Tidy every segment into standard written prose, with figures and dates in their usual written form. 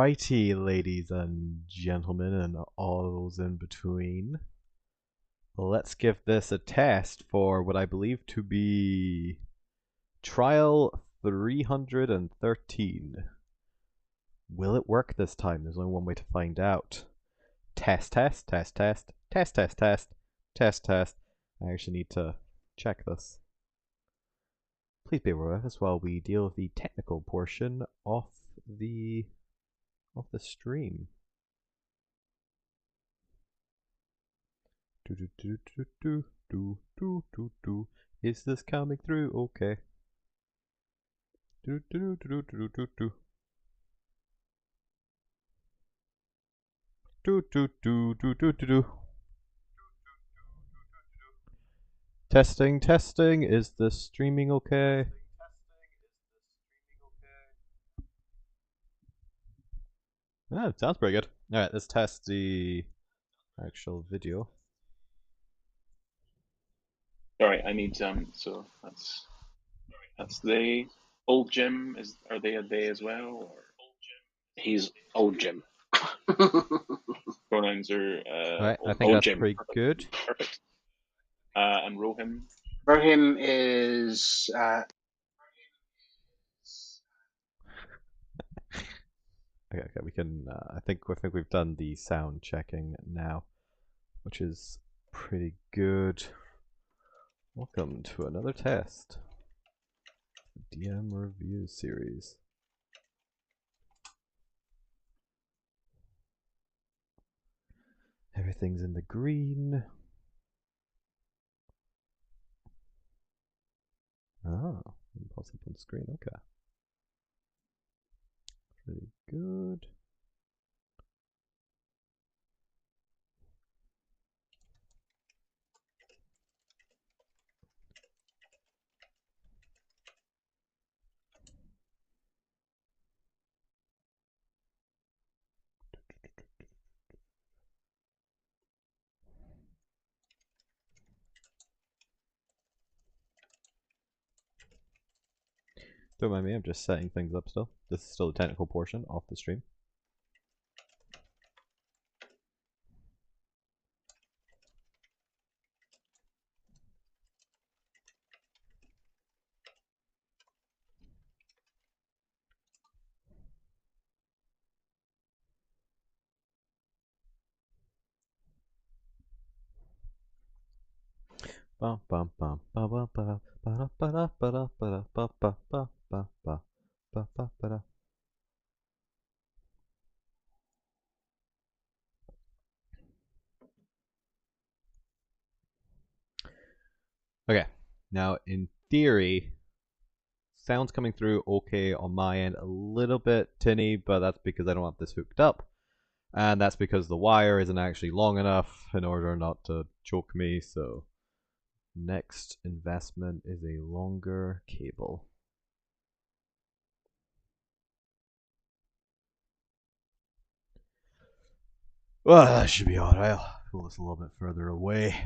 Alrighty, ladies and gentlemen, and all those in between. Let's give this a test for what I believe to be trial 313. Will it work this time? There's only one way to find out. Test, test, test, test, test, test, test, test, test. I actually need to check this. Please bear with us while we deal with the technical portion of the stream. Is this coming through? Okay. Testing, testing. Is this streaming okay? Ah, it sounds pretty good. Alright, let's test the actual video. Alright, I need so that's the old Jim. Are they a they as well? Or? He's old Jim. Pronouns are Alright, I think old that's Jim. pretty good. Perfect. And Rohim. Rohim is Okay, we can. I think we've done the sound checking now, which is pretty good. Welcome to another test. DM review series. Everything's in the green. Ah, pause up on the screen. Okay. Pretty good. Don't mind me, I'm just setting things up still. This is still the technical portion of the stream. Bum bum bum ba ba ba ba ba ba ba ba ba ba ba ba ba ba ba ba. Okay, now in theory, sound's coming through okay on my end, a little bit tinny, but that's because I don't have this hooked up. And that's because the wire isn't actually long enough in order not to choke me, so next investment is a longer cable. Well, that should be alright. I'll pull this a little bit further away.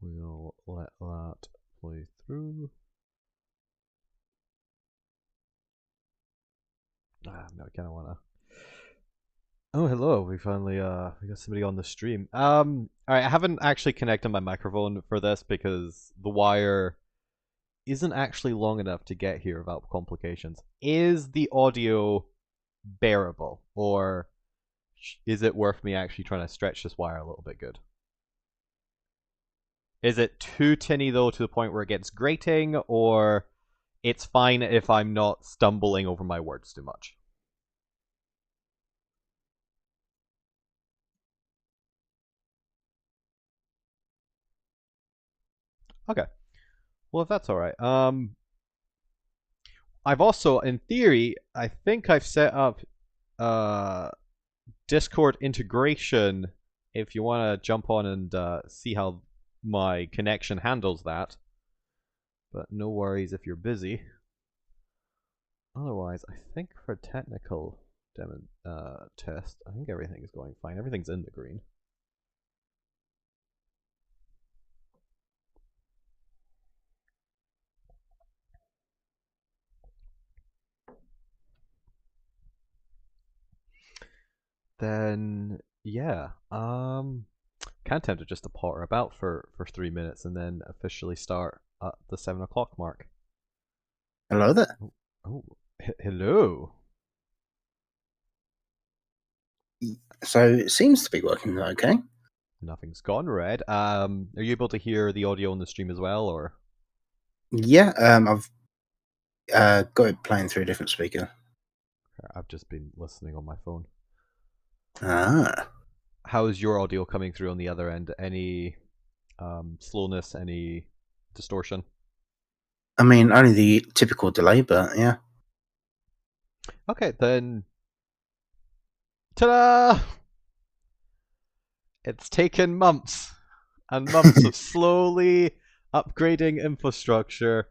We'll let that play through. No, I kind of wanna. Oh, hello. We finally we got somebody on the stream. Alright, I haven't actually connected my microphone for this because the wire isn't actually long enough to get here without complications. Is the audio bearable, or is it worth me actually trying to stretch this wire a little bit good? Is it too tinny though to the point where it gets grating, or it's fine if I'm not stumbling over my words too much? Okay. Well, if that's alright. I've also, in theory, I think I've set up Discord integration if you want to jump on and see how my connection handles that. But no worries if you're busy. Otherwise, I think for technical test, I think everything is going fine. Everything's in the green. Then yeah, kind of tempted just to potter about for 3 minutes and then officially start at the 7 o'clock mark. Hello there. Oh, oh hello. So it seems to be working okay. Nothing's gone red. Are you able to hear the audio on the stream as well, or Yeah, I've got it playing through a different speaker. I've just been listening on my phone? Ah. How's your audio coming through on the other end? Any slowness? Any distortion? I mean, only the typical delay, but yeah. Okay, then. Ta-da! It's taken months and months of slowly upgrading infrastructure,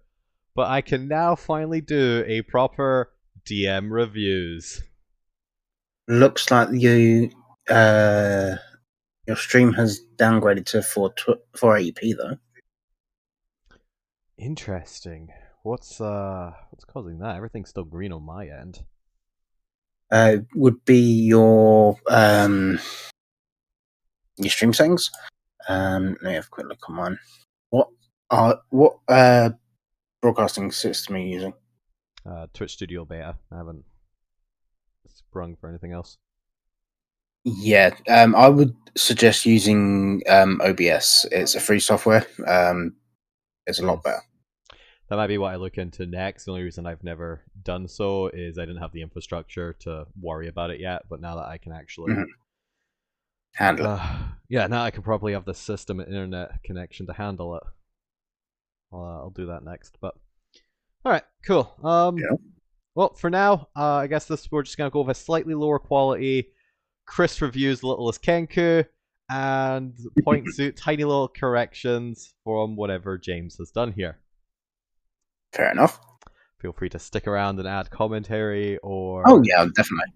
but I can now finally do a proper DM reviews. Looks like your stream has downgraded to 480p though. Interesting. What's causing that? Everything's still green on my end. Would be your stream settings. Let me have a quick look on mine. What broadcasting system are you using? Twitch Studio Beta. I haven't sprung for anything else. Yeah, I would suggest using OBS. It's a free software. It's a lot better. That might be what I look into next. The only reason I've never done so is I didn't have the infrastructure to worry about it yet. But now that I can actually handle it. Yeah, now I can probably have the system and internet connection to handle it. I'll do that next. But all right, cool. Yeah. Well, for now, I guess we're just gonna go with a slightly lower quality. Chris reviews Littlest Kenku and points out tiny little corrections from whatever James has done here. Fair enough. Feel free to stick around and add commentary or. Oh yeah, definitely.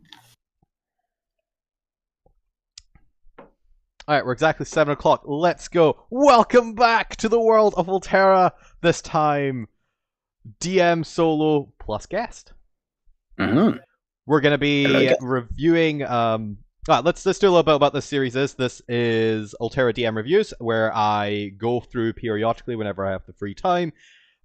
Alright, we're exactly 7 o'clock. Let's go. Welcome back to the world of Alterra. This time, DM solo plus guest. Mm-hmm. We're going to be Hello, reviewing. Let's do a little bit about this series. This is Alterra DM reviews, where I go through periodically whenever I have the free time.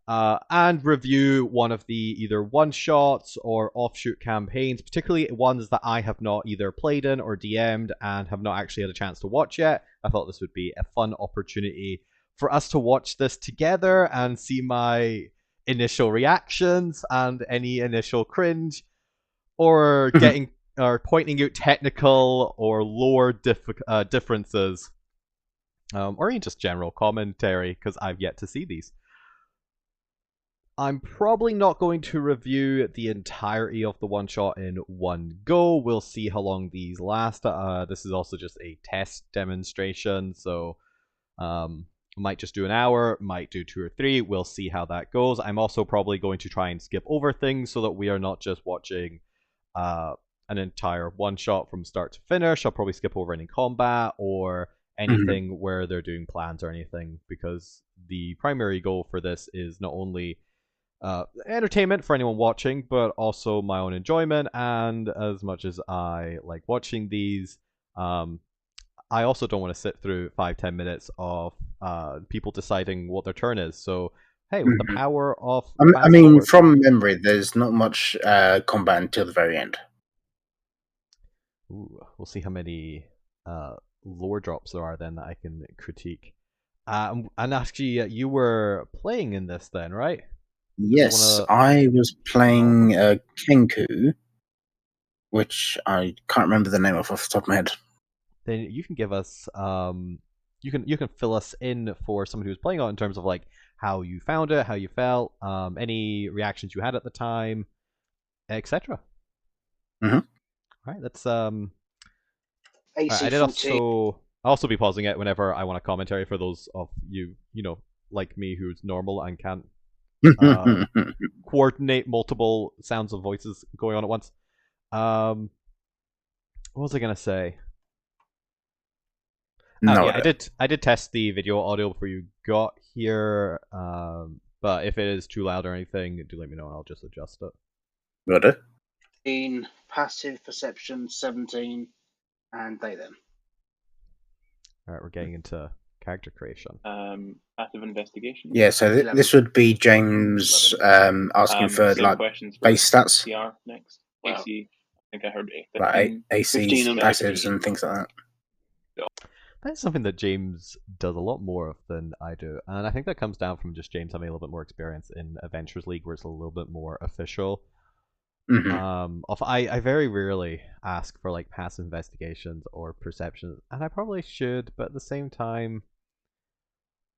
And review one of the either one-shots or offshoot campaigns, particularly ones that I have not either played in or DM'd and have not actually had a chance to watch yet. I thought this would be a fun opportunity for us to watch this together and see my initial reactions and any initial cringe, or getting or pointing out technical or lore differences, or even just general commentary, because I've yet to see these. I'm probably not going to review the entirety of the one shot in one go. We'll see how long these last. This is also just a test demonstration, so might just do an hour, might do 2 or 3. We'll see how that goes. I'm also probably going to try and skip over things so that we are not just watching an entire one shot from start to finish. I'll probably skip over any combat or anything where they're doing plans or anything, because the primary goal for this is not only entertainment for anyone watching, but also my own enjoyment. And as much as I like watching these, I also don't want to sit through 5-10 minutes of people deciding what their turn is. So hey, with the power of I mean, from memory, there's not much combat until the very end. Ooh, we'll see how many lore drops there are then that I can critique. And actually, you were playing in this then, right? Yes, I was playing Kenku, which I can't remember the name off the top of my head. Then you can give us you can fill us in for someone who's playing it in terms of like how you found it, how you felt, any reactions you had at the time, etc. Mm-hmm. All right, that's AC I did also be pausing it whenever I want a commentary for those of you like me who's normal and can't coordinate multiple sounds of voices going on at once. What was I gonna say? No, yeah, I did test the video audio before you got here. But if it is too loud or anything, do let me know and I'll just adjust it. Got it. Passive perception 17. and they them. All right, we're getting into character creation. Passive investigation. Yeah, so 11. this would be James asking for same like questions for base stats, TR next. Wow. AC. I think I heard 15. like ACs, 15 and passives, 15. and things like that. That's something that James does a lot more of than I do, and I think that comes down from just James having a little bit more experience in Adventures League, where it's a little bit more official. I very rarely ask for like passive investigations or perceptions, and I probably should, but at the same time,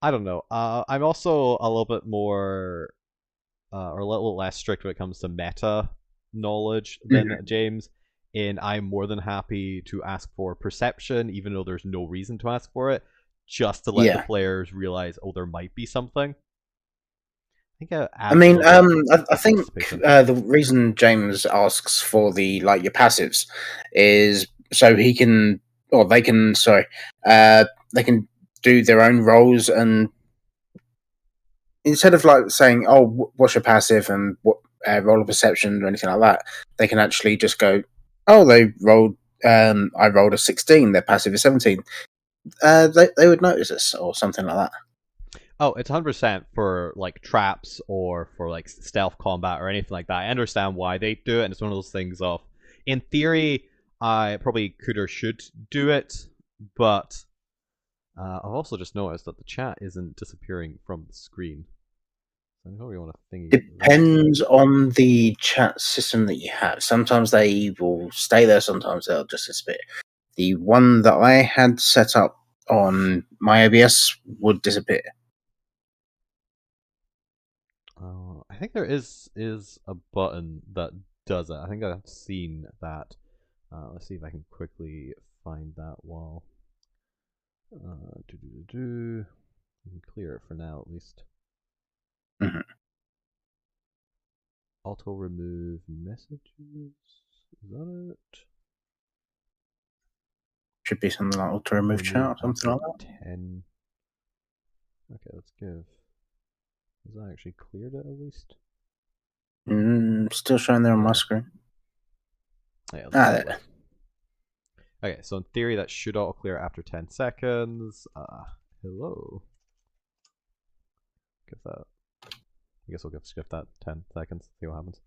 I don't know. I'm also a little bit more, or a little less strict when it comes to meta knowledge than James. And I'm more than happy to ask for perception, even though there's no reason to ask for it, just to let the players realize, oh, there might be something. I think I mean, I think the reason James asks for the like your passives is so he can, or they can, they can do their own roles, and instead of like saying, "Oh, what's your passive?" and what roll of perception or anything like that, they can actually just go, "Oh, they rolled. I rolled a 16. Their passive is 17." They would notice this or something like that. Oh, it's 100% for like traps or for like stealth combat or anything like that. I understand why they do it, and it's one of those things of, in theory, I probably could or should do it, but I've also just noticed that the chat isn't disappearing from the screen. So I probably want to thingy. Depends on the chat system that you have. Sometimes they will stay there, sometimes they'll just disappear. The one that I had set up on my OBS would disappear. I think there is a button that does it. I think I've seen that. Let's see if I can quickly find that while. We can clear it for now at least. Mm-hmm. Auto remove messages. Is that it? Should be something like auto remove chat or something like that. 10. Okay, let's give. Has that actually cleared it at least? Still showing there on my screen. Yeah, there. Okay, so in theory that should auto clear after 10 seconds. Hello. Give that. I guess we'll skip that 10 seconds. See what happens.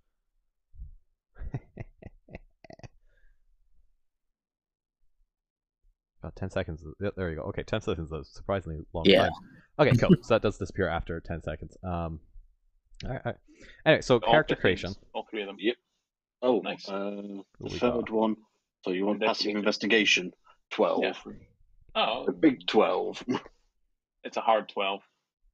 About 10 seconds. Yep, there you go. Okay, 10 seconds is a surprisingly long time. Okay, cool. So that does disappear after 10 seconds. Alright. Anyway, so character creation. All three of them. Yep. Oh, nice. The third one. So you want passive investigation? 12. Yeah. Oh, the big 12. It's a hard 12.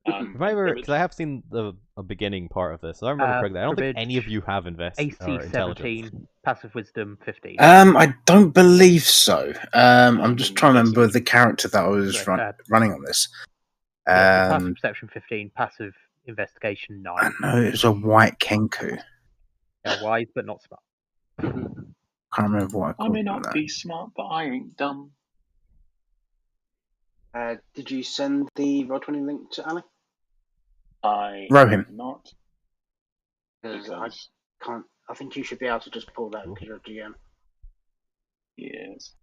Because I have seen the beginning part of this, so I remember correctly. I don't think any of you have AC 17, passive wisdom 15. I don't believe so. I'm just trying to remember the character that I was running on this. Passive perception 15, passive investigation 9. I know it was a white Kenku. Yeah, wise but not smart. Can't remember what I called may not be smart, but I ain't dumb. Did you send the Roll20 link to Ali? I Rohim. Not. Because I can't. I think you should be able to just pull that because you're GM. Yes.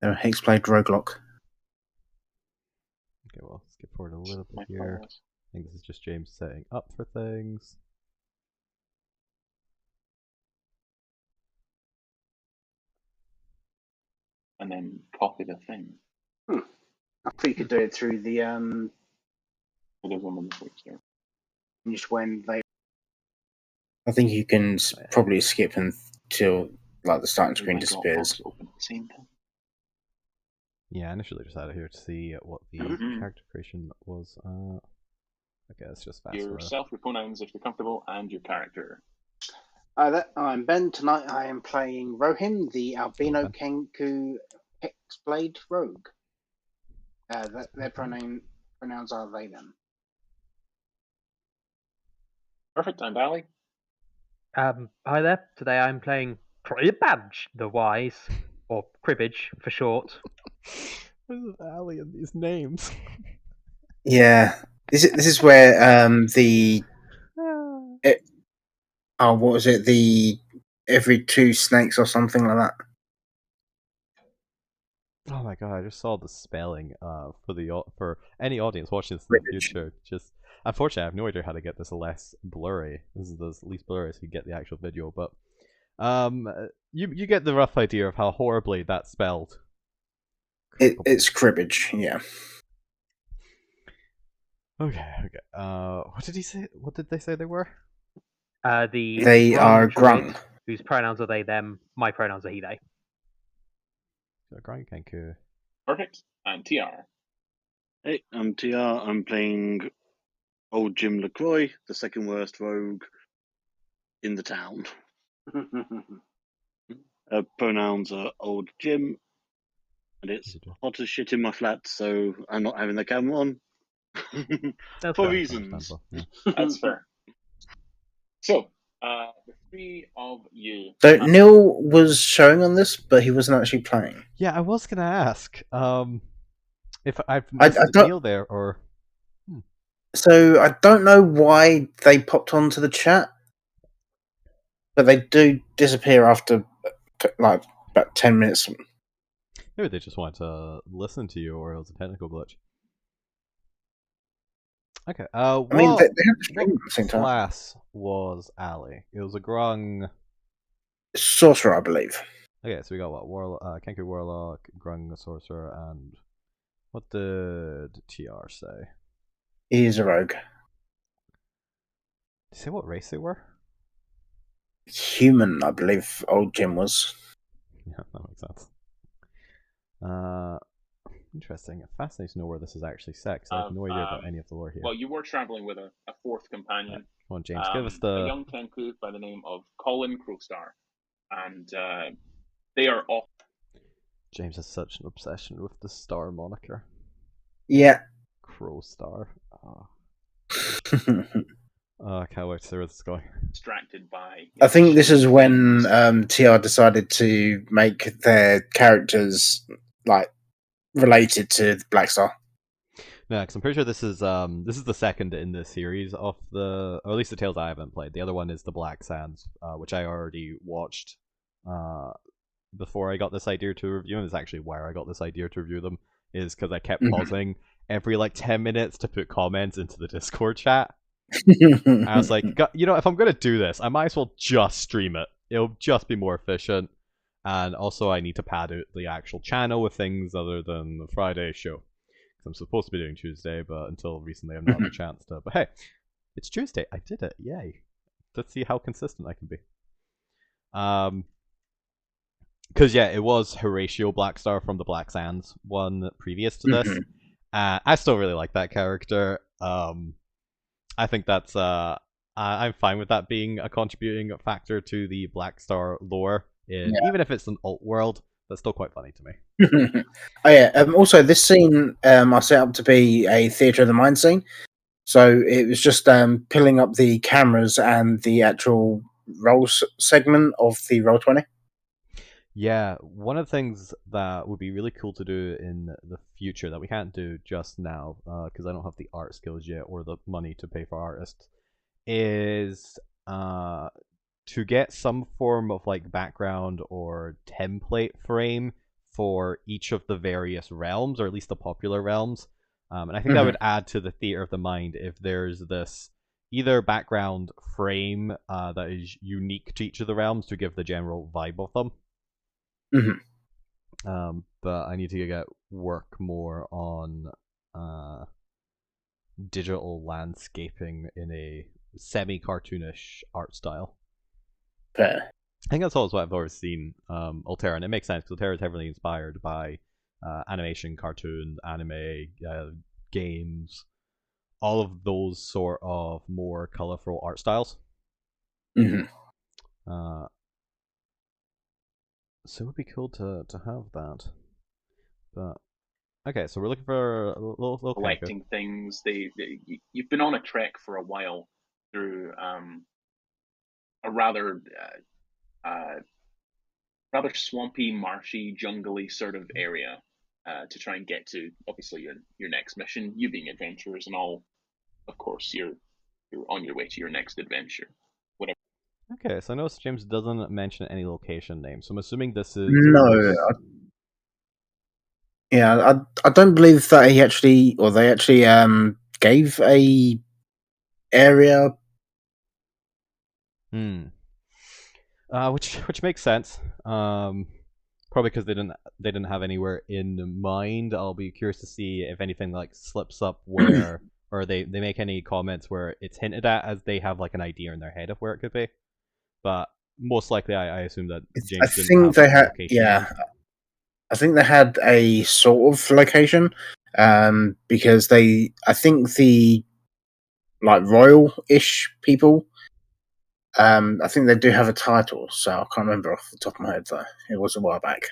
Hex played Roguelock. Okay, well, skip forward a little bit here. I think this is just James setting up for things. And then copy the thing. I think you could do it through the It is one of the things here. just when they. I think you can probably skip until like the starting screen disappears. Open at the same time. Yeah, I initially just had it here to see what the character creation was. Okay, let's just fast forward. Yourself, your pronouns if you're comfortable, and your character. I'm Ben. Tonight I am playing Rohim, the albino Kenku Hexblade Rogue. Their pronouns are they, them. Perfect, I'm Bally. Hi there. Today I'm playing Cribbage the Wise, or Cribbage for short. What is Ali in these names? Yeah, this is where what was it? The every 2 snakes or something like that. Oh my god! I just saw the spelling for any audience watching this in the Cribbage. future. Just unfortunately, I have no idea how to get this less blurry. This is the least blurry so you get the actual video, but you get the rough idea of how horribly that's spelled. It's cribbage, yeah. Okay. What did he say? What did they say they were? The They grung are druid, grung. whose pronouns are they, them. My pronouns are he, they. Grind Kenku. Perfect. And TR. Hey, I'm TR. I'm playing old Jim LaCroix, the second worst rogue in the town. Pronouns are old Jim, and it's hot as shit in my flat, so I'm not having the camera on. That's For fair. reasons. Yeah. That's fair. So, the three of you. So Neil was showing on this, but he wasn't actually playing. Yeah, I was gonna ask if I've I missed don't- Neil there or. So I don't know why they popped onto the chat, but they do disappear after like about 10 minutes. Maybe they just want to listen to you, or it was a technical glitch. Okay. I mean, What they have the stream at the same time. class was Ali? It was a grung. Sorcerer, I believe. Okay, so we got what? Kenku Warlock, grung sorcerer, and what did TR say? He is a rogue. Did he say what race they were? Human, I believe old Jim was. Yeah, that makes sense. Interesting. Fascinating to know where this is actually set, 'cause I have no idea about any of the lore here. Well, you were traveling with a fourth companion. Come on, James, give us A the. young Kenku by the name of Colin Crowstar. And they are off. James has such an obsession with the star moniker. Yeah. Crow Star. I can't wait to see where this is going. Distracted by. I think this is when TR decided to make their characters like related to Black Star. No, because I'm pretty sure this is the second in the series of the, or at least the Tales I haven't played. The other one is the Black Sands, which I already watched before I got this idea to review. And it's actually where I got this idea to review them, is because I kept pausing every like 10 minutes to put comments into the Discord chat. I was like, if I'm gonna do this, I might as well just stream it. It'll just be more efficient, and also I need to pad out the actual channel with things other than the Friday show. I'm supposed to be doing Tuesday, but until recently I've not had the chance to. But hey, it's Tuesday. I did it. Yay. Let's see how consistent I can be. Because yeah, it was Horatio Blackstar from the Black Sands one previous to this. I still really like that character. I think that's I'm fine with that being a contributing factor to the Blackstar lore. Even if it's an alt world, that's still quite funny to me. Oh yeah. Also, this scene I set up to be a theatre of the mind scene, so it was just pilling up the cameras and the actual roll segment of the Roll20. Yeah, one of the things that would be really cool to do in the future that we can't do just now, because I don't have the art skills yet or the money to pay for artists, is to get some form of like background or template frame for each of the various realms, or at least the popular realms. And I think that would add to the theater of the mind if there's this either background frame that is unique to each of the realms to give the general vibe of them. But I need to get work more on digital landscaping in a semi-cartoonish art style. Fair. I think that's always what I've always seen Alterra, and it makes sense because Alterra is heavily inspired by animation, cartoons, anime, games, all of those sort of more colorful art styles. So it would be cool to have that. But okay, so we're looking for a little collecting things. You've been on a trek for a while through a rather swampy, marshy, jungly sort of area to try and get to obviously your next mission. You being adventurers and all, of course, you're on your way to your next adventure. Whatever. Okay, so I notice James doesn't mention any location names, so I'm assuming this is No, Yeah, I don't believe that they actually gave a area. Which makes sense. Probably because they didn't have anywhere in mind. I'll be curious to see if anything like slips up where, or they make any comments where it's hinted at as they have like an idea in their head of where it could be. But most likely, I assume that I James didn't think have they like a had, location in yeah, mind. I think they had a sort of location, because I think the like royal-ish people, I think they do have a title, so I can't remember off the top of my head though. It was a while back.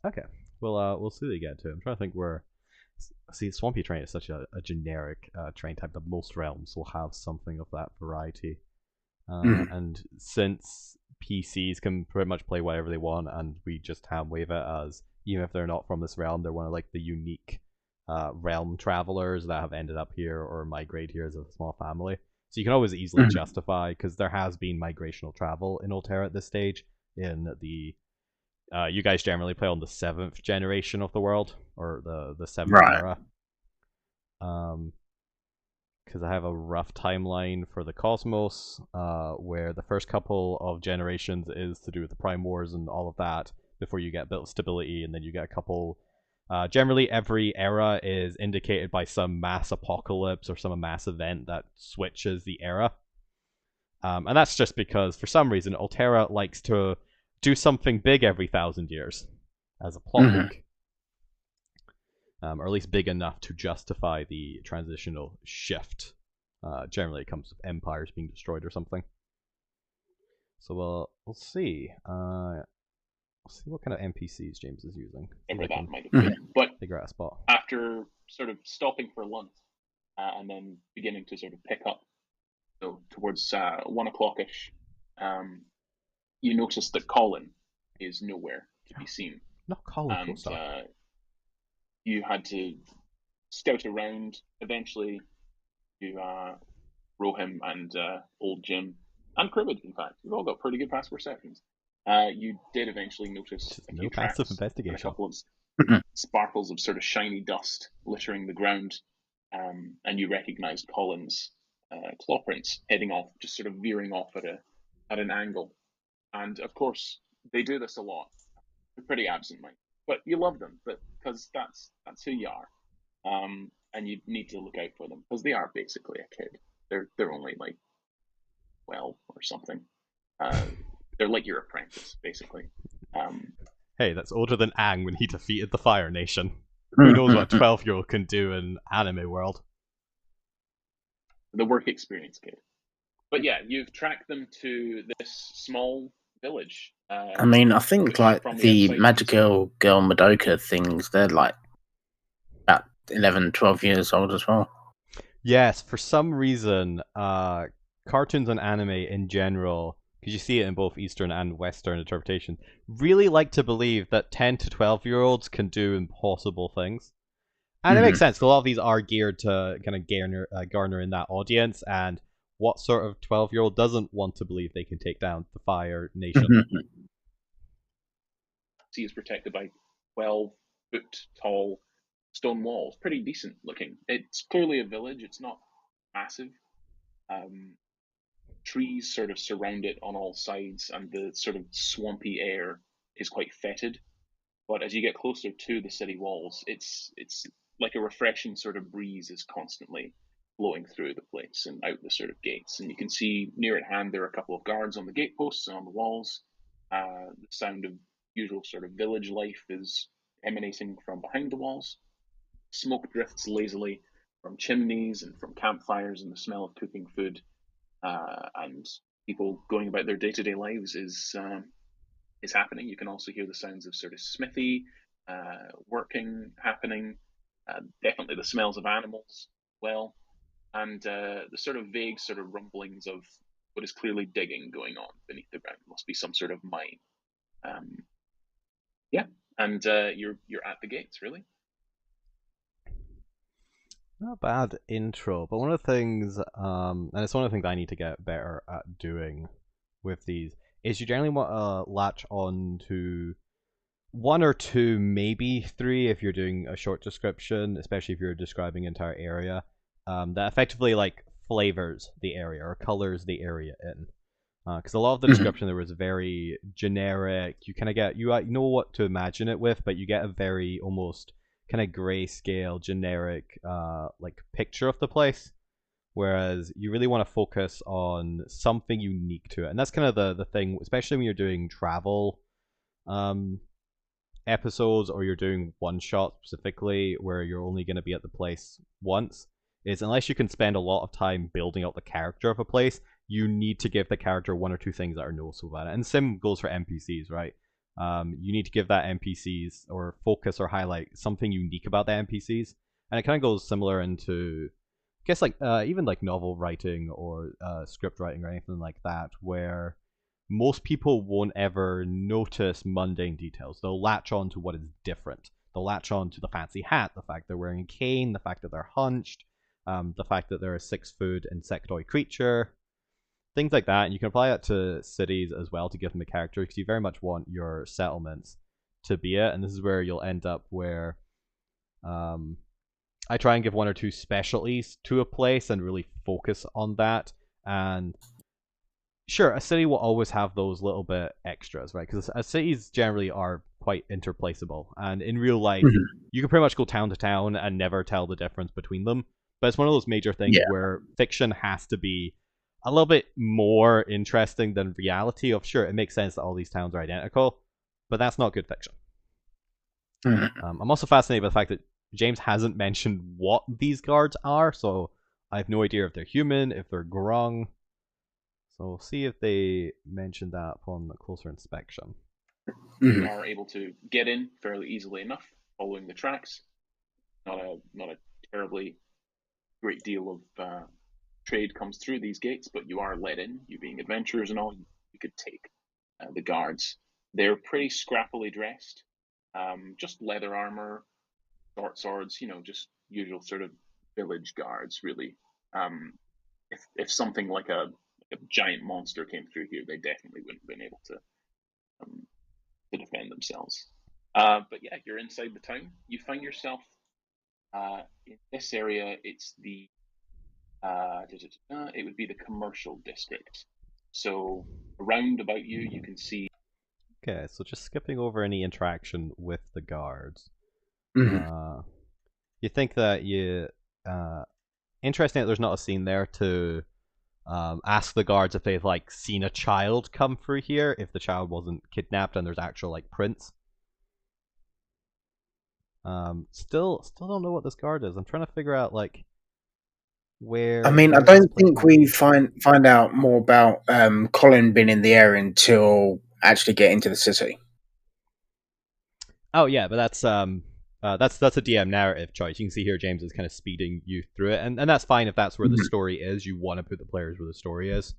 Okay, we'll see what they get to. I'm trying to think where. See, Swampy Train is such a generic train type that most realms will have something of that variety. And since PCs can pretty much play whatever they want, and we just hand wave it as even if they're not from this realm, they're one of like the unique realm travelers that have ended up here or migrate here as a small family. So you can always easily justify because there has been migrational travel in Alterra at this stage. In the you guys generally play on the 7th generation of the world or the 7th Right. era. Because I have a rough timeline for the Cosmos, where the first couple of generations is to do with the Prime Wars and all of that before you get built stability, and then you get a couple. Generally, every era is indicated by some mass apocalypse or some mass event that switches the era. And that's just because, for some reason, Alterra likes to do something big every 1,000 years as a plot hook. Or at least big enough to justify the transitional shift. Generally, it comes with empires being destroyed or something. So we'll see. We'll see what kind of NPCs James is using. Whatever that might have been. But figure out a spot. After sort of stopping for lunch and then beginning to sort of pick up, so towards 1 o'clock-ish, you notice that Colin is nowhere to be seen. Not Colin, and you had to scout around. Eventually, you Rohim and old Jim and Cribbage, in fact, you've all got pretty good passive perceptions. You did eventually notice a few tracks passive investigation. and a couple of sparkles of sort of shiny dust littering the ground, and you recognized Colin's claw prints heading off, just sort of veering off at an angle. And of course, they do this a lot. They're pretty absent-minded, but you love them, because that's who you are. And you need to look out for them because they are basically a kid. They're only like 12 or something. They're like your apprentice, basically. Hey, that's older than Aang when he defeated the Fire Nation. Who knows what a 12-year-old can do in anime world? The work experience kid. But yeah, you've tracked them to this small village. I mean, I think like the Magical Girl Madoka things, they're like about 11, 12 years old as well. Yes, for some reason, cartoons and anime in general, because you see it in both Eastern and Western interpretation, really like to believe that 10 to 12-year-olds can do impossible things. And it makes sense. A lot of these are geared to kind of garner in that audience, and what sort of 12-year-old doesn't want to believe they can take down the Fire Nation? He is protected by 12-foot tall stone walls. Pretty decent looking. It's clearly a village. It's not massive. Trees sort of surround it on all sides, and the sort of swampy air is quite fetid. But as you get closer to the city walls, it's like a refreshing sort of breeze is constantly blowing through the place and out the sort of gates. And you can see near at hand there are a couple of guards on the gate posts and on the walls. The sound of usual sort of village life is emanating from behind the walls. Smoke drifts lazily from chimneys and from campfires, and the smell of cooking food and people going about their day-to-day lives is happening. You can also hear the sounds of sort of smithy working happening. Definitely the smells of animals, well, and the sort of vague sort of rumblings of what is clearly digging going on beneath the ground. It must be some sort of mine. Yeah, and you're at the gates, really. Not a bad intro, but one of the things, and it's one of the things I need to get better at doing with these, is you generally want to latch on to 1 or 2, maybe 3 if you're doing a short description, especially if you're describing an entire area. That effectively like flavors the area or colors the area in. Because a lot of the description there was very generic. You kind of get you know what to imagine it with, but you get a very almost kind of grayscale generic like picture of the place. Whereas you really want to focus on something unique to it, and that's kind of the thing, especially when you're doing travel episodes or you're doing one shot specifically, where you're only going to be at the place once. Is unless you can spend a lot of time building out the character of a place, you need to give the character 1 or 2 things that are noticeable about it. And same goes for NPCs, right? You need to give that NPCs or focus or highlight something unique about the NPCs, and it kind of goes similar into, I guess, like even like novel writing or script writing or anything like that, where most people won't ever notice mundane details. They'll latch on to what is different. They'll latch on to the fancy hat, the fact they're wearing a cane, the fact that they're hunched, the fact that they're a 6-foot insectoid creature, things like that. And you can apply that to cities as well to give them a character, because you very much want your settlements to be it. And this is where you'll end up where I try and give 1 or 2 specialties to a place and really focus on that. And sure, a city will always have those little bit extras, right? Because cities generally are quite interplaceable, and in real life, you can pretty much go town to town and never tell the difference between them. But it's one of those major things where fiction has to be a little bit more interesting than reality. Of sure, it makes sense that all these towns are identical, but that's not good fiction. I'm also fascinated by the fact that James hasn't mentioned what these guards are, so I have no idea if they're human, if they're grung. So we'll see if they mention that upon a closer inspection. You are able to get in fairly easily enough, following the tracks. Not a terribly great deal of trade comes through these gates, but you are let in. You being adventurers and all, you could take the guards. They're pretty scrappily dressed, just leather armor, short swords. Just usual sort of village guards, really. If something like a giant monster came through here, they definitely wouldn't have been able to defend themselves. But yeah, you're inside the town. You find yourself in this area. It's the it would be the commercial district. So around about you can see. Okay, so just skipping over any interaction with the guards. You think that interesting that there's not a scene there to ask the guards if they've like seen a child come through here, if the child wasn't kidnapped and there's actual like prints. Still don't know what this guard is. I'm trying to figure out like where. I mean, I don't think we find out more about Colin being in the area until actually get into the city. Oh yeah, but that's a DM narrative choice. You can see here James is kind of speeding you through it, and that's fine if that's where the story is. You want to put the players where the story is.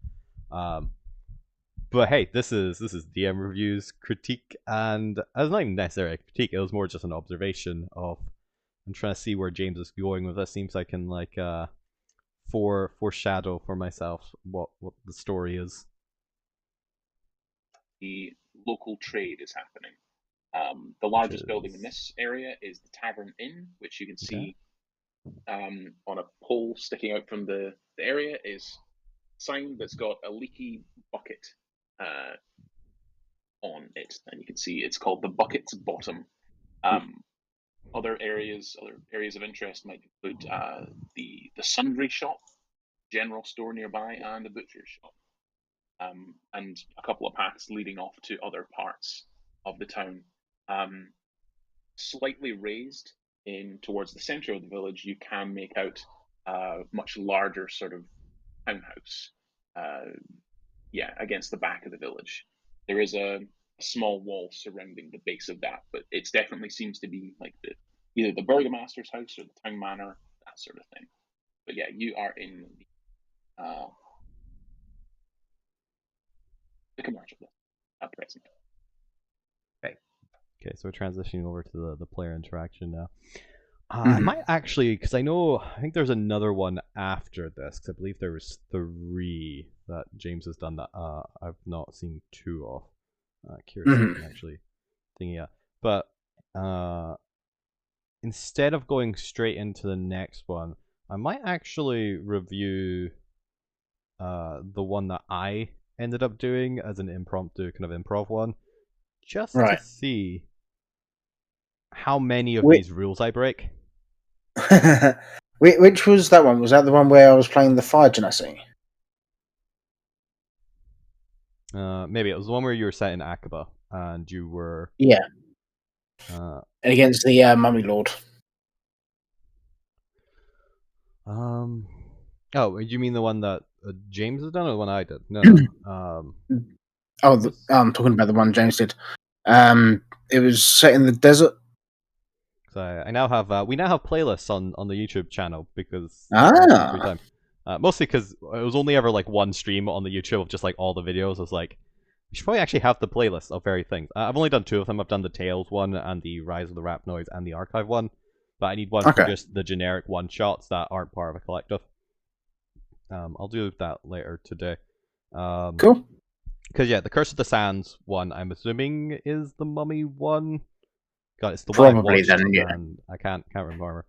But hey, this is DM reviews critique, and it's not even necessarily a critique. It was more just an observation of. I'm trying to see where James is going with this. Seems I can like foreshadow for myself what the story is. The local trade is happening. The largest building in this area is the Tavern Inn, which you can see on a pole sticking out from the area is a sign that's got a leaky bucket on it, and you can see it's called the Bucket's Bottom. Other areas of interest might include the sundry shop, general store nearby, and a butcher's shop, and a couple of paths leading off to other parts of the town. Slightly raised in towards the center of the village, you can make out a much larger sort of townhouse. Against the back of the village. There is a small wall surrounding the base of that, but it definitely seems to be like either the burgomaster's house or the town manor, that sort of thing. But yeah, you are in the commercial at present. Okay, so we're transitioning over to the player interaction now. I might actually, because I think there's another one after this, because I believe there was 3 that James has done that I've not seen 2 of. Curious if I can actually think, yeah. but instead of going straight into the next one, I might actually review the one that I ended up doing as an impromptu kind of improv one, just to Right. see how many of Wait. these rules I break. Which was that one? Was that the one where I was playing the fire genasi? Maybe it was the one where you were set in Akaba and you were Yeah. Against the Mummy Lord. Oh, you mean the one that James has done, or the one I did? No. I'm talking about the one James did. It was set in the desert. So I now have we now have playlists on the YouTube channel because I have some free time. Mostly because it was only ever like one stream on the YouTube of just like all the videos. I was like, you should probably actually have the playlist of various things. I've only done 2 of them. I've done the Tales one and the Rise of the Rap Noise and the Archive one, but I need one for just the generic one shots that aren't part of a collective. I'll do that later today. Cool. Because yeah, the Curse of the Sands one, I'm assuming is the Mummy one. God, it's the Probably one I watched, then, yeah. and I can't remember.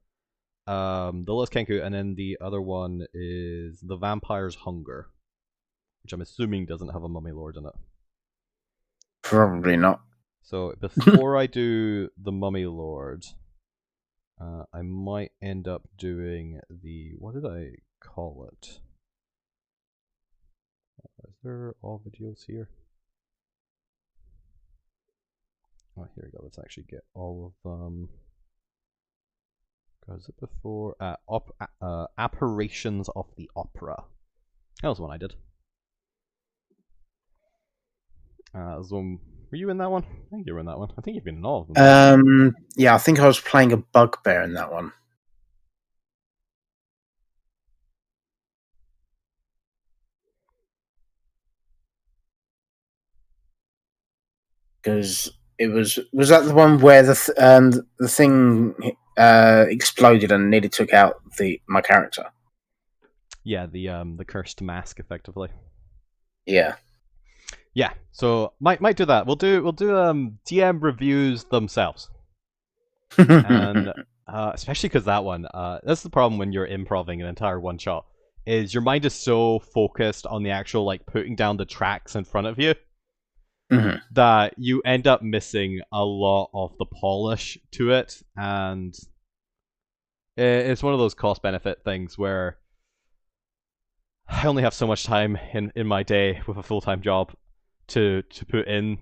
The Littlest Kenku, and then the other one is the Vampire's Hunger, which I'm assuming doesn't have a Mummy Lord in it. Probably not. So before I do the Mummy Lord, I might end up doing the, what did I call it? Is there all videos here? Oh, here we go. Let's actually get all of them. Was it before? Apparitions of the Opera. That was the one I did. Were you in that one? I think you were in that one. I think you've been in all of them. Yeah, I think I was playing a bugbear in that one. Because it was that the one where the thing exploded and nearly took out my character? Yeah, the cursed mask, effectively. Yeah. Yeah, so might do that. We'll do DM reviews themselves, and especially because that one, that's the problem when you're improving an entire one shot, is your mind is so focused on the actual like putting down the tracks in front of you that you end up missing a lot of the polish to it, and it's one of those cost benefit things where I only have so much time in my day with a full-time job to put in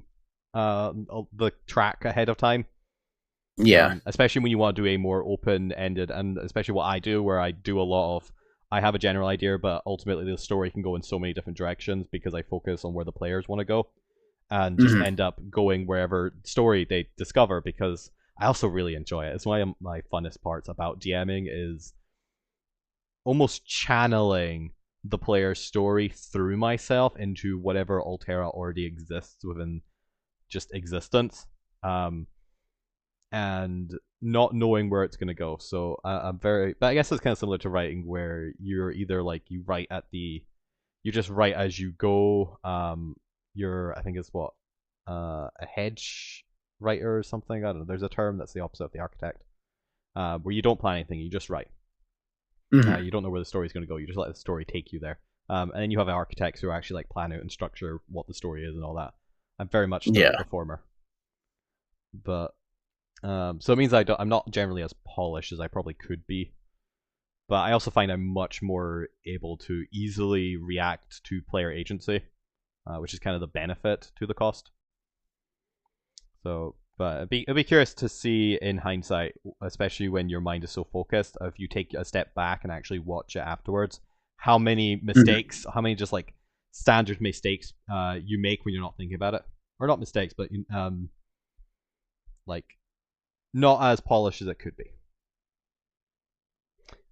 the track ahead of time. Yeah. Especially when you want to do a more open-ended, and especially what I do, where I do a lot of, I have a general idea, but ultimately the story can go in so many different directions because I focus on where the players want to go, and just end up going wherever story they discover, because I also really enjoy it. It's one of my funnest parts about DMing is almost channeling the player's story through myself into whatever Alterra already exists within just existence, and not knowing where it's going to go. So I'm very, but I guess it's kind of similar to writing, where you're either like you just write as you go. I think it's what a hedge writer or something. I don't know. There's a term that's the opposite of the architect, where you don't plan anything, you just write. You don't know where the story's going to go. You just let the story take you there. And then you have architects who actually like plan out and structure what the story is and all that. I'm very much the former. But so it means I'm not generally as polished as I probably could be. But I also find I'm much more able to easily react to player agency, which is kind of the benefit to the cost. So, but I'd be curious to see in hindsight, especially when your mind is so focused, if you take a step back and actually watch it afterwards, how many mistakes, how many just like standard mistakes you make when you're not thinking about it, or not mistakes, but like not as polished as it could be.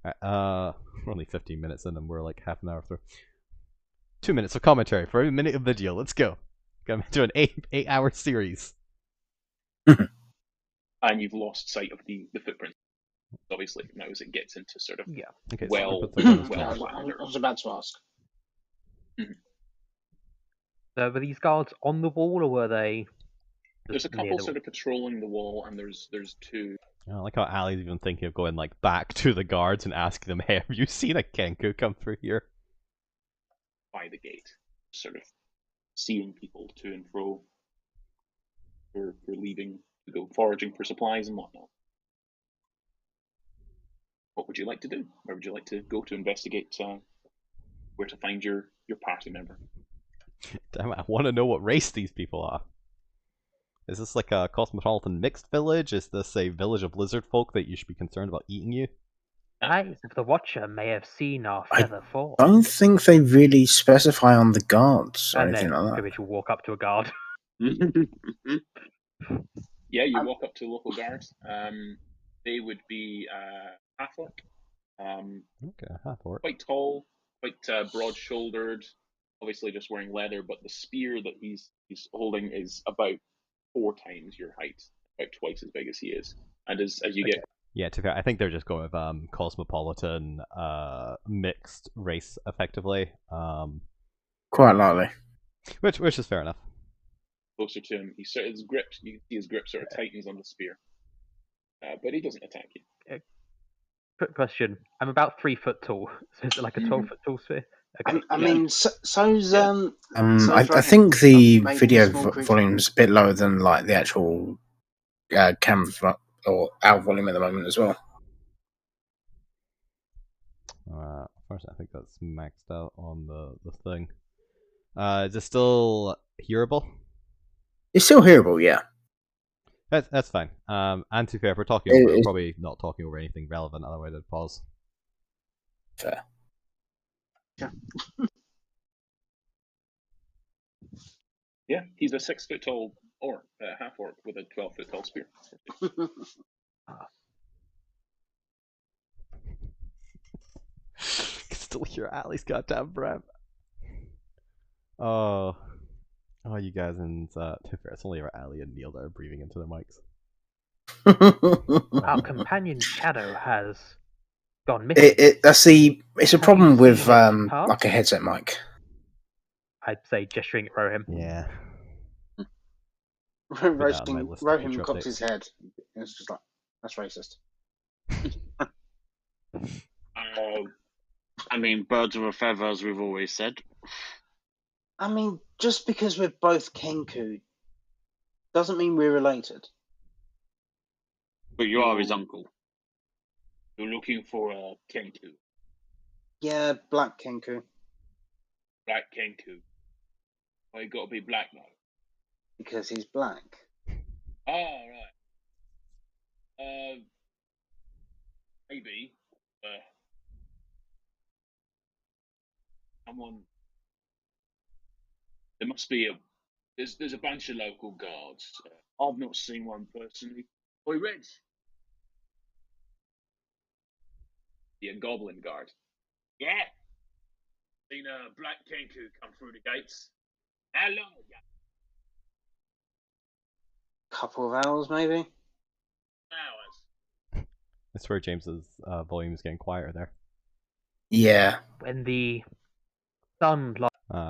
We're only 15 minutes in, and we're like half an hour through. 2 minutes of commentary for a minute of video. Let's go. Going to an 8-hour series. And you've lost sight of the footprint, obviously, now as it gets into sort of Okay, well I was about to ask. So were these guards on the wall, or were they There's a near couple the- sort of patrolling the wall, and there's two I like how Ali's even thinking of going like back to the guards and asking them, "Hey, have you seen a Kenku come through here?" by the gate, sort of seeing people to and fro for leaving to go foraging for supplies and whatnot. What would you like to do? Where would you like to go to investigate where to find your party member? Damn it, I want to know what race these people are. Is this like a cosmopolitan mixed village? Is this a village of lizard folk that you should be concerned about eating you? Eyes of the Watcher may have seen our I feather fall. I don't think they really specify on the guards or And anything then like that. Cribbage will walk up to a guard. Yeah, you walk up to local guards. They would be half orc, Okay, half orc. quite tall, quite broad-shouldered. Obviously, just wearing leather, but the spear that he's holding is about 4 times your height, about twice as big as he is. And as you get Yeah, to be fair, I think they're just going with cosmopolitan mixed race effectively. Quite likely. Which is fair enough. closer to him, his grip, you can see his grip sort of tightens on the spear, but he doesn't attack you. Quick question. I'm about 3 foot tall. So is it like a 12-foot tall sphere? Okay. I Yeah. mean, so's so's I Rohan. think the Maybe video small creature. volume's a bit lower than like the actual camera or our volume at the moment as well. First, I think that's maxed out on the thing. Is it still hearable? It's still hearable, yeah. That's fine. And to be fair, if we're talking over, we're probably not talking over anything relevant. Otherwise, I'd pause. Fair. Yeah. Yeah, he's a 6 foot tall orc, half orc with a 12-foot tall spear. Can still hear Ali's goddamn breath. Oh, you guys, and to be fair, it's only Ali and Neil that are breathing into their mics. Our companion Shadow has gone missing. It's a problem with seen it pass? like a headset mic. I'd say gesturing at Rohim. Yeah. Roasting, list of Rohim future cocked updates. his head. It's just like, that's racist. I mean, birds of a feather, as we've always said. I mean, just because we're both Kenku doesn't mean we're related. But you are his uncle. You're looking for a Kenku, Yeah, black Kenku. black Kenku. Why you got to be black now? Because he's black. Oh, right. Maybe. Someone. There must be There's a bunch of local guards. I've not seen one personally. Oi, Reg. The goblin guard. Yeah. Seen a black Kenku come through the gates. How long ago? Couple of hours, maybe. Hours. I swear James's volume is getting quieter there. Yeah. When the sun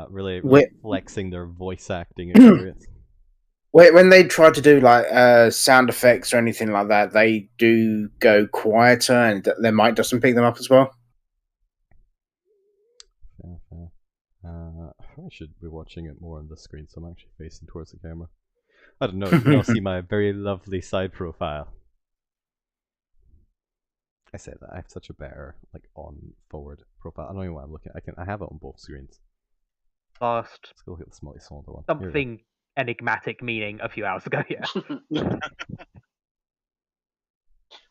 Really Wait. flexing their voice acting experience. When they try to do like sound effects or anything like that, they do go quieter, and their mic doesn't pick them up as well. Fair. I probably should be watching it more on the screen, so I'm actually facing towards the camera. I don't know. You can all see my very lovely side profile. I say that I have such a better like on forward profile. I don't know what I'm looking at. I have it on both screens. last Let's go look at the slightly smaller one. Here we go. something enigmatic meaning a few hours ago. Yeah.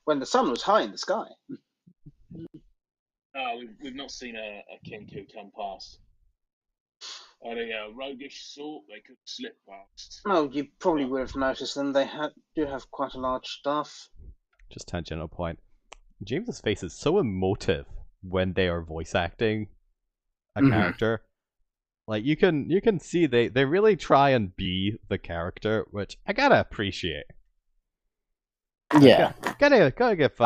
When the sun was high in the sky. No, we've not seen a Kenku come past. Are they a roguish sort? They could slip past. No, you probably would have noticed them. They do have quite a large staff. Just tangential point. James's face is so emotive when they are voice acting a character. Like you can see they really try and be the character, which I gotta appreciate. Yeah. Gotta give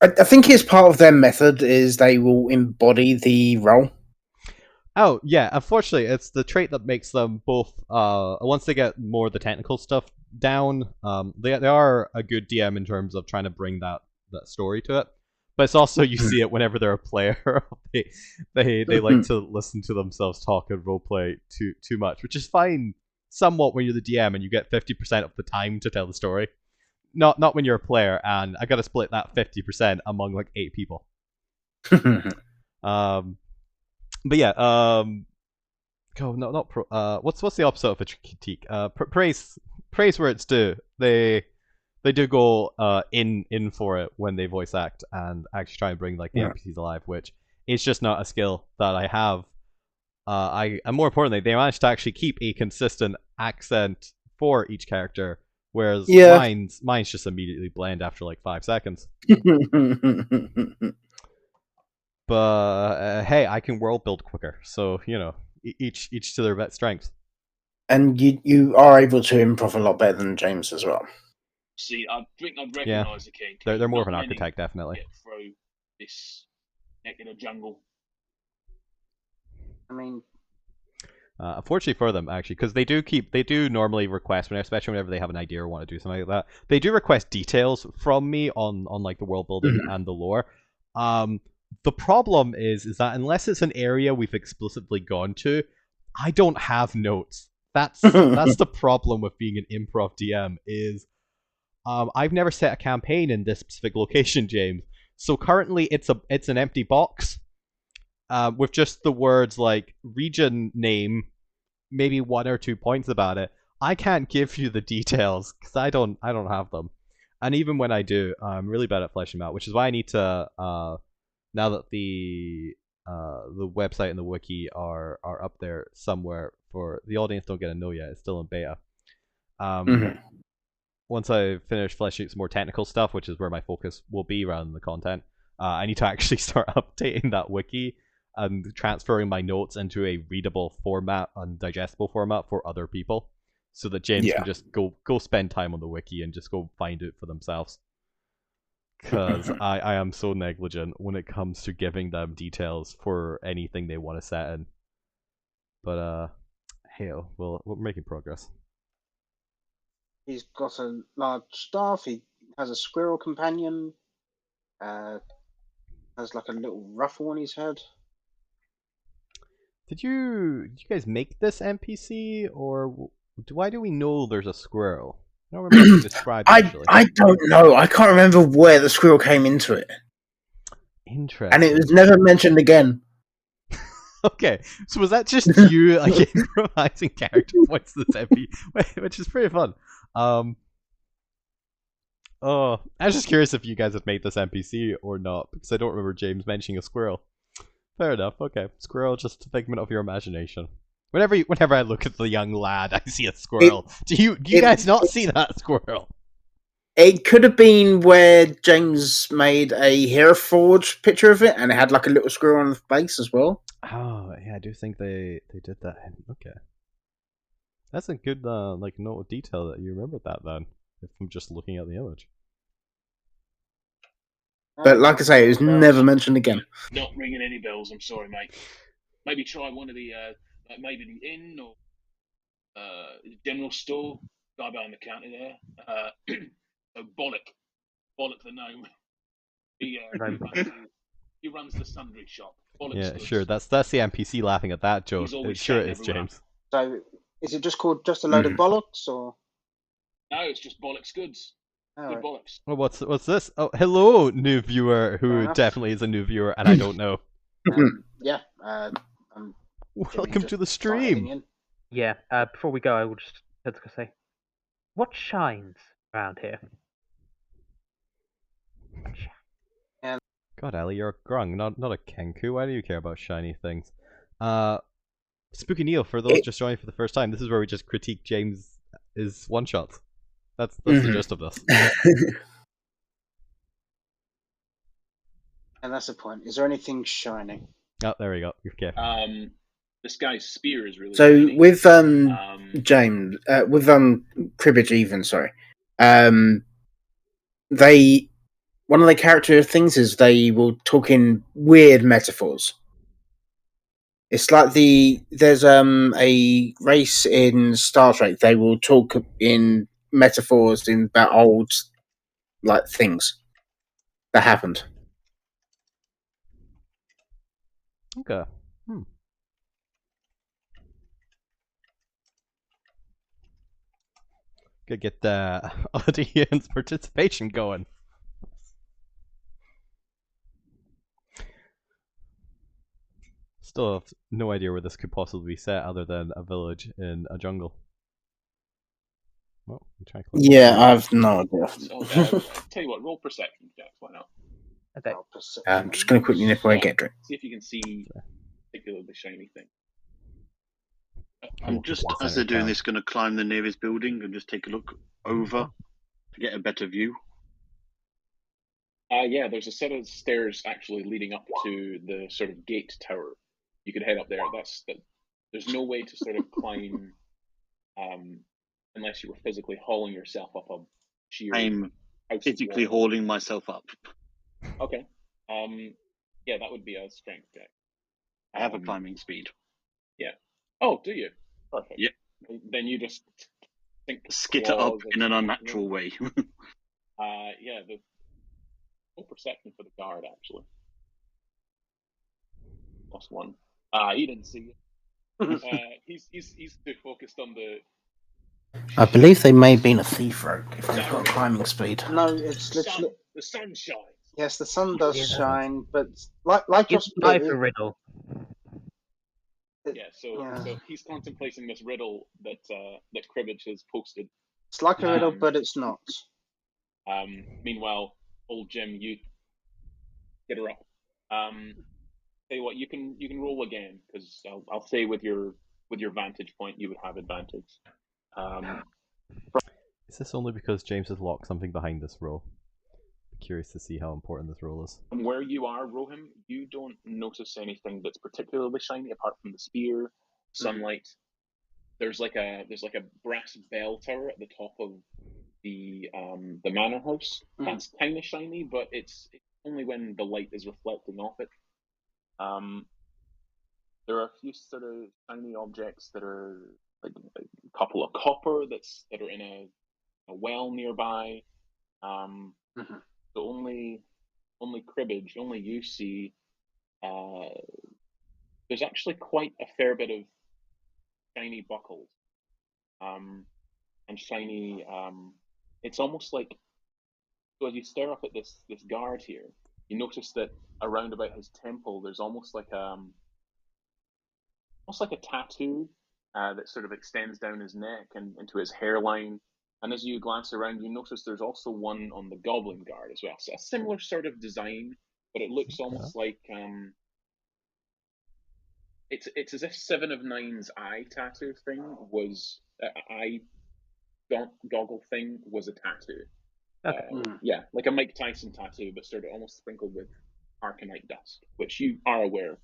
I think it's part of their method is they will embody the role. Oh yeah, unfortunately, it's the trait that makes them both. Once they get more of the technical stuff down, they are a good DM in terms of trying to bring that story to it. But it's also you see it whenever they're a player. they like to listen to themselves talk and roleplay too much, which is fine somewhat when you're the DM and you get 50% of the time to tell the story. Not when you're a player, and I got to split that 50% among like 8 people. But yeah, oh no, not pro. What's the opposite of a critique? Praise where it's due. They do go in for it when they voice act and actually try and bring like the NPCs alive, which is just not a skill that I have. And more importantly, they managed to actually keep a consistent accent for each character, whereas mine's just immediately blend after like 5 seconds. But hey, I can world build quicker, so each to their best strengths. And you are able to improv a lot better than James as well. See, I think I'd recognise the king. They're more of an architect, definitely. Get through this neck in a jungle. I mean, unfortunately for them, actually, because they do normally request, especially whenever they have an idea or want to do something like that, they do request details from me on like the world building and the lore. The problem is that unless it's an area we've explicitly gone to, I don't have notes. That's the problem with being an improv DM is I've never set a campaign in this specific location, James. So currently it's an empty box with just the words like region name, maybe 1 or 2 points about it. I can't give you the details because I don't have them. And even when I do, I'm really bad at fleshing them out, which is why I need to now that the website and the wiki are up there somewhere for the audience don't get to know yet. It's still in beta. Once I finish fleshing out some more technical stuff, which is where my focus will be rather than the content, I need to actually start updating that wiki and transferring my notes into a readable format and digestible format for other people, so that James can just go spend time on the wiki and just go find it for themselves. Because I am so negligent when it comes to giving them details for anything they want to set in. But hey, well, we're making progress. he's got a large staff. He has a squirrel companion. Has like a little ruffle on his head. Did you guys make this NPC, or why do we know there's a squirrel? I don't remember being described initially. I don't know. I can't remember where the squirrel came into it. Interesting. And it was never mentioned again. Okay, so was that just you like improvising character points to this NPC, which is pretty fun. Oh, I was just curious if you guys have made this NPC or not, because I don't remember James mentioning a squirrel. Fair enough. Okay, squirrel, just a figment of your imagination. Whenever I look at the young lad, I see a squirrel. Do you guys not see that squirrel? It could have been where James made a Hero Forge picture of it, and it had like a little squirrel on the face as well. Oh yeah, I do think they did that. Okay, that's a good like note of detail that you remembered that then. If I'm just looking at the image. But like I say, it was never mentioned again. Not ringing any bells. I'm sorry, mate. Maybe try one of the maybe the inn or general store. Guy behind the counter there. So Bollock the gnome. He runs the sundry shop. Yeah, sure. That's the NPC laughing at that joke. Sure it is, James. So is it just called just a load of bollocks, or? No, it's just Bollock's goods. Good bollocks. Well, what's this? Oh, hello, new viewer who definitely is a new viewer, and I don't know. Yeah. Welcome to the stream. Yeah. Before we go, I will just say, what shines around here? God, Ellie, you're a grung, not a Kenku. Why do you care about shiny things? Spooky Neil, for those just joining for the first time, this is where we just critique James' one shots. That's the gist of this. And that's the point. Is there anything shining? Oh, there we go. You're okay. This guy's spear is really. So shiny. with James, with Cribbage, even sorry, they one of the character things is they will talk in weird metaphors. It's like there's a race in Star Trek. They will talk in metaphors in about old like things that happened. Okay. Gotta get the audience participation going. Still have no idea where this could possibly be set other than a village in a jungle. Well, try Yeah, I've no idea. So, tell you what, roll perception checks. Why not? Okay. I'm just going to quickly nip away and get a drink. See if you can see particularly shiny thing. I'm just, as they're doing this, going to climb the nearest building and just take a look over to get a better view. Yeah, there's a set of stairs actually leading up to the sort of gate tower. You could head up there. There's no way to sort of climb unless you were physically hauling yourself up a sheer. I'm physically hauling myself up. Okay. Yeah, that would be a strength check. I have a climbing speed. Yeah. Oh, do you? Perfect. Yep. Then you just skitter up in an unnatural way. Yeah, the no perception for the guard actually. +1. He didn't see it. He's too focused on the. I believe they may have been a thief rogue if they've got climbing speed. No, it's literally the sun shines. Yes, the sun does shine, but like It's your a riddle. Yeah, so he's contemplating this riddle that Cribbage has posted. It's like a riddle, but it's not. Meanwhile, old Jim, you get her up. Tell you what, you can roll again because I'll say with your vantage point you would have advantage. Is this only because James has locked something behind this row? Curious to see how important this roll is. From where you are, Rohim, you don't notice anything that's particularly shiny apart from the spear, sunlight. There's like a brass bell tower at the top of the manor house. That's kind of shiny, but it's only when the light is reflecting off it. There are a few sort of shiny objects that are like a couple of copper that are in a well nearby. So only cribbage, only you see. There's actually quite a fair bit of shiny buckles, and shiny. It's almost like so as you stare up at this guard here, you notice that around about his temple, there's almost like a tattoo that sort of extends down his neck and into his hairline. And as you glance around, you notice there's also one on the goblin guard as well. So a similar sort of design, but it looks almost like it's as if Seven of Nine's eye tattoo thing was eye goggle thing was a tattoo. Okay. Yeah, like a Mike Tyson tattoo, but sort of almost sprinkled with arcanite dust, which you are aware.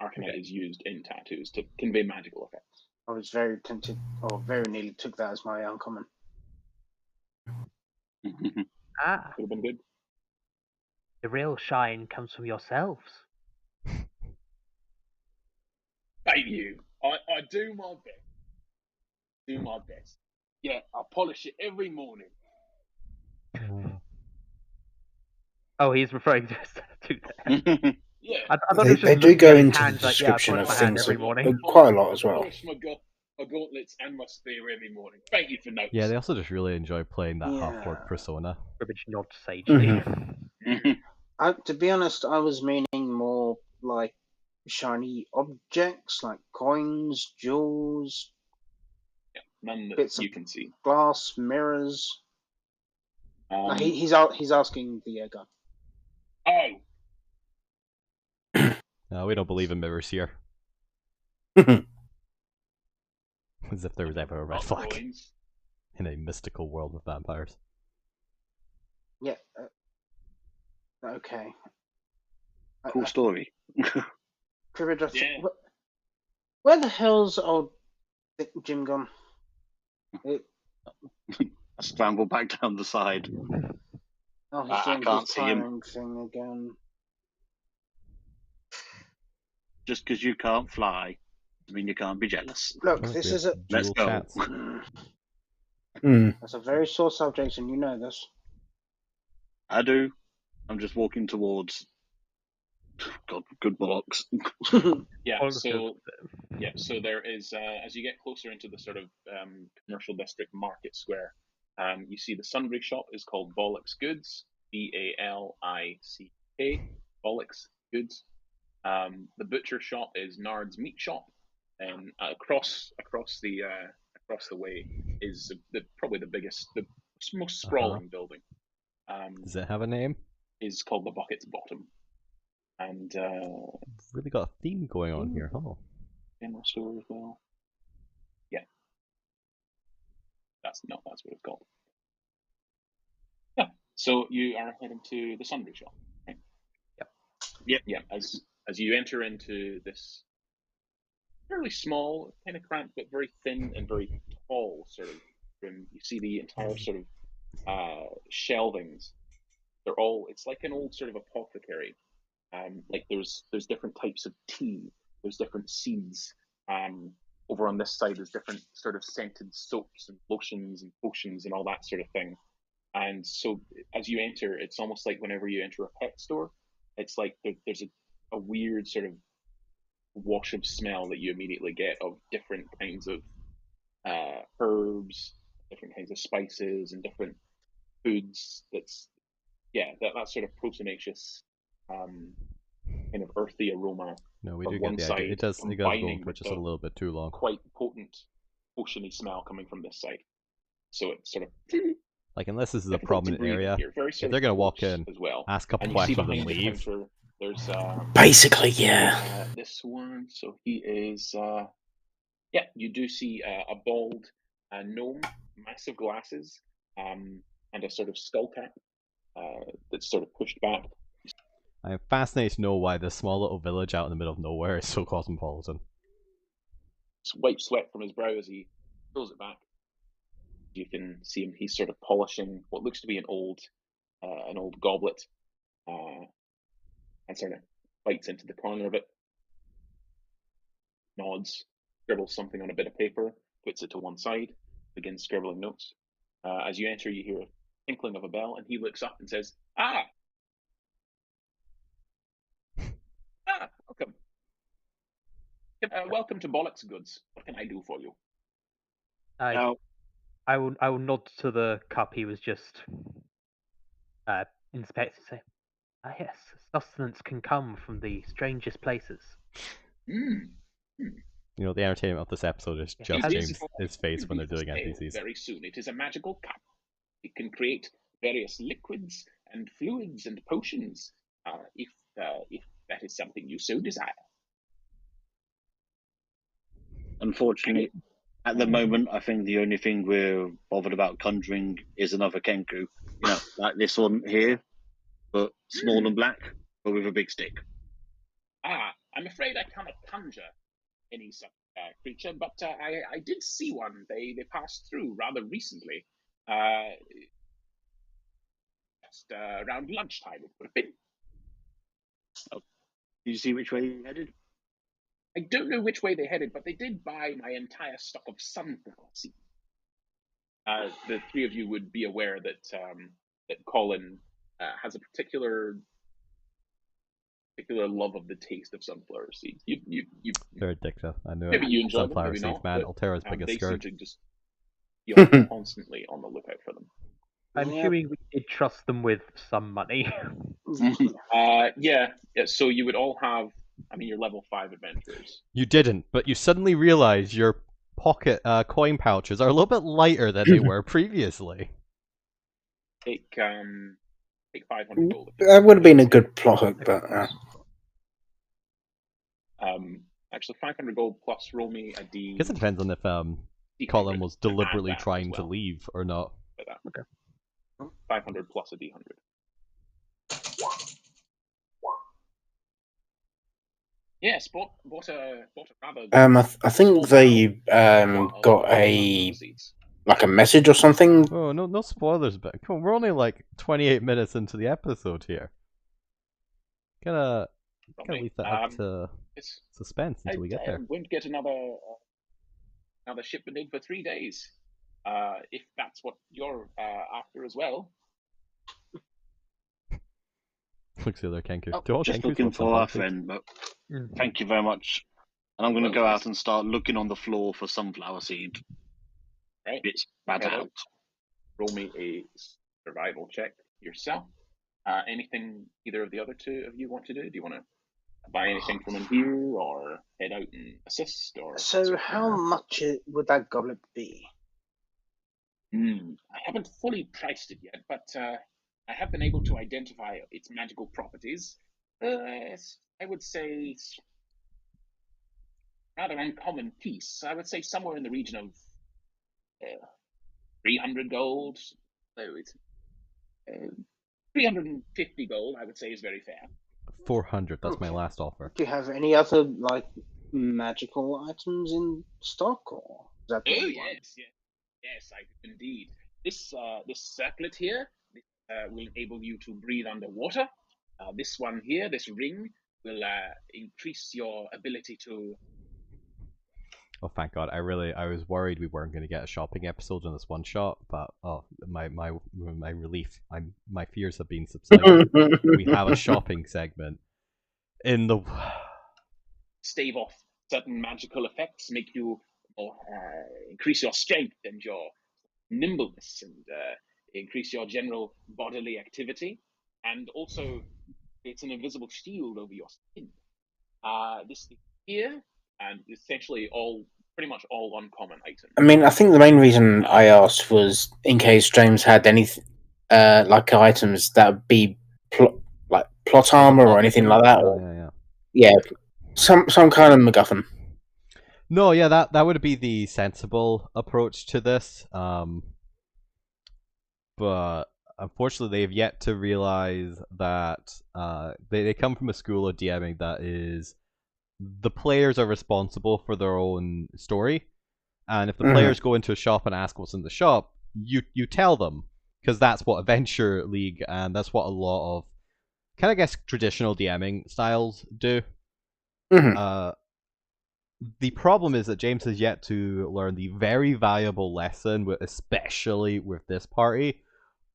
Arcanite is used in tattoos to convey magical effects. I was very tempted, or very nearly took that as my uncommon. Could have been good. The real shine comes from yourselves. Thank you. I do my best. Do my best. Yeah, I polish it every morning. Oh, he's referring to that. Yeah. I thought They do go into the description of things every morning. quite a lot as well. I polish my gauntlets and my spear every morning. Thank you for noticing. Yeah, they also just really enjoy playing that half-orc persona. Cribbage nods sagely. To be honest, I was meaning more like shiny objects, like coins, jewels, none that bits you of can see. Glass, mirrors. He's asking the guy. Oh. No, we don't believe in mirrors here. As if there was ever a red flag in a mystical world with vampires. Yeah. Okay. Cool story. Cribbage, where the hell's old Jim gone? I scramble back down the side. Oh, he's doing I can't his see him. climbing thing again. just because you can't fly, I mean you can't be jealous. Look, Like this we have is a Let's dual go. chats. that's a very sore subject, and you know this. I do. I'm just walking towards. God, good bollocks. Yeah. All So yeah. So there is as you get closer into the sort of commercial district market square, you see the sundry shop is called Bollock's Goods. Balick. Bollock's Goods. The butcher shop is Nard's Meat Shop, and across the way is probably the biggest, the most sprawling building. Does it have a name? Is called the Bucket's Bottom, and Really got a theme going on here, huh? general store as well. Yeah, that's what it's called. Yeah, so you are heading to the sundry shop. Right? Yep. Yeah, as you enter into this fairly small, kind of cramped, but very thin and very tall sort of room. You see the entire sort of shelvings. They're all. It's like an old sort of apothecary. Like there's different types of tea. There's different seeds. Over on this side, there's different sort of scented soaps and lotions and potions and all that sort of thing. And so as you enter, it's almost like whenever you enter a pet store, it's like there's a weird sort of wash of smell that you immediately get of different kinds of herbs, different kinds of spices, and different foods. That sort of proteinaceous, kind of earthy aroma. No, we on do one get the idea. side It does go combining for with just a the little bit too long. quite potent, oceany smell coming from this side. So it's sort of Like, unless this is a difficult to prominent breathe in area, here. Very if sort they're of gonna walk close in, as well. ask a couple And you see questions and behind the leave. counter, there's Basically, yeah. this one. So he is you do see a bald gnome, massive glasses, and a sort of skull cap that's sort of pushed back. I'm fascinated to know why this small little village out in the middle of nowhere is so cosmopolitan. Wipes sweat from his brow as he pulls it back. You can see him. He's sort of polishing what looks to be an old goblet, and sort of bites into the corner of it, nods, scribbles something on a bit of paper, puts it to one side, begins scribbling notes. As you enter, you hear a tinkling of a bell, and he looks up and says, welcome. Welcome to Bollock's Goods. What can I do for you? Now, I will nod to the cup he was just inspecting. Say, yes, sustenance can come from the strangest places. You know, the entertainment of this episode is Yeah, just has- James' face when they're doing Sale NPCs. very soon. It is a magical cup. It can create various liquids and fluids and potions, if that is something you so desire. unfortunately, at the moment, I think the only thing we're bothered about conjuring is another Kenku. You know, like this one here, but small and black, but with a big stick. I'm afraid I cannot conjure any such creature, but I did see one. They passed through rather recently. Just around lunchtime, it would have been. Did you see which way he headed? I don't know which way they headed, but they did buy my entire stock of sunflower seeds. The three of you would be aware that Colin has a particular love of the taste of sunflower seeds. You They're addictive. I know maybe it. you enjoy them, Sunflower maybe seeds, not. man. But, Alterra's biggest they seem scourge. to just be constantly on the lookout for them. I'm assuming we did trust them with some money. Yeah. So you would all have. I mean, you're level 5 adventurers. You didn't, but you suddenly realize your pocket coin pouches are a little bit lighter than they were previously. Take 500 gold. That would have been a good plot hook, but Actually, 500 gold plus roll me a D. I guess it depends on if Colin was deliberately trying to leave or not. Okay. 500 plus a D100. Yes, bought a rather. I think they got a message or something. Oh, no spoilers, but come on, we're only like 28 minutes into the episode here. Gotta leave that up to It's, Suspense until we get there. I won't get another shipment in for 3 days. If that's what you're after as well. Looks the other Kenku. Oh, Do all Just Kenkus looking want some for our politics? friend, but thank you very much. And I'm going to go out and start looking on the floor for sunflower seed. Right. It's bad Hello. out. Roll me a survival check yourself. Anything either of the other two of you want to do? Do you want to buy anything from in here, or head out and assist? Or So how much would that goblet be? I haven't fully priced it yet, but I have been able to identify its magical properties. I would say rather uncommon piece. I would say somewhere in the region of 300 gold. So it's 350 gold, I would say, is very fair. 400. That's my Okay. last offer. Do you have any other magical items in stock, or is that the only one? Yes, I do indeed. This circlet here will enable you to breathe underwater. This one here, this ring, will increase your ability to. Oh, thank God! I was worried we weren't going to get a shopping episode in this one shot, but my relief. My fears have been subsided. We have a shopping segment in the. Stave off certain magical effects, make you increase your strength and your nimbleness, and increase your general bodily activity, and also it's an invisible shield over your skin. This thing here, and essentially pretty much all uncommon items. I mean, I think the main reason I asked was in case James had any items that would be plot armor or anything like that. Oh, yeah, some kind of MacGuffin. No, yeah, that would be the sensible approach to this. But unfortunately, they've yet to realize that they come from a school of DMing that is the players are responsible for their own story, and if the players go into a shop and ask what's in the shop, you tell them, because that's what Adventure League and that's what a lot of kind of guess traditional DMing styles do. The problem is that James has yet to learn the very valuable lesson, especially with this party,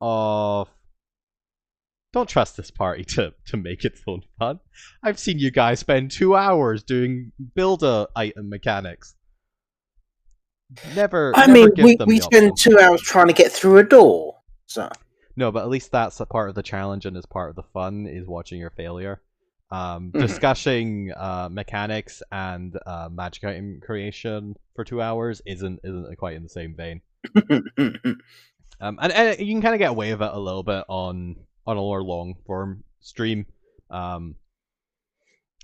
of don't trust this party to make its own fun. I've seen you guys spend 2 hours doing builder item mechanics. Never give them we the spend option. 2 hours trying to get through a door. So no, but at least that's a part of the challenge and is part of the fun is watching your failure. Discussing mechanics and magic item creation for 2 hours isn't quite in the same vein. And you can kind of get away with it a little bit on a more long form stream.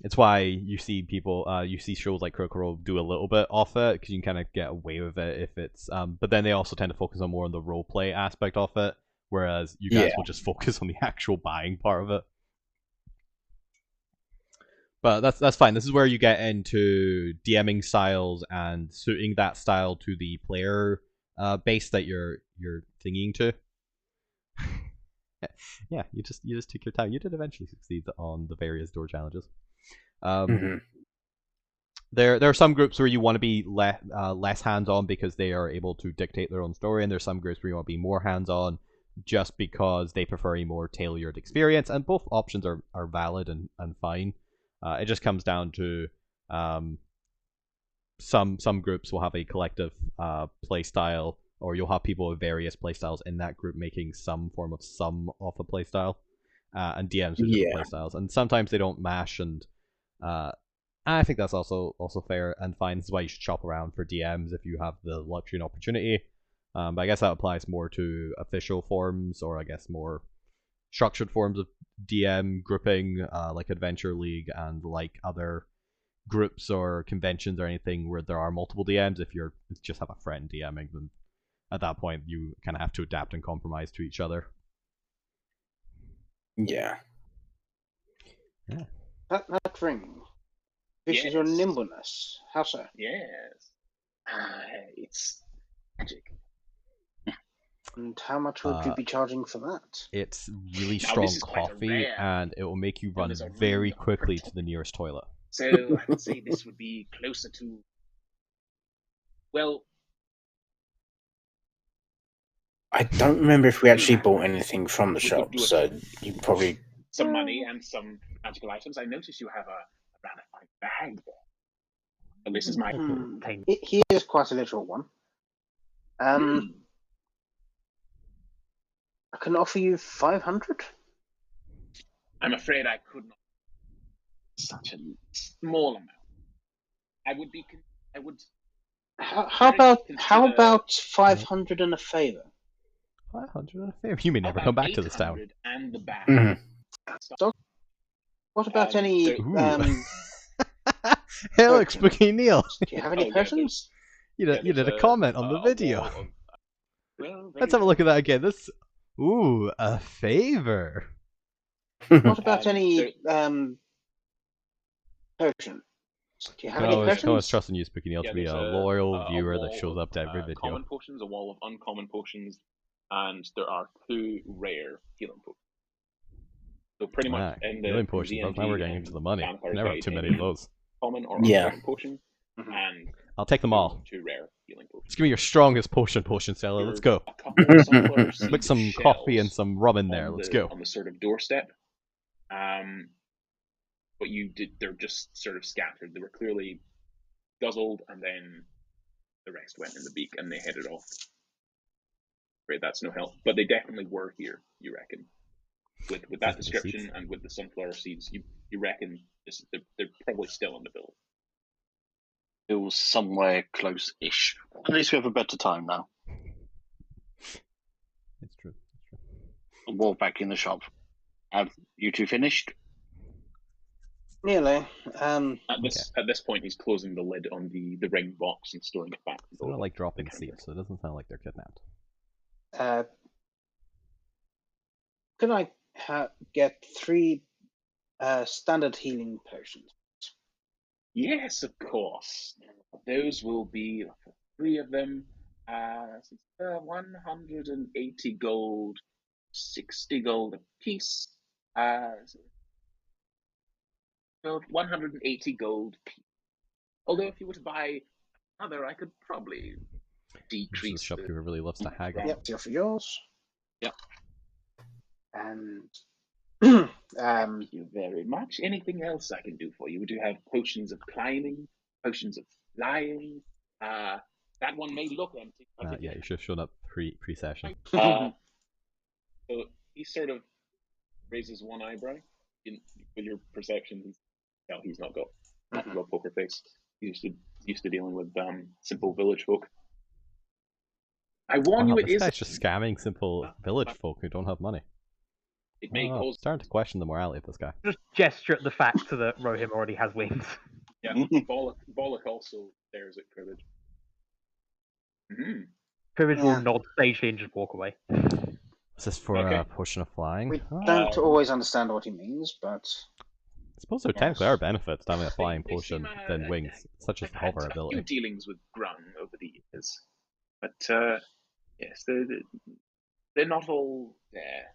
It's why you see people, you see shows like Critical Role do a little bit off it because you can kind of get away with it if it's. But then they also tend to focus on more on the role play aspect of it, whereas you guys will just focus on the actual buying part of it. But that's fine. This is where you get into DMing styles and suiting that style to the player base that you're thinking to. Yeah, you just took your time. You did eventually succeed on the various door challenges. There are some groups where you want to be less hands-on because they are able to dictate their own story, and there's some groups where you want to be more hands-on just because they prefer a more tailored experience, and both options are valid and fine. It just comes down to some groups will have a collective play style, or you'll have people with various playstyles in that group making some form of a playstyle, and DMs with different playstyles. And sometimes they don't mash, and I think that's also fair and fine. This is why you should shop around for DMs if you have the luxury and opportunity. But I guess that applies more to official forms, or I guess more structured forms of DM grouping, like Adventure League and like other groups or conventions or anything where there are multiple DMs. If you just have a friend DMing, then at that point you kind of have to adapt and compromise to each other. Yeah. That ring. This is your nimbleness. How so? Yes. It's magic. And how much would you be charging for that? It's really strong coffee, and it will make you run very quickly to the nearest toilet. So I would say this would be closer to. Well, I don't remember if we actually bought anything from the we could shop, do it so for you probably. some money and some magical items. I notice you have a rather fine bag there. And this is my. Here's quite a literal one. I can offer you 500. I'm afraid I could not. Such a small amount. I would be. I would. How about 500 and a favor? 500 and a favor. You may never come back to this town. And the bag. So, what about any? Hey, look, Spooky Neil. Do you have any potions? You did a comment on the video. Let's have a look at that again. This, a favor. What about any potion? Do you have any potions? I was trusting you, Spooky Neil, to be a loyal viewer that shows up to every video. Common potions, a wall of uncommon potions, and there are 2 rare healing potions. So pretty much in the healing potions. Now we're getting into the money. Never have too many of those. Common or uncommon potion, and I'll take them all. 2 rare healing potions. Just give me your strongest potion seller. Let's go. Put some coffee and some rum in there. Let's go. On the sort of doorstep. But they're just sort of scattered. They were clearly guzzled, and then the rest went in the beak, and they headed off. Right, that's no help. But they definitely were here, you reckon? With that description and with the sunflower seeds, you reckon they're probably still in the village. It was somewhere close-ish. At least we have a better time now. It's true. I'll walk back in the shop. Have you 2 finished? Nearly. At this point, he's closing the lid on the ring box and storing it back. It's not like dropping seeds, so it doesn't sound like they're kidnapped. Could I get 3 standard healing potions? Yes, of course. Those will be 3 of them. 180 gold, 60 gold a piece. 180 gold piece. Although if you were to buy another, I could probably decrease. The shopkeeper really loves to haggle. Yep, for yours. Yep. And thank you very much. Anything else I can do for you? We do have potions of climbing, potions of flying. That one may look empty. Yeah, you should have shown up pre-session. So he sort of raises one eyebrow. With your perception, he's not got a poker face. He's used to dealing with simple village folk. I warn you, this guy's just scamming simple village folk who don't have money. It may cause. Starting to question the morality of this guy. Just gesture at the fact that Rohim already has wings. Yeah, Bollock also stares at Cribbage. Cribbage will nod sagely and just walk away. Is this for a potion of flying? We don't always understand what he means, but I suppose there technically are benefits to having a flying potion than wings, such as the hover I've had ability. a few dealings with Grung over the years, but yes, they're not all there.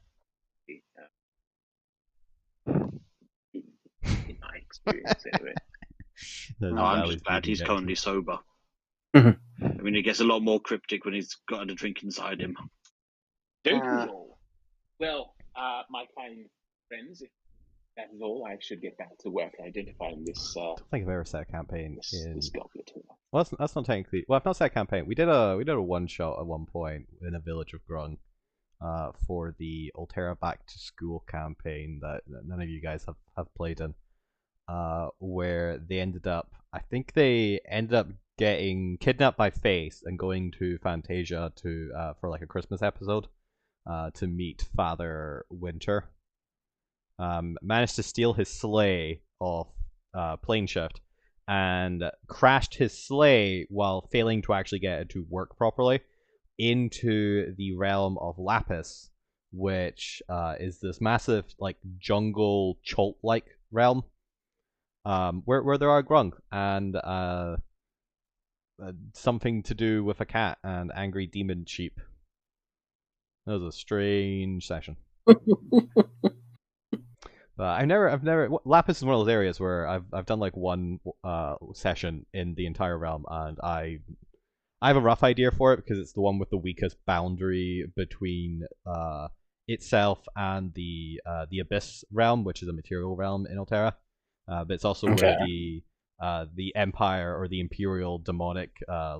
In my experience, anyway. No, I'm just glad he's currently sober. Mhm. I mean, it gets a lot more cryptic when he's got a drink inside him. Don't we all? Well, my kind friends, if that is all, I should get back to work identifying this. I don't think I've ever set a campaign in. This goblet. Well, that's not technically. Well, I've not set a campaign. We did a one shot at one point in a village of Grung, for the Alterra Back to School campaign that none of you guys have played in. Where they ended up, I think they ended up getting kidnapped by Face and going to Fantasia to for like a Christmas episode, to meet Father Winter. Managed to steal his sleigh off Plane Shift and crashed his sleigh while failing to actually get it to work properly into the realm of Lapis, which is this massive like jungle Cholt-like realm, where there are Grung and something to do with a cat and angry demon sheep. That was a strange session. But I've never. Lapis is one of those areas where I've done like one session in the entire realm, and I have a rough idea for it because it's the one with the weakest boundary between itself and the Abyss realm, which is a material realm in Alterra. But it's also where the Empire or the Imperial demonic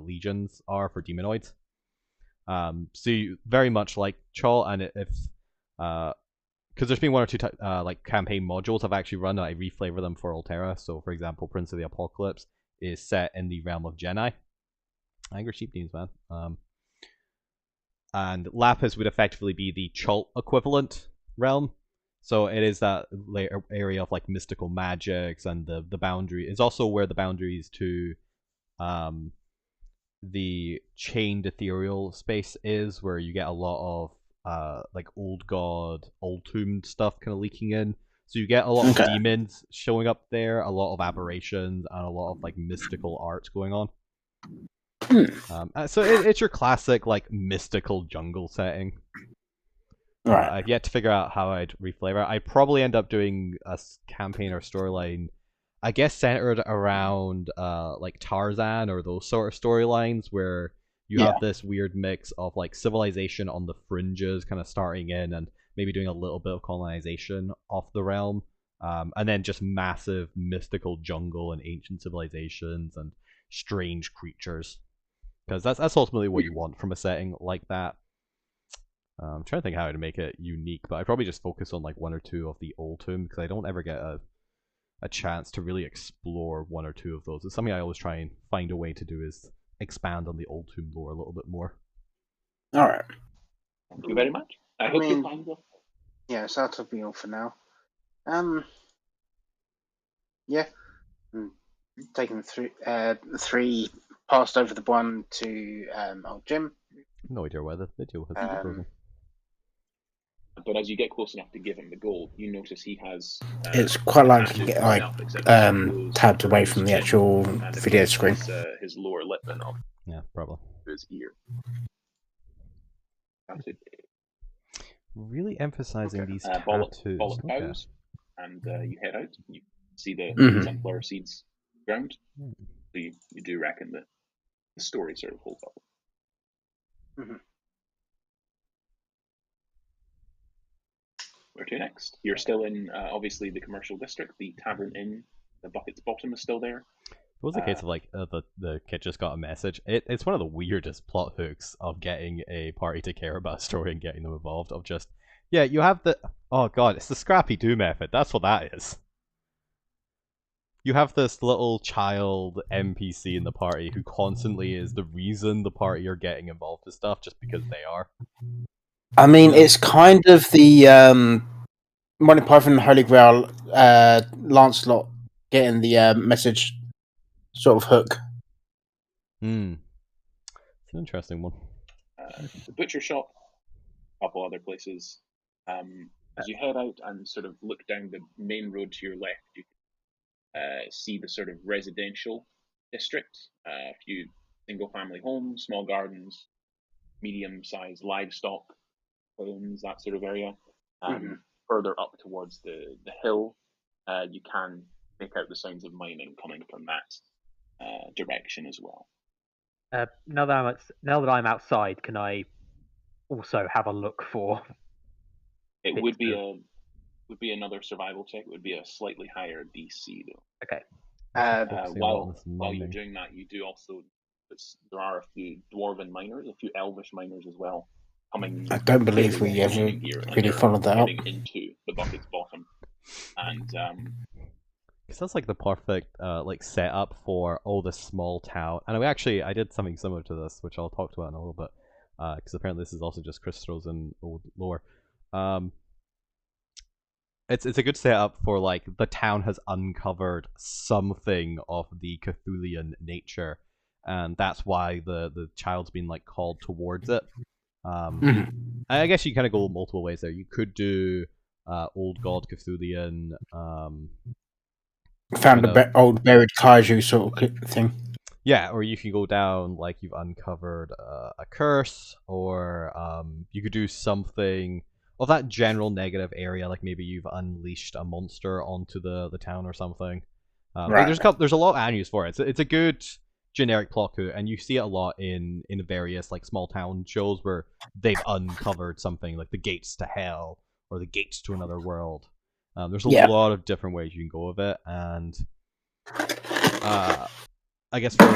legions are for demonoids. So you, very much like Chol, and if because there's been one or two like campaign modules I've actually run, I reflavor them for Alterra. So for example, Prince of the Apocalypse is set in the realm of Jedi. Angry Sheep Teams, man. And Lapis would effectively be the Chult equivalent realm. So it is that area of like mystical magics, and the boundary is also where the boundaries to the chained ethereal space is, where you get a lot of like old god, old tomb stuff kind of leaking in. So you get a lot of demons showing up there, a lot of aberrations, and a lot of like mystical art going on. So it's your classic like mystical jungle setting. Right. I've yet to figure out how I'd reflavor. I'd probably end up doing a campaign or storyline, I guess, centered around like Tarzan or those sort of storylines where you have this weird mix of like civilization on the fringes kind of starting in, and maybe doing a little bit of colonization of the realm, and then just massive mystical jungle and ancient civilizations and strange creatures, because that's ultimately what you want from a setting like that. I'm trying to think how to make it unique, but I'd probably just focus on like one or two of the old tomb, because I don't ever get a chance to really explore one or two of those. It's something I always try and find a way to do, is expand on the old tomb lore a little bit more. All right. Thank you very much. I hope you find them. Yeah, so that'll be all for now. Yeah. Taking three passed over the one to old Jim. No idea whether they deal with it. But as you get close enough to give him the gold, you notice he has. It's quite likely to get like tabbed away from the actual video screen. His lower lip and up. Yeah, probably. His ear. That's it. Really emphasizing these Bollock tattoos. bows, and you head out. You see the sunflower seeds ground. So you do reckon that the story sort of holds up. Where to next? You're still in, obviously, the commercial district. The Tavern Inn, the Bucket's Bottom, is still there. It was a case of like the kid just got a message. It's one of the weirdest plot hooks of getting a party to care about a story and getting them involved. Of just, yeah, you have the, oh god, it's the Scrappy Doo method. That's what that is. You have this little child NPC in the party who constantly is the reason the party are getting involved with stuff, just because they are. I mean, it's kind of the Monty Python and Holy Grail Lancelot getting the message sort of hook. It's an interesting one. The butcher shop, a couple other places. As you head out and sort of look down the main road to your left, you can see the sort of residential district. A few single-family homes, small gardens, medium-sized livestock homes, that sort of area. Further up towards the hill, you can make out the sounds of mining coming from that direction as well. Now that I'm outside, can I also have a look for? It would be another survival check. It would be a slightly higher DC though. Okay. While you're doing that, you do also. There are a few dwarven miners, a few elvish miners as well. I don't believe we ever really followed that up. Into the Bucket's Bottom, and because that's like the perfect like setup for all the small town. And I did something similar to this, which I'll talk about in a little bit, because apparently this is also just Chris Stroh's old lore. It's a good setup for like the town has uncovered something of the Cthulhian nature, and that's why the child's been like called towards it. I guess you kind of go multiple ways there. You could do old god Cthulhian. Found old buried kaiju sort of thing. Yeah, or you can go down like you've uncovered a curse, or you could do something. that general negative area, like maybe you've unleashed a monster onto the town or something. Right. There's a lot of avenues for it. It's a good generic plot hook, and you see it a lot in various like small town shows where they've uncovered something like the gates to hell or the gates to another world. There's a lot of different ways you can go with it, and I guess for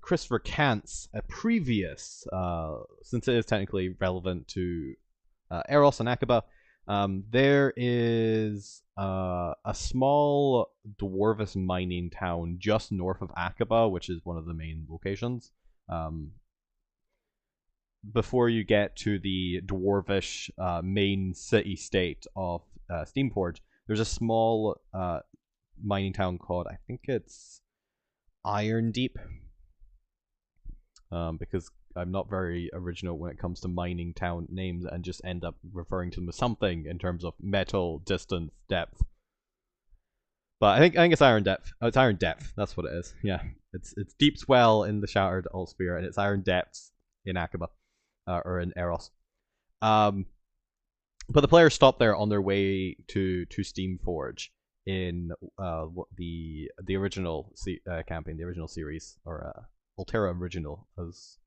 Christopher Kant's previous, since it is technically relevant to Eros and Akaba, there is a small dwarvish mining town just north of Akaba, which is one of the main locations. Before you get to the dwarvish main city-state of Steamforge, there's a small mining town called, I think it's Iron Deep, because I'm not very original when it comes to mining town names and just end up referring to them as something in terms of metal, distance, depth. But I think it's Iron Depth. Oh, it's Iron Depth. That's what it is. Yeah, it's Deep Swell in the Shattered Altsphere, and it's Iron Depths in Akaba, or in Eros. But the players stop there on their way to Steamforge in the original campaign, the original series, or Alterra original, as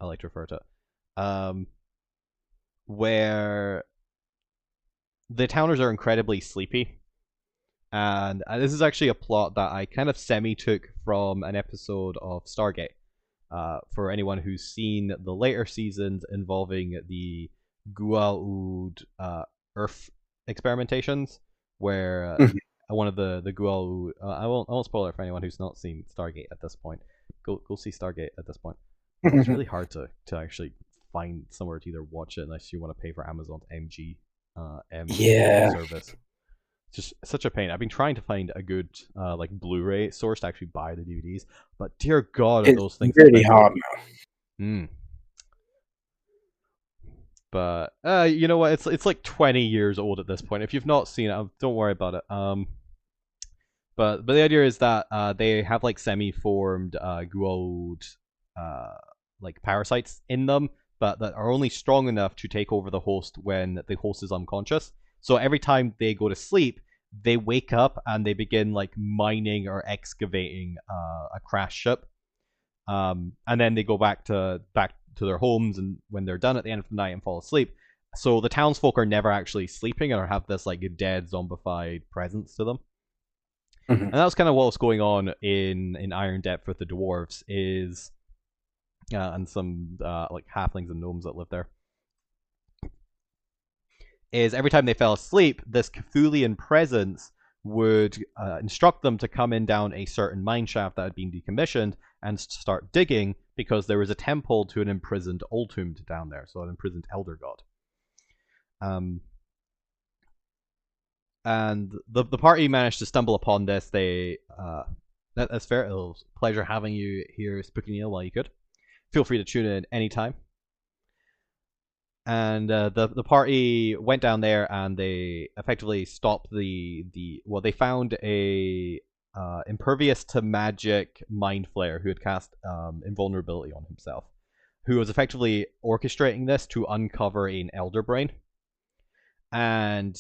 I like to refer to it, where the towners are incredibly sleepy. And this is actually a plot that I kind of semi-took from an episode of Stargate. For anyone who's seen the later seasons involving the Gua'uld Earth experimentations, where one of the Gua'uld... I won't spoil it for anyone who's not seen Stargate at this point. Go see Stargate at this point. It's really hard to actually find somewhere to either watch it unless you want to pay for Amazon's MG service. Just such a pain. I've been trying to find a good like Blu-ray source to actually buy the DVDs, but dear God, are those things really hard now. But you know what? It's like 20 years old at this point. If you've not seen it, don't worry about it. But the idea is that they have like semi-formed Gua'uld like parasites in them, but that are only strong enough to take over the host when the host is unconscious. So every time they go to sleep, they wake up and they begin like mining or excavating a crashed ship, and then they go back to their homes, and when they're done at the end of the night and fall asleep. So the townsfolk are never actually sleeping or have this like dead zombified presence to them. And that was kind of what was going on in Iron Depth with the dwarves is, and some like halflings and gnomes that live there. Is every time they fell asleep, this Cthulian presence would instruct them to come in down a certain mine shaft that had been decommissioned and start digging, because there was a temple to an imprisoned Ultumd down there, so an imprisoned elder god. And the party managed to stumble upon this. That's fair. It was a pleasure having you here, Spooky Neil, while you could. Feel free to tune in anytime. And the party went down there and they effectively stopped well, they found a impervious to magic mind flayer who had cast invulnerability on himself, who was effectively orchestrating this to uncover an elder brain. And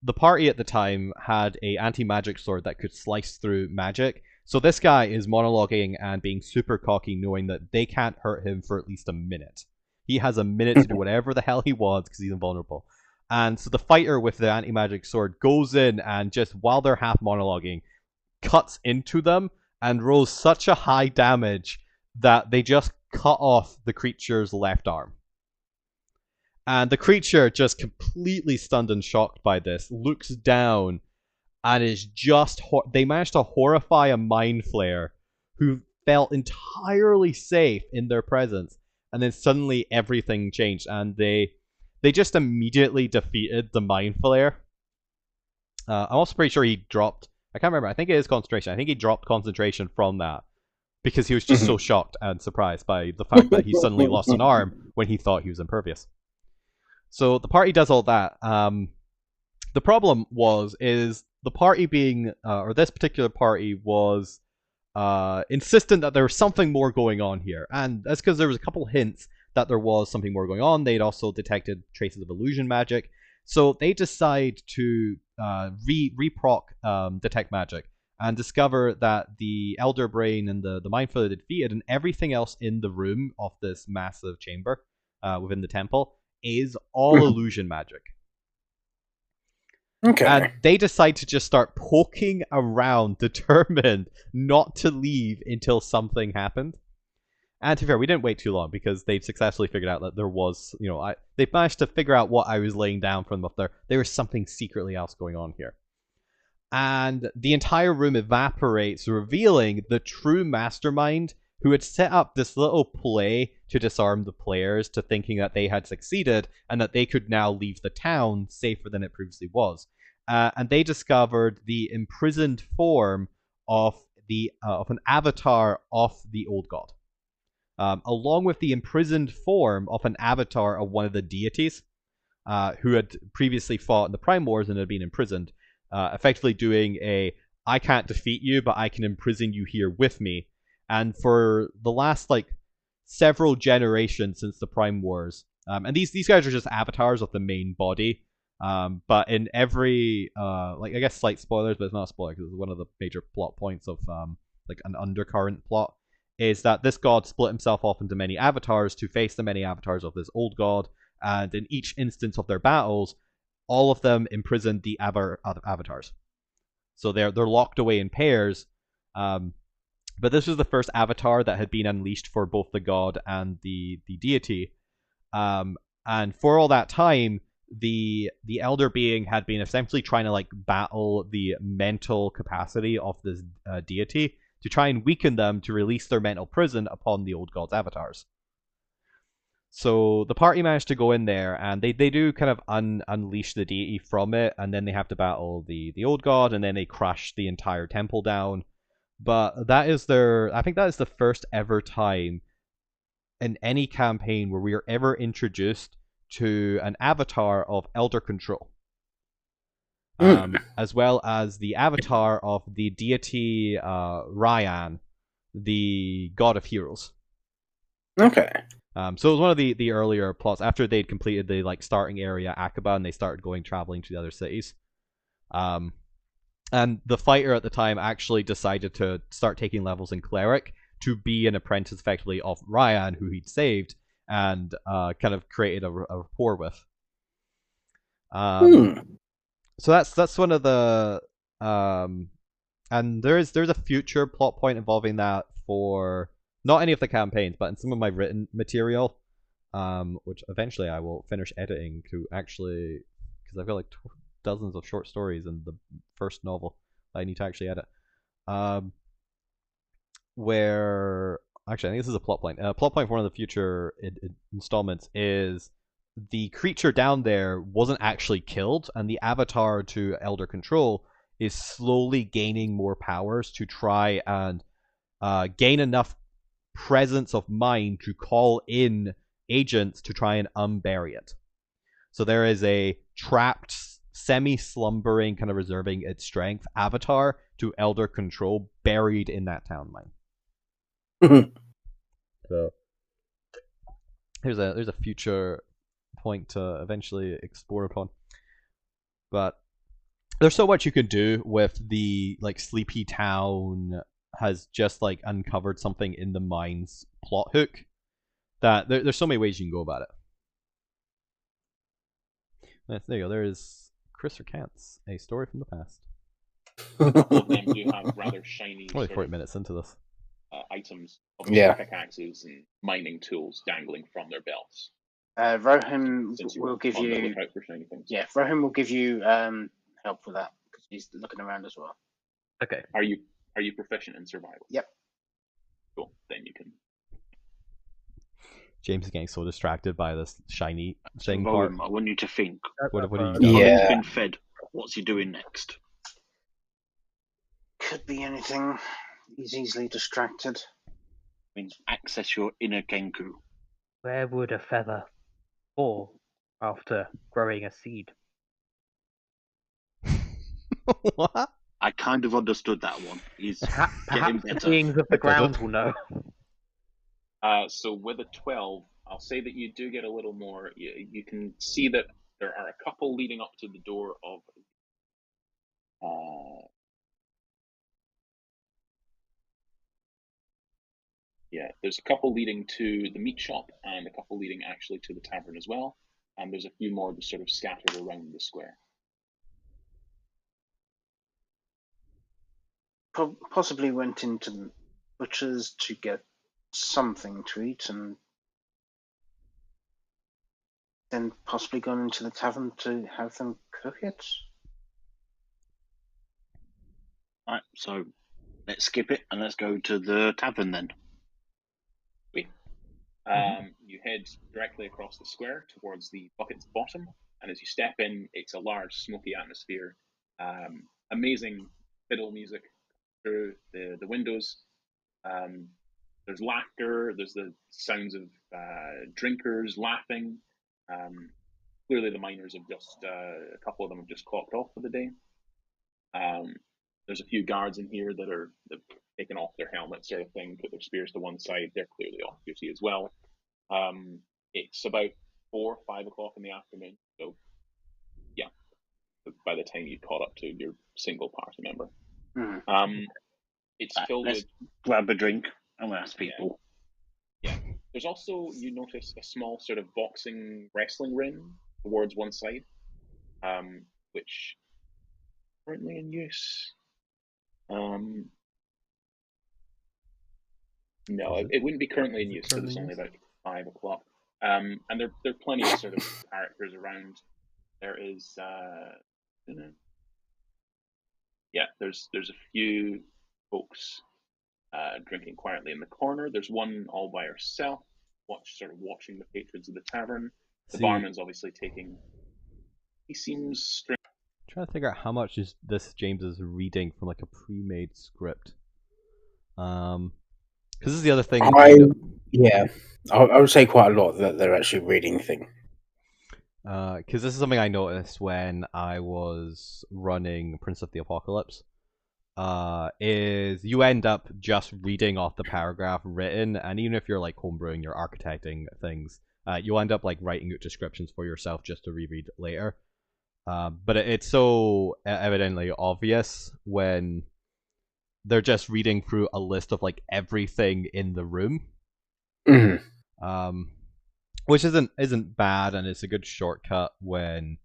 the party at the time had a anti-magic sword that could slice through magic. So this guy is monologuing and being super cocky, knowing that they can't hurt him for at least a minute. He has a minute to do whatever the hell he wants because he's invulnerable. And so the fighter with the anti-magic sword goes in and just, while they're half monologuing, cuts into them and rolls such a high damage that they just cut off the creature's left arm. And the creature, just completely stunned and shocked by this, looks down and is just... they managed to horrify a mind flayer who felt entirely safe in their presence. And then suddenly everything changed, and they just immediately defeated the mind flayer. I'm also pretty sure he dropped... I can't remember. I think it is concentration. I think he dropped concentration from that because he was just so shocked and surprised by the fact that he suddenly lost an arm when he thought he was impervious. So the party does all that. The problem is the party being, or this particular party was insistent that there was something more going on here, and that's because there was a couple hints that there was something more going on. They'd also detected traces of illusion magic. So they decide to reproc detect magic and discover that the Elder Brain and the Mind Flayer they defeated and everything else in the room of this massive chamber within the temple is all illusion magic. Okay. And they decide to just start poking around, determined not to leave until something happened. And to be fair, we didn't wait too long because they'd successfully figured out that there was, they managed to figure out what I was laying down for them up there. There was something secretly else going on here. And the entire room evaporates, revealing the true mastermind who had set up this little play to disarm the players to thinking that they had succeeded and that they could now leave the town safer than it previously was. And they discovered the imprisoned form of an avatar of the old god. Along with the imprisoned form of an avatar of one of the deities who had previously fought in the Prime Wars and had been imprisoned, effectively doing I can't defeat you, but I can imprison you here with me. And for the last, several generations since the Prime Wars, and these guys are just avatars of the main body, but in every, I guess slight spoilers, but it's not a spoiler because it's one of the major plot points of, an undercurrent plot, is that this god split himself off into many avatars to face the many avatars of this old god, and in each instance of their battles, all of them imprisoned the avatars. So they're locked away in pairs, but this was the first avatar that had been unleashed for both the god and the deity, and for all that time, the elder being had been essentially trying to battle the mental capacity of this deity to try and weaken them to release their mental prison upon the old god's avatars. So the party managed to go in there, and they do kind of unleash the deity from it, and then they have to battle the old god, and then they crash the entire temple down. But I think that is the first ever time in any campaign where we are ever introduced to an avatar of elder control. As well as the avatar of the deity Ryan, the god of heroes. Okay. So it was one of the earlier plots after they'd completed the starting area Aqaba, and they started traveling to the other cities. And the fighter at the time actually decided to start taking levels in cleric to be an apprentice effectively of Ryan, who he'd saved, and kind of created a rapport with. So that's one of the and there's a future plot point involving that for not any of the campaigns, but in some of my written material, which eventually I will finish editing to actually, because I've got dozens of short stories in the first novel that I need to actually edit. Where actually I think this is a plot point. Plot point for one of the future installments is the creature down there wasn't actually killed, and the avatar to Elder Control is slowly gaining more powers to try and gain enough presence of mind to call in agents to try and unbury it. So there is a trapped, semi-slumbering, kind of reserving its strength avatar to Elder Control buried in that town mine. So there's a future point to eventually explore upon. But there's so much you can do with the Sleepy Town has just uncovered something in the mine's plot hook that there's so many ways you can go about it. There you go. There is Chris Recants, a story from the past. All of them do have rather shiny Only 40 minutes into this. items, Yeah. pickaxes and mining tools dangling from their belts. Rohan Since you will were give on the you. lookout for shiny things. Yeah, Rohan will give you help with that because he's looking around as well. Okay. Are you proficient in survival? Yep. Cool. Then you can. James is getting so distracted by this shiny thing So, part. Rowan, I want you to think. What have you got? Yeah. He's been fed. What's he doing next? Could be anything. He's easily distracted. Means access your inner Kenku. Where would a feather fall after growing a seed? What? I kind of understood that one. He's Perhaps getting the better. beings of the ground will know. So with a 12, I'll say that you do get a little more. You can see that there are a couple leading up to the door of. Yeah, there's a couple leading to the meat shop and a couple leading actually to the tavern as well. And there's a few more just sort of scattered around the square. Possibly went into the butcher's to get something to eat, and then possibly gone into the tavern to have them cook it. Right, so let's skip it and let's go to the tavern then. You head directly across the square towards the bucket's bottom, and as you step in, it's a large, smoky atmosphere. Amazing fiddle music through the windows. There's laughter. There's the sounds of drinkers laughing. Clearly, the miners have just a couple of them have just clocked off for the day. There's a few guards in here that are taken off their helmets, sort of thing, put their spears to one side. They're clearly off duty as well. It's about 4, 5 o'clock in the afternoon. So, yeah, by the time you caught up to your single party member, it's filled let's with. Grab a drink and we'll ask people. Yeah. There's also, you notice, a small sort of boxing wrestling ring towards one side, which currently in use. No, it wouldn't be currently in use because it's only about 5 o'clock. And there are plenty of sort of characters around. There is, there's a few folks drinking quietly in the corner. There's one all by herself, watching the patrons of the tavern. The barman's obviously taking. He seems strange. I'm trying to figure out how much is this James is reading from like a pre-made script. Because this is the other thing. I would say quite a lot that they're actually reading thing. Because this is something I noticed when I was running Prince of the Apocalypse. Is you end up just reading off the paragraph written, and even if you're like homebrewing, you're architecting things, you'll end up like writing out descriptions for yourself just to reread later. But it's so evidently obvious when they're just reading through a list of like everything in the room. Which isn't bad, and it's a good shortcut when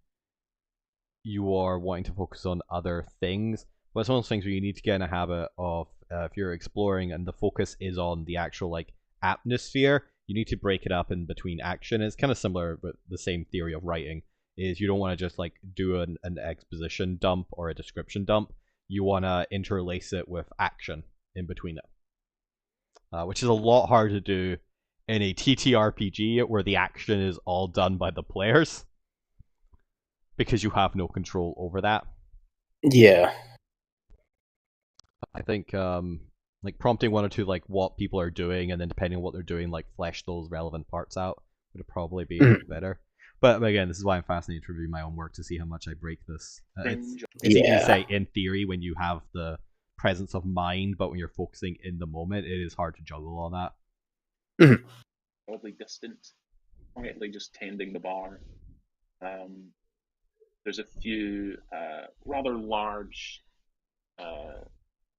you are wanting to focus on other things. But it's one of those things where you need to get in a habit of if you're exploring and the focus is on the actual like atmosphere, you need to break it up in between action. It's kind of similar with the same theory of writing. Is you don't want to just like do an exposition dump or a description dump. You want to interlace it with action in between it, which is a lot harder to do in a TTRPG where the action is all done by the players because you have no control over that. Yeah. I think like prompting one or two like what people are doing, and then depending on what they're doing, like flesh those relevant parts out would probably be better. But again, this is why I'm fascinated to review my own work to see how much I break this. It's easy to say in theory when you have the presence of mind, but when you're focusing in the moment, it is hard to juggle all that. Oddly distant, quietly just tending the bar. There's a few rather large.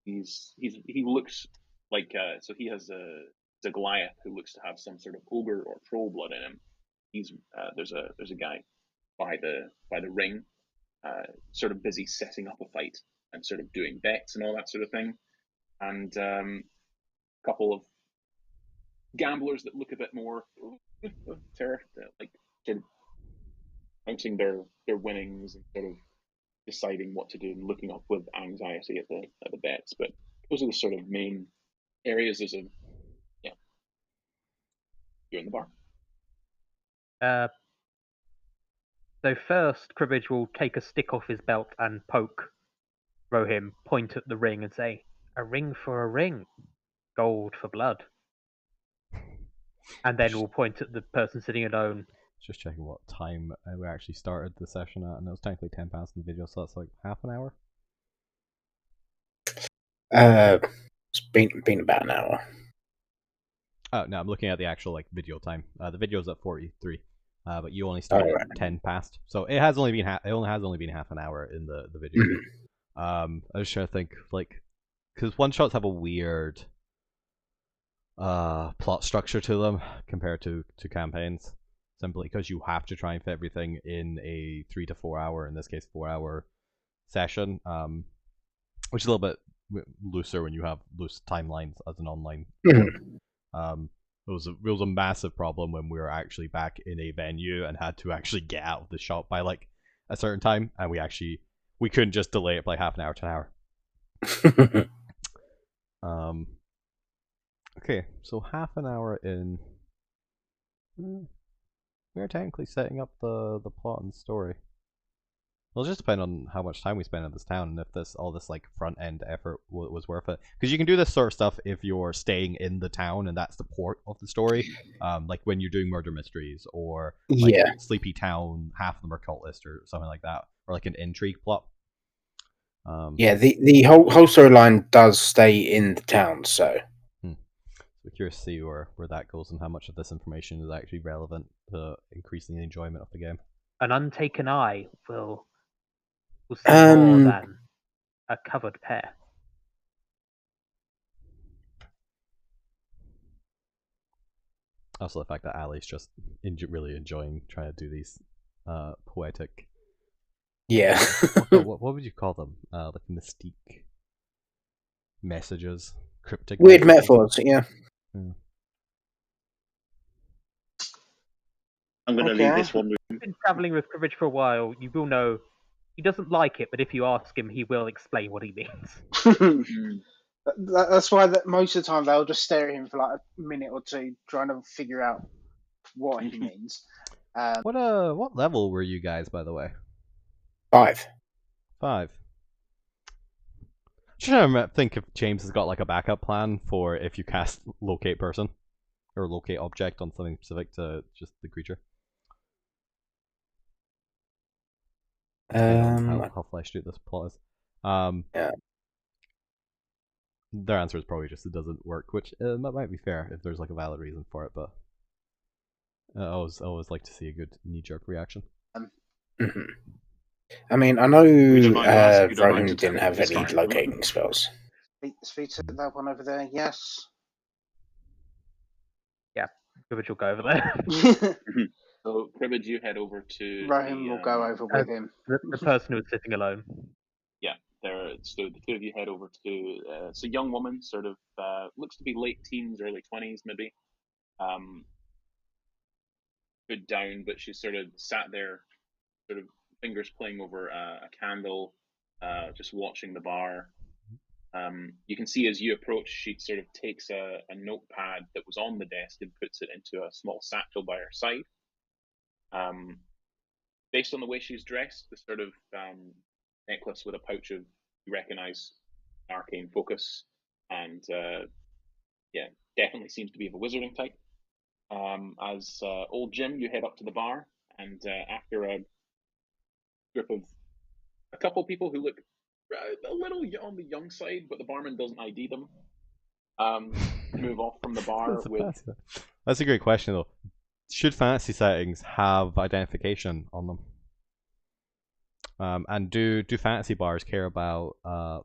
He looks like so he has a Goliath who looks to have some sort of ogre or troll blood in him. There's a guy by the ring, sort of busy setting up a fight and sort of doing bets and all that sort of thing, and a couple of gamblers that look a bit more like sort of counting their winnings and sort of deciding what to do and looking up with anxiety at the bets. But those are the sort of main areas. You're in the bar. So first, Cribbage will take a stick off his belt and poke Rohim, point at the ring and say, "A ring for a ring, gold for blood." And then we'll point at the person sitting alone. Just checking what time we actually started the session at, and it was technically 10 past in the video, so that's like half an hour. It's been about an hour. Oh no, I'm looking at the actual like video time. The video's at 43, but you only started right. 10 past, so it has only been it only has only been half an hour in the video. I was trying to think like, because one shots have a weird plot structure to them compared to campaigns, simply because you have to try and fit everything in a 3 to 4 hour, in this case 4 hour session, which is a little bit looser when you have loose timelines as an online board. It was a massive problem when we were actually back in a venue and had to actually get out of the shop by like a certain time, and we couldn't just delay it by half an hour to an hour. Okay, so half an hour in, we're technically setting up the plot and story. It'll just depend on how much time we spend in this town and if all this like front end effort was worth it. Because you can do this sort of stuff if you're staying in the town and that's the port of the story. Like when you're doing murder mysteries or like Sleepy Town, half of them are cultist or something like that, or like an intrigue plot. The whole storyline does stay in the town, so. We're curious to see where that goes and how much of this information is actually relevant to increasing the enjoyment of the game. An untaken eye will see more than a covered pair. Also, the fact that Ali's just really enjoying trying to do these poetic. Yeah. what would you call them? Like mystique messages, cryptic. Weird metaphors, yeah. I'm going to leave this one. If you've been traveling with Cribbage for a while, you will know he doesn't like it, but if you ask him, he will explain what he means. That's why most of the time they'll just stare at him for like a minute or two, trying to figure out what he means. What level were you guys, by the way? 5. Should I think if James has got like a backup plan for if you cast locate person or locate object on something specific to just the creature. How fleshed out this plot is. Yeah. Their answer is probably just it doesn't work, which might be fair if there's like a valid reason for it, but I always like to see a good knee-jerk reaction. I mean, I know Rohan didn't have any locating spells. Speak to that one over there, yes. Yeah, Cribbage will go over there. So, Cribbage, you head over to... Rohan will go over with him. The person who was sitting alone. Yeah, so the two of you head over to... it's a young woman, sort of, looks to be late teens, early 20s, maybe. Good down, but she's sort of sat there, sort of fingers playing over a candle, just watching the bar. You can see as you approach, she sort of takes a notepad that was on the desk and puts it into a small satchel by her side. Based on the way she's dressed, the sort of necklace with a pouch of, you recognize, arcane focus, and definitely seems to be of a wizarding type. As old Jim, you head up to the bar, and after a group of a couple people who look a little on the young side, but the barman doesn't ID them, move off from the bar That's a great question, though. Should fantasy settings have identification on them? And do fantasy bars care about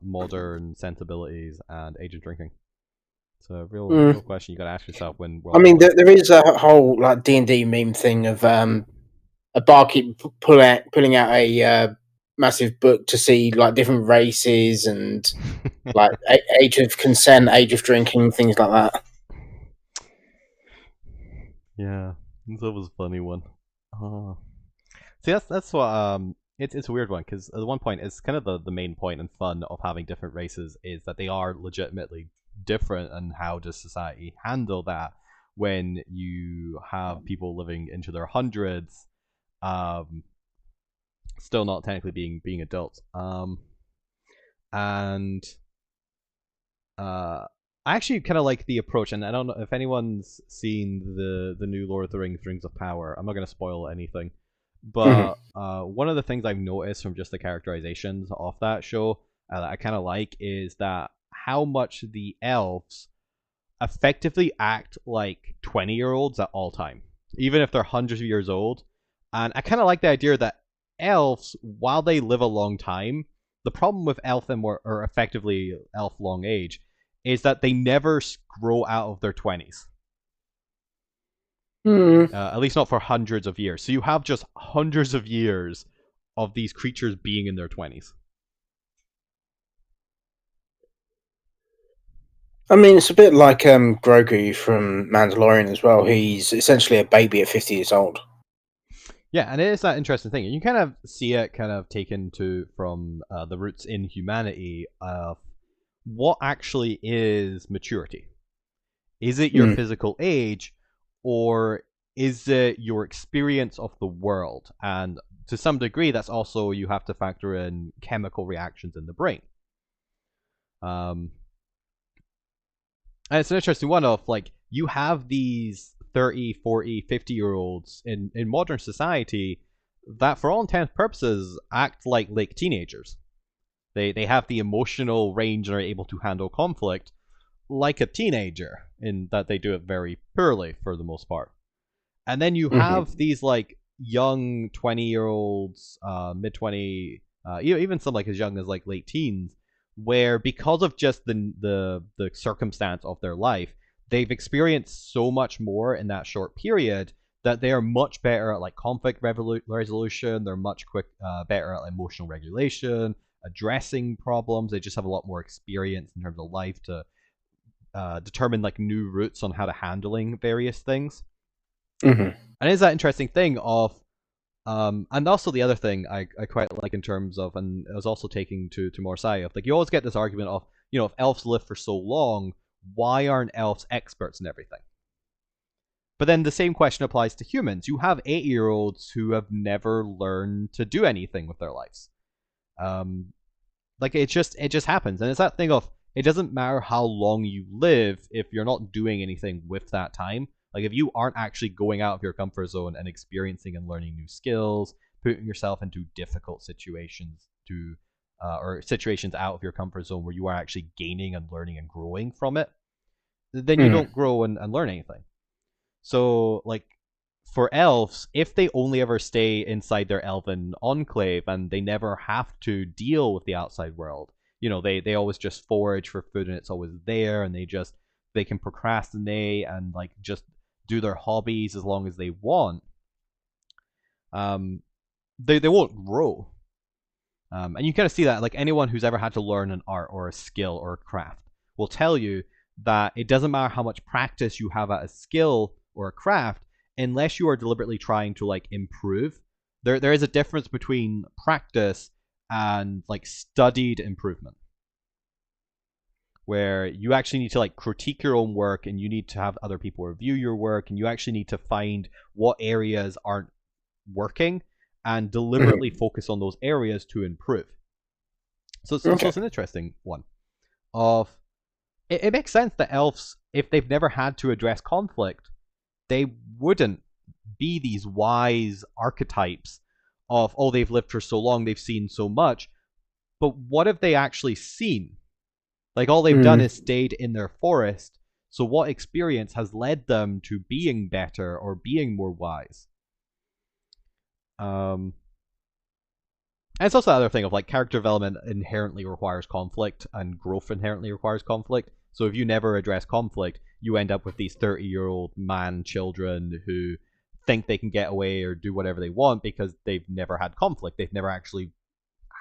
modern sensibilities and age of drinking? It's a real question you got to ask yourself when. I mean, there is a whole like D&D meme thing of a barkeep pulling out a massive book to see like different races and like age of consent, age of drinking, things like that. Yeah, that was a funny one. See, that's what it's a weird one because at one point it's kind of the main point and fun of having different races is that they are legitimately different, and how does society handle that when you have people living into their hundreds, still not technically being adults, and I actually kind of like the approach, and I don't know if anyone's seen the new Lord of the Rings of Power. I'm not going to spoil anything, but one of the things I've noticed from just the characterizations of that show that I kind of like is that how much the elves effectively act like 20-year-olds at all time, even if they're hundreds of years old. And I kind of like the idea that elves, while they live a long time, the problem with elf or effectively elf long age is that they never grow out of their 20s. At least not for hundreds of years. So you have just hundreds of years of these creatures being in their 20s. I mean, it's a bit like Grogu from Mandalorian as well. He's essentially a baby at 50 years old. Yeah, and it is that interesting thing. And you kind of see it kind of taken from the roots in humanity of what actually is maturity. Is it your physical age, or is it your experience of the world? And to some degree, that's also, you have to factor in chemical reactions in the brain. And it's an interesting one of, like, you have these 30, 40, 50-year-olds in modern society that, for all intents and purposes, act like late teenagers. They have the emotional range and are able to handle conflict like a teenager, in that they do it very poorly for the most part. And then you have these, like, young 20-year-olds, mid-20, even some like as young as like late teens, where because of just the circumstance of their life, they've experienced so much more in that short period that they are much better at like conflict resolution. They're much better at emotional regulation, addressing problems. They just have a lot more experience in terms of life to determine like new routes on how to handling various things. And it's that interesting thing of and also the other thing I quite like in terms of, and I was also taking to Morsai, of like, you always get this argument of, if elves live for so long, why aren't elves experts in everything? But then the same question applies to humans. You have 80-year-olds who have never learned to do anything with their lives. Like, it just happens. And it's that thing of, it doesn't matter how long you live if you're not doing anything with that time. Like, if you aren't actually going out of your comfort zone and experiencing and learning new skills, putting yourself into difficult situations or situations out of your comfort zone where you are actually gaining and learning and growing from it, then you don't grow and learn anything. So, like, for elves, if they only ever stay inside their elven enclave and they never have to deal with the outside world, they always just forage for food and it's always there, and they can procrastinate and like just do their hobbies as long as they want. They won't grow. And you kind of see that, like, anyone who's ever had to learn an art or a skill or a craft will tell you that it doesn't matter how much practice you have at a skill or a craft, unless you are deliberately trying to like improve. There is a difference between practice and like studied improvement, where you actually need to like critique your own work, and you need to have other people review your work, and you actually need to find what areas aren't working and deliberately focus on those areas to improve. So it's an interesting one. It makes sense that elves, if they've never had to address conflict, they wouldn't be these wise archetypes of, oh, they've lived for so long, they've seen so much. But what have they actually seen? Like, all they've done is stayed in their forest. So what experience has led them to being better or being more wise? And it's also the other thing of, like, character development inherently requires conflict, and growth inherently requires conflict. So if you never address conflict, you end up with these 30-year-old man children who think they can get away or do whatever they want because they've never had conflict. They've never actually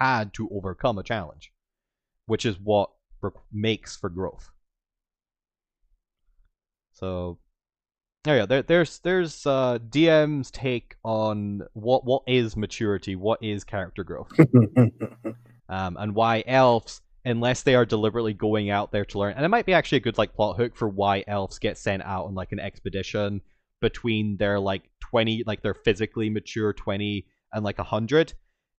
had to overcome a challenge, which is what makes for growth. So yeah, there's DM's take on what is maturity, what is character growth, and why elves, unless they are deliberately going out there to learn, and it might be actually a good like plot hook for why elves get sent out on like an expedition between their like 20, like their physically mature 20 and like 100,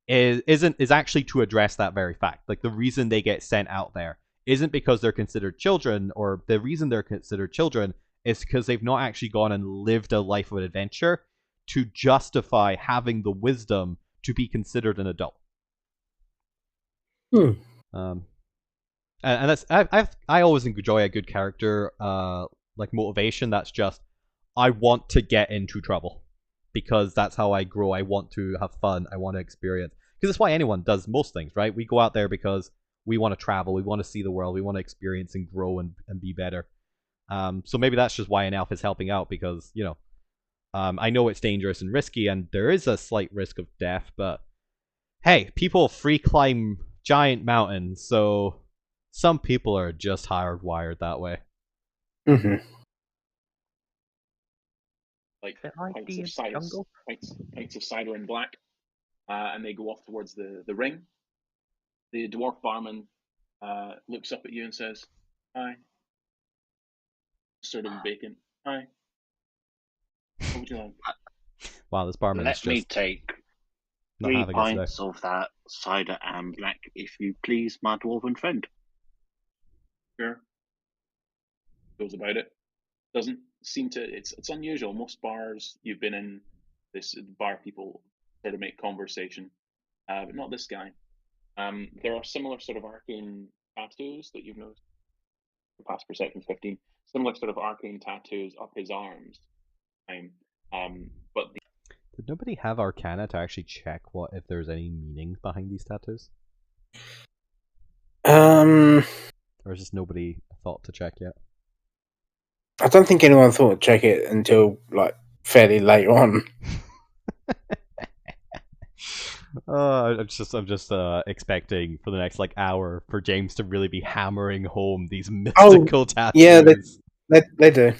is actually to address that very fact. Like, the reason they get sent out there isn't because they're considered children, or the reason they're considered children is because they've not actually gone and lived a life of adventure to justify having the wisdom to be considered an adult. And that's I always enjoy a good character like motivation that's just I want to get into trouble because that's how I grow. I want to have fun. I want to experience because it's why anyone does most things, right? We go out there because we want to travel, we want to see the world, we want to experience and grow and be better. So maybe that's just why an elf is helping out because I know it's dangerous and risky, and there is a slight risk of death, but hey, people free climb giant mountains, so some people are just hardwired that way. Hmm. Like Is it like pints the of cider, jungle? pints of cider and black, and they go off towards the ring. The dwarf barman looks up at you and says, "Hi," sort of vacant. "Hi, what would you like?" Wow, this barman is Let me just take not 3 having it today. pints of that cider and black, if you please, my dwarven friend. Sure. Goes about it. Doesn't seem to. It's unusual. Most bars you've been in, this bar people sort of make conversation, but not this guy. There are similar sort of arcane tattoos that you've noticed. Past perception 15. Similar sort of arcane tattoos up his arms. But Did nobody have Arcana to actually check what if there's any meaning behind these tattoos? Um, Or is just nobody thought to check yet? I don't think anyone thought to check it until like fairly late on. I'm just expecting for the next like hour for James to really be hammering home these mystical Yeah, tattoos, they do.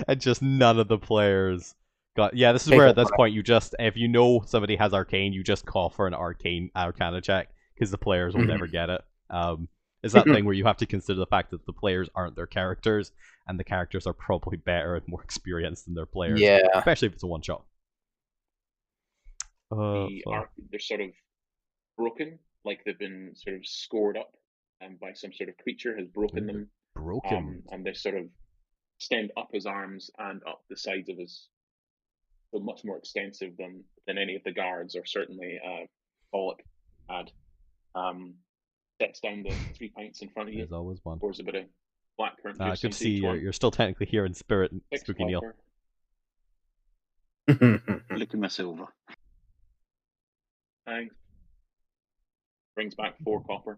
and just none of the players got. Yeah, this is Pick where up at this on it. point you just, if you know somebody has arcane, you just call for an Arcana check because the players will never get it. It's that thing where you have to consider the fact that the players aren't their characters, and the characters are probably better and more experienced than their players, Yeah. especially if it's a one shot. they're sort of broken, like they've been sort of scored up, by some sort of creature has broken them, Broken. and they sort of extend up his arms and up the sides of his. So much more extensive than any of the guards, or certainly Pollock had. Um, Sets down the 3 pints in front of you, There's always one. pours a bit of blackcurrant juice Good to into see each one. you're still technically here in spirit, 6 Spooky Neil. copper. Licking my silver. Thanks. Brings back 4 copper.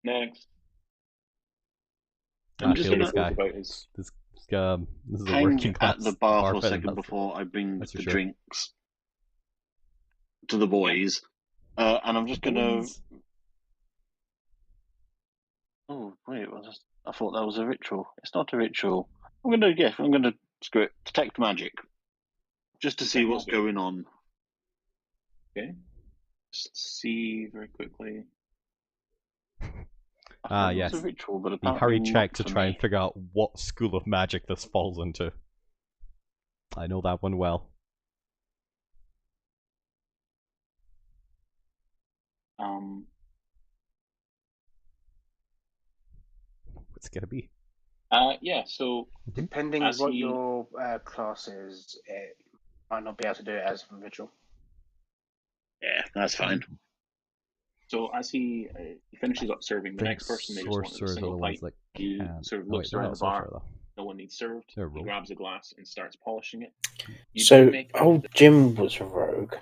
Next. I I'm just feel gonna this guy. About his... This is a hang working at class the bar for a barman, second before I bring that's for the sure. drinks to the boys, and I'm just gonna. Boys. Oh wait, I thought that was a ritual. It's not a ritual. I'm gonna screw it. Detect magic, just to see Detect what's magic. going on. Okay. Just see very quickly. I thought it Yes. was a ritual, but The apparently hurry not check to for try me. and figure out what school of magic this falls into. I know that one well. What's it gonna be? Yeah, so Depending as what he- your class is, it might not be able to do it as a ritual. Yeah, that's fine. So as he finishes up serving the I think next person, they just wanted a sorcerers are single the ones pint. that He can. sort of Oh wait, looks they're around not the bar. sorcerer though. No one needs served. They're He rogue. grabs a glass and starts polishing it. You So do make old Jim was a rogue.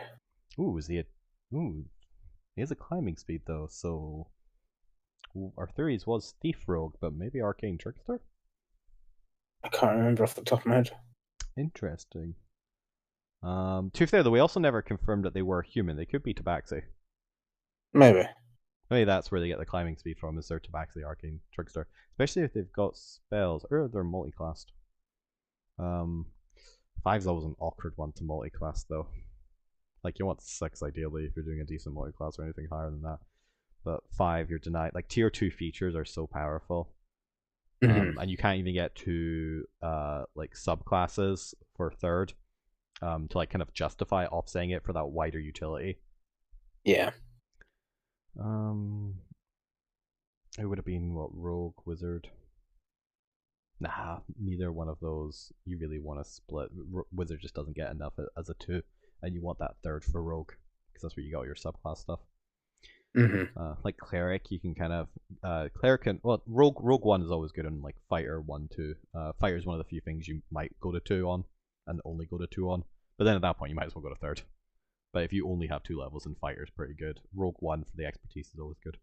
Ooh, is he a? Ooh, he has a climbing speed though. So our theories was thief rogue, but maybe arcane trickster. I can't remember off the top of my head. Interesting. To be fair, though, we also never confirmed that they were human. They could be tabaxi. Maybe. Maybe that's where they get the climbing speed from, is their tabaxi arcane trickster. Especially if they've got spells, or they're multiclassed. 5's always an awkward one to multiclass, though. Like, you want 6 ideally if you're doing a decent multiclass or anything higher than that. But 5, you're denied. Like, tier 2 features are so powerful. And you can't even get to like subclasses for 3rd to like kind of justify offsetting it for that wider utility. Yeah. It would have been what, rogue, wizard. Nah, neither one of those. You really want to split. Wizard just doesn't get enough as a 2, and you want that 3rd for rogue because that's where you got your subclass stuff. Like cleric, you can kind of cleric can rogue 1 is always good on like fighter 1 2. Fighter is one of the few things you might go to 2 on and only go to 2 on. But then at that point you might as well go to 3rd. But if you only have 2 levels, then fighter is pretty good. Rogue 1 for the expertise is always good.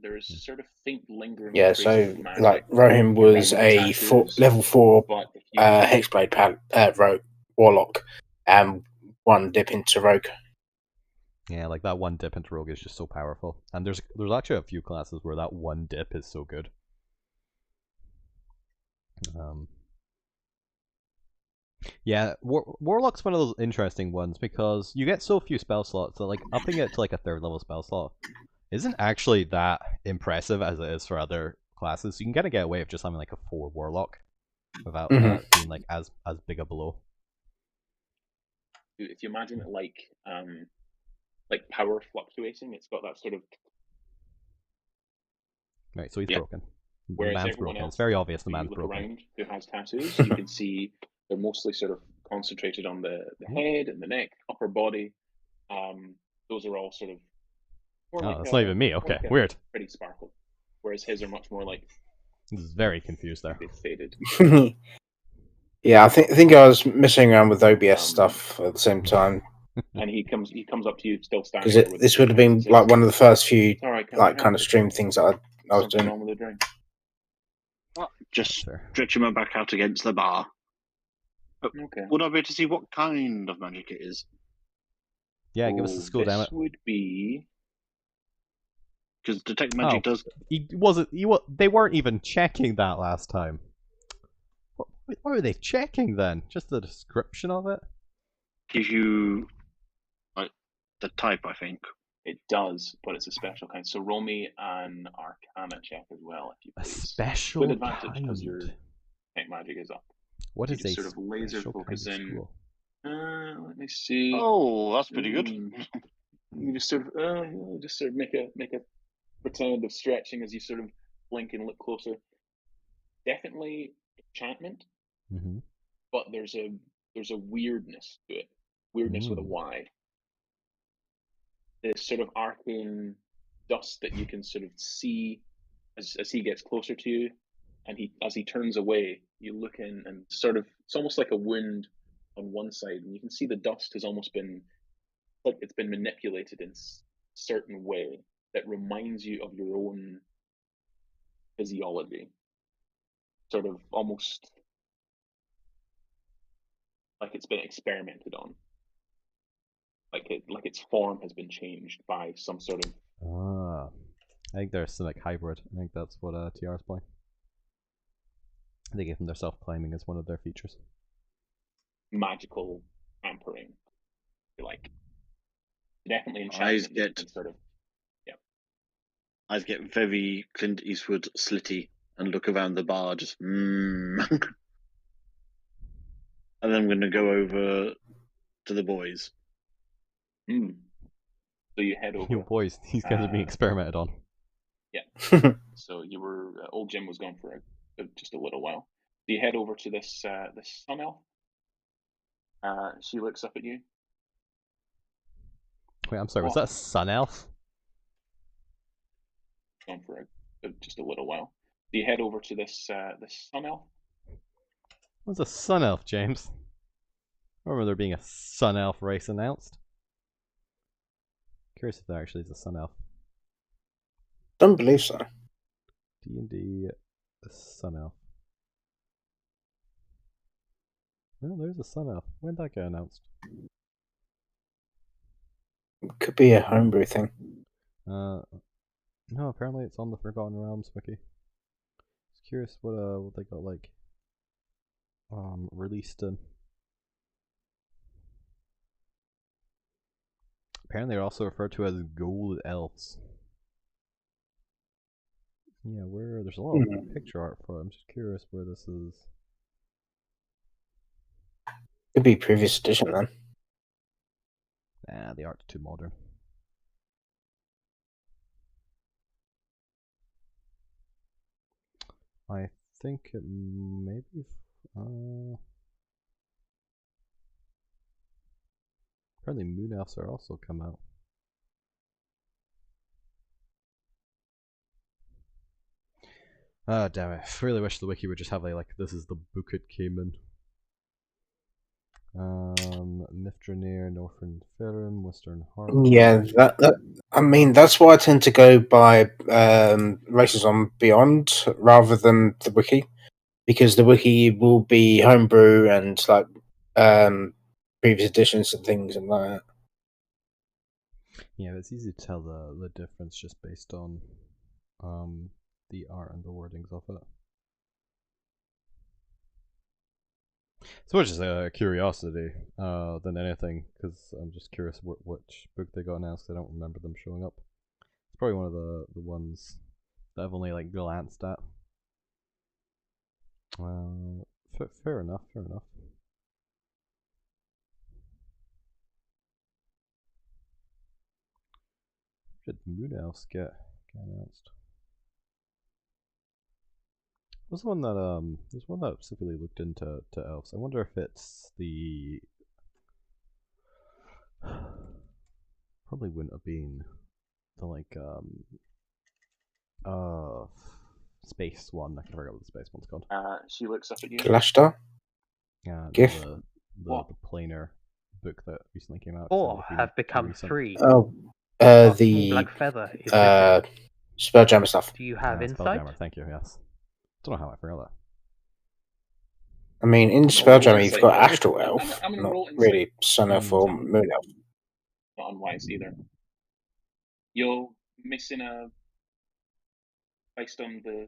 There's sort of faint lingering Yeah, traces so of magic like Rohim was around the a tattoos, level 4 but if you hexblade warlock, and 1 dip into rogue. Yeah, like that 1 dip into rogue is just so powerful, and there's actually a few classes where that 1 dip is so good. Yeah, warlock's one of those interesting ones because you get so few spell slots that like upping it to like a 3rd level spell slot isn't actually that impressive as it is for other classes. So you can kind of get away with just having like a 4 warlock without being like as big a blow. If you imagine it like power fluctuating, it's got that sort of. Right, so he's broken. The Whereas man's everyone broken. else, It's very obvious the who you man's look broken. around who has tattoos, you can see they're mostly sort of concentrated on the head and the neck, upper body. Those are all sort of. Oh, that's not even me. Okay, weird. Pretty sparkle. Whereas his are much more like. This is very confused there. They've faded. Yeah, I think I was messing around with OBS stuff at the same time. And he comes up to you still standing. Because this would have been like one of the first few like kind of stream things that I was doing. Wrong with the drink. Just stretching my back out against the bar. Okay. Would I be able to see what kind of magic it is? Yeah, give us a school, damn it. This would be. Because detect magic does. They weren't even checking that last time. What were they checking then? Just the description of it? Gives you like the type, I think. It does, but it's a special kind. So roll me an Arcana check as well, if you please. A special with advantage kind. because your detect magic is up. What so is a sort of laser focus kind of in? school? Let me see. Oh, that's pretty good. You just sort of make a pretend of stretching as you sort of blink and look closer. Definitely enchantment, but there's a weirdness to it. Weirdness with a Y. This sort of arcane dust that you can sort of see as he gets closer to you, and as he turns away, you look in and sort of it's almost like a wound on one side, and you can see the dust has almost been like it's been manipulated in a certain way that reminds you of your own physiology, sort of almost like it's been experimented on, like its form has been changed by some sort of. I think they're a Cynic hybrid. I think that's what TR's playing. They gave them their self-climbing as one of their features. Magical tampering, if you like. Definitely enchantment. Sort of. Yeah. Eyes get very Clint Eastwood slitty and look around the bar, just And then I'm going to go over to the boys. So you head over. Yo, boys, these guys are being experimented on. Yeah. So you were old Jim was gone for just a little while. So you head over to this sun elf. She looks up at you. Wait, I'm sorry. Was that a sun elf? Gone for just a little while. So you head over to this sun elf. What's a sun elf, James? I remember there being a sun elf race announced. Curious if there actually is a sun elf. Don't believe so. D&D sun elf. No, there's a sun elf. When did that get announced? Could be a homebrew thing. No, apparently it's on the Forgotten Realms wiki. Just curious what they got like released in. Apparently they're also referred to as gold elves. Yeah, there's a lot of picture art for it. I'm just curious where this is. Could be previous edition then. Nah, the art's too modern. I think it maybe. Apparently, moon elves are also come out. Ah, damn it. I really wish the wiki would just have like, this is the book it came in. Mithranir, Northern Ferrum, Western Harbor. Yeah, I mean, that's why I tend to go by Races on Beyond rather than the wiki, because the wiki will be homebrew and like previous editions and things and like that. Yeah, it's easy to tell the difference just based on the art and the wordings of it. So it's just a curiosity than anything, because I'm just curious which book they got announced. I don't remember them showing up. It's probably one of the ones that I've only like glanced at. Fair enough. Fair enough. Did Moon Elves get announced? Was the one that there's one that specifically looked into elves. I wonder if it's the probably wouldn't have been the like space one. I can forget what the space one's called. She looks up at you. Glashtar? Yeah, GIF? the planar book that recently came out. Four have become three. Oh, Our the small black feather is written. Spelljammer stuff. Do you have insight? Spelljammer, thank you. Yes. Don't know how I forgot that. I mean, in Roll Spelljammer, you've insight, got though. Astral I'm Elf, gonna not roll insight. really Sun Elf or Moon Elf. Not unwise either. You're missing based on the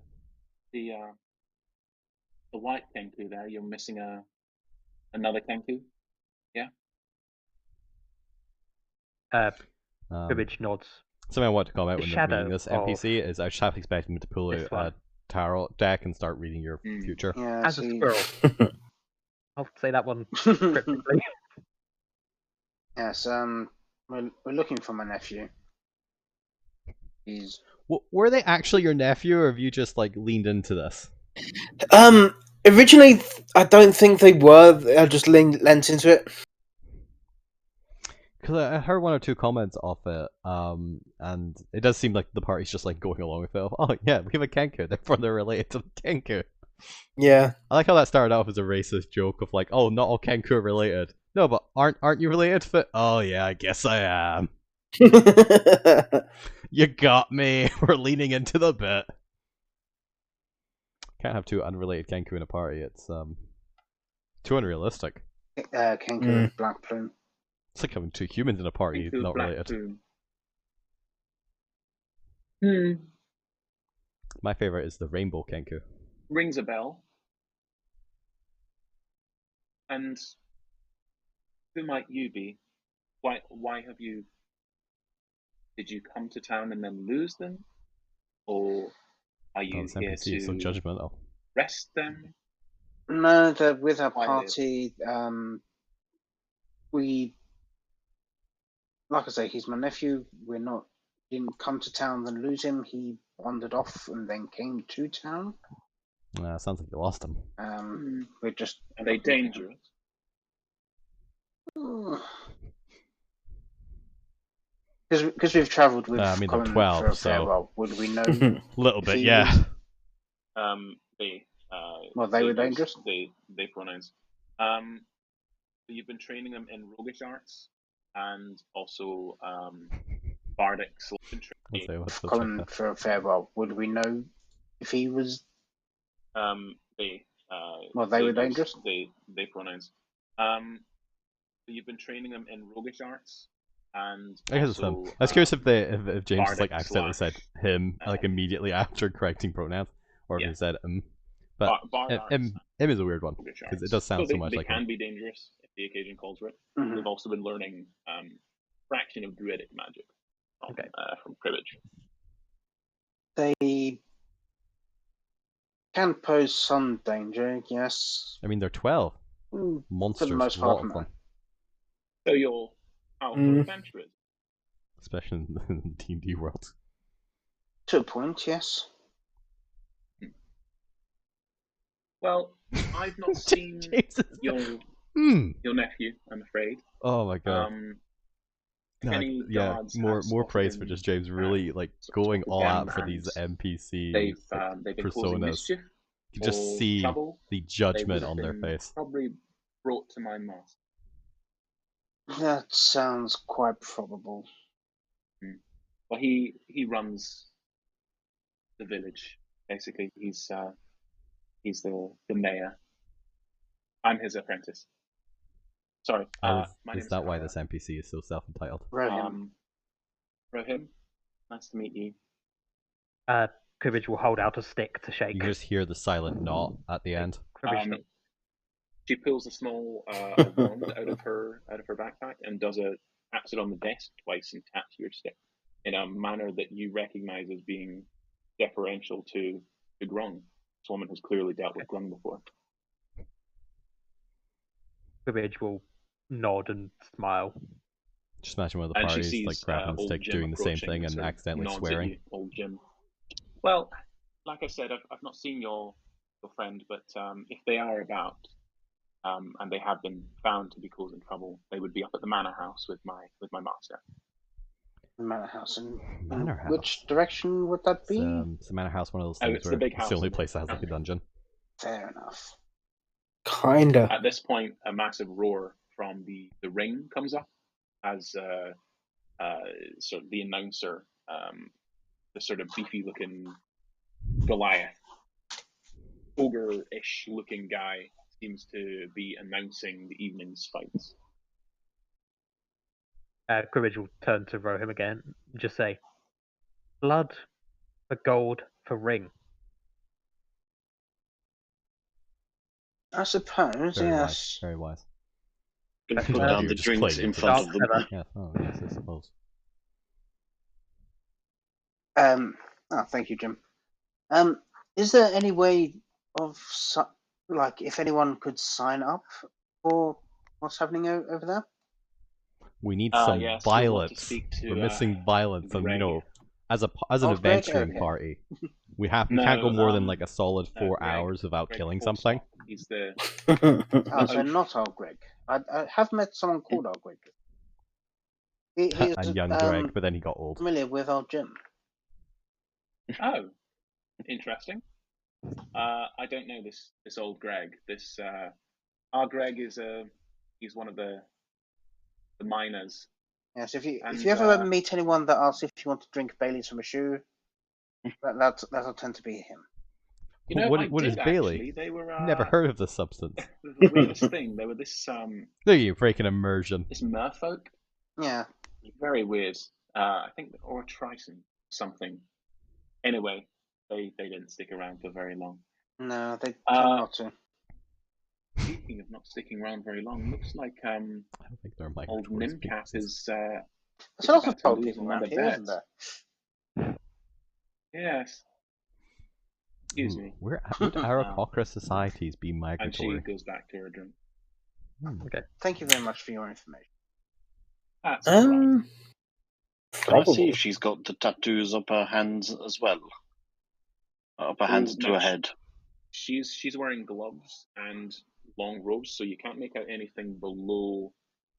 white Kenku there. You're missing another Kenku. Yeah. Cribbage nods. Something I want to comment The when they're reading shadow this of NPC is I was half expecting them to pull this out one. a tarot deck and start reading your future. Yeah, As a see, squirrel. I'll say that one cryptically. yes, we're looking for my nephew. He's Were they actually your nephew, or have you just like leaned into this? Originally, I don't think they were. I just lent into it. Because I heard one or two comments off it, and it does seem like the party's just like going along with it. Oh yeah, we have a Kenku, therefore they're related to the Kenku. Yeah. I like how that started off as a racist joke of like, oh, not all Kenku are related. No, but aren't you related to it? Oh yeah, I guess I am. You got me. We're leaning into the bit. Can't have two unrelated Kenku in a party. It's too unrealistic. Kenku with Black Plume. It's like having two humans in a party, Kenku not Black related. Plume. My favorite is the rainbow Kenku. Rings a bell. And who might you be? Why have you? Did you come to town and then lose them, or are you This here NPC is so to judgmental. rest them? No, they're with our Why party. We, like I say, he's my nephew. We're not didn't come to town then lose him. He wandered off and then came to town. Sounds like you lost him. We're just Are they dangerous? Because we've travelled with I mean, they're Colin 12, for a so- fair while. Would we know? Little if bit, he yeah. was- They. Well, they were dangerous? They pronouns. You've been training them in roguish arts and also bardic. Let's say, let's Colin check that. for a fair while. Would we know if he was? Well, they were dangerous? They pronouns. You've been training them in roguish arts and I guess it's him. also, I was curious if James just like bardic accidentally said him like immediately after correcting pronouns, or if he said But bard arts him is a weird one roguish because arts. it does sound they, so much they like can him. be dangerous if the occasion calls for it. Mhm. They've also been learning fraction of druidic magic from cribbage. They can pose some danger, yes. I mean, they're 12 Mm, monsters. for the most a lot part, of no. them, So you're powerful adventurers. especially in the D&D world. To a point, yes. Well, I've not seen James is your nephew, I'm afraid. Oh my god. Any yeah, guards more have spotted praise for him, just James really like going spotted all them, out for these and NPC they've been causing personas. mischief You can just or see trouble. the They would judgment have on their been face. probably brought to my master. That sounds quite probable. Well, he runs the village. Basically, he's the mayor. I'm his apprentice. Sorry, my Is name's that why Kara. this NPC is so self-entitled? Rohim. Rohim, nice to meet you. Cribbage will hold out a stick to shake. You can just hear the silent knot at the end. Cribbage She pulls a small a wand out of her backpack and taps it on the desk twice and taps your stick in a manner that you recognize as being deferential to Grung. This woman has clearly dealt with Grung before. Cribbage will nod and smile. Just imagine one of the And she parties sees like grabbing the old stick, Jim doing the same approaching thing, and sort of accidentally nods swearing. at you, old Jim. Well, like I said, I've not seen your friend, but if they are about, and they have been found to be causing trouble, they would be up at the manor house with my master. Manor House. And Manor House. which direction would that be? It's the manor house, one of those things it's the where big it's house the only in the place that has like a dungeon. Fair enough. Kinda. At this point, a massive roar from the ring comes up as sort of the announcer, the sort of beefy-looking Goliath, ogre-ish looking guy, seems to be announcing the evening's fights. Cribbage will turn to Rohim again and just say, "Blood for gold for ring." I suppose, Very yes. wise. Very wise. Gonna put Like down you're the just drinks playing in into front this. of them. Yeah. Oh yes, I suppose. Thank you, Jim. Is there any way of like if anyone could sign up for what's happening over there? We need some Yes, we'd love to violence. speak to, We're missing violence, and Greg. as an Oh, Greg, adventuring okay. party, we can't No, go more than like a solid 4 Greg- hours without Greg killing Forsyth. something. He's the Oh, so not old Greg. I have met someone called old Greg. He's And young Greg, but then he got old. familiar with old Jim. Oh, interesting. I don't know this old Greg. Our Greg is he's one of the miners. Yes, if you And, ever meet anyone that asks if you want to drink Bailey's from a shoe, that'll tend to be him. You know, what is Bailey? Actually. They were Never heard of this substance. the weirdest thing. They were this Look at you breaking immersion. this merfolk. Yeah. Very weird. I think or Triton something. Anyway, they didn't stick around for very long. No, they tend not to. Speaking of not sticking around very long, looks like I don't think they're old migratory Nimcat species. is There's a lot of about to old lose people around another here, bet. isn't there? Yes. Excuse me. Would Aarakocra societies be And she migratory? goes back to her drink. Okay. Thank you very much for your information. That's all right. Can I see Probably. if she's got the tattoos up her hands as well? Up her hands to no, her head. She's wearing gloves and long robes, so you can't make out anything below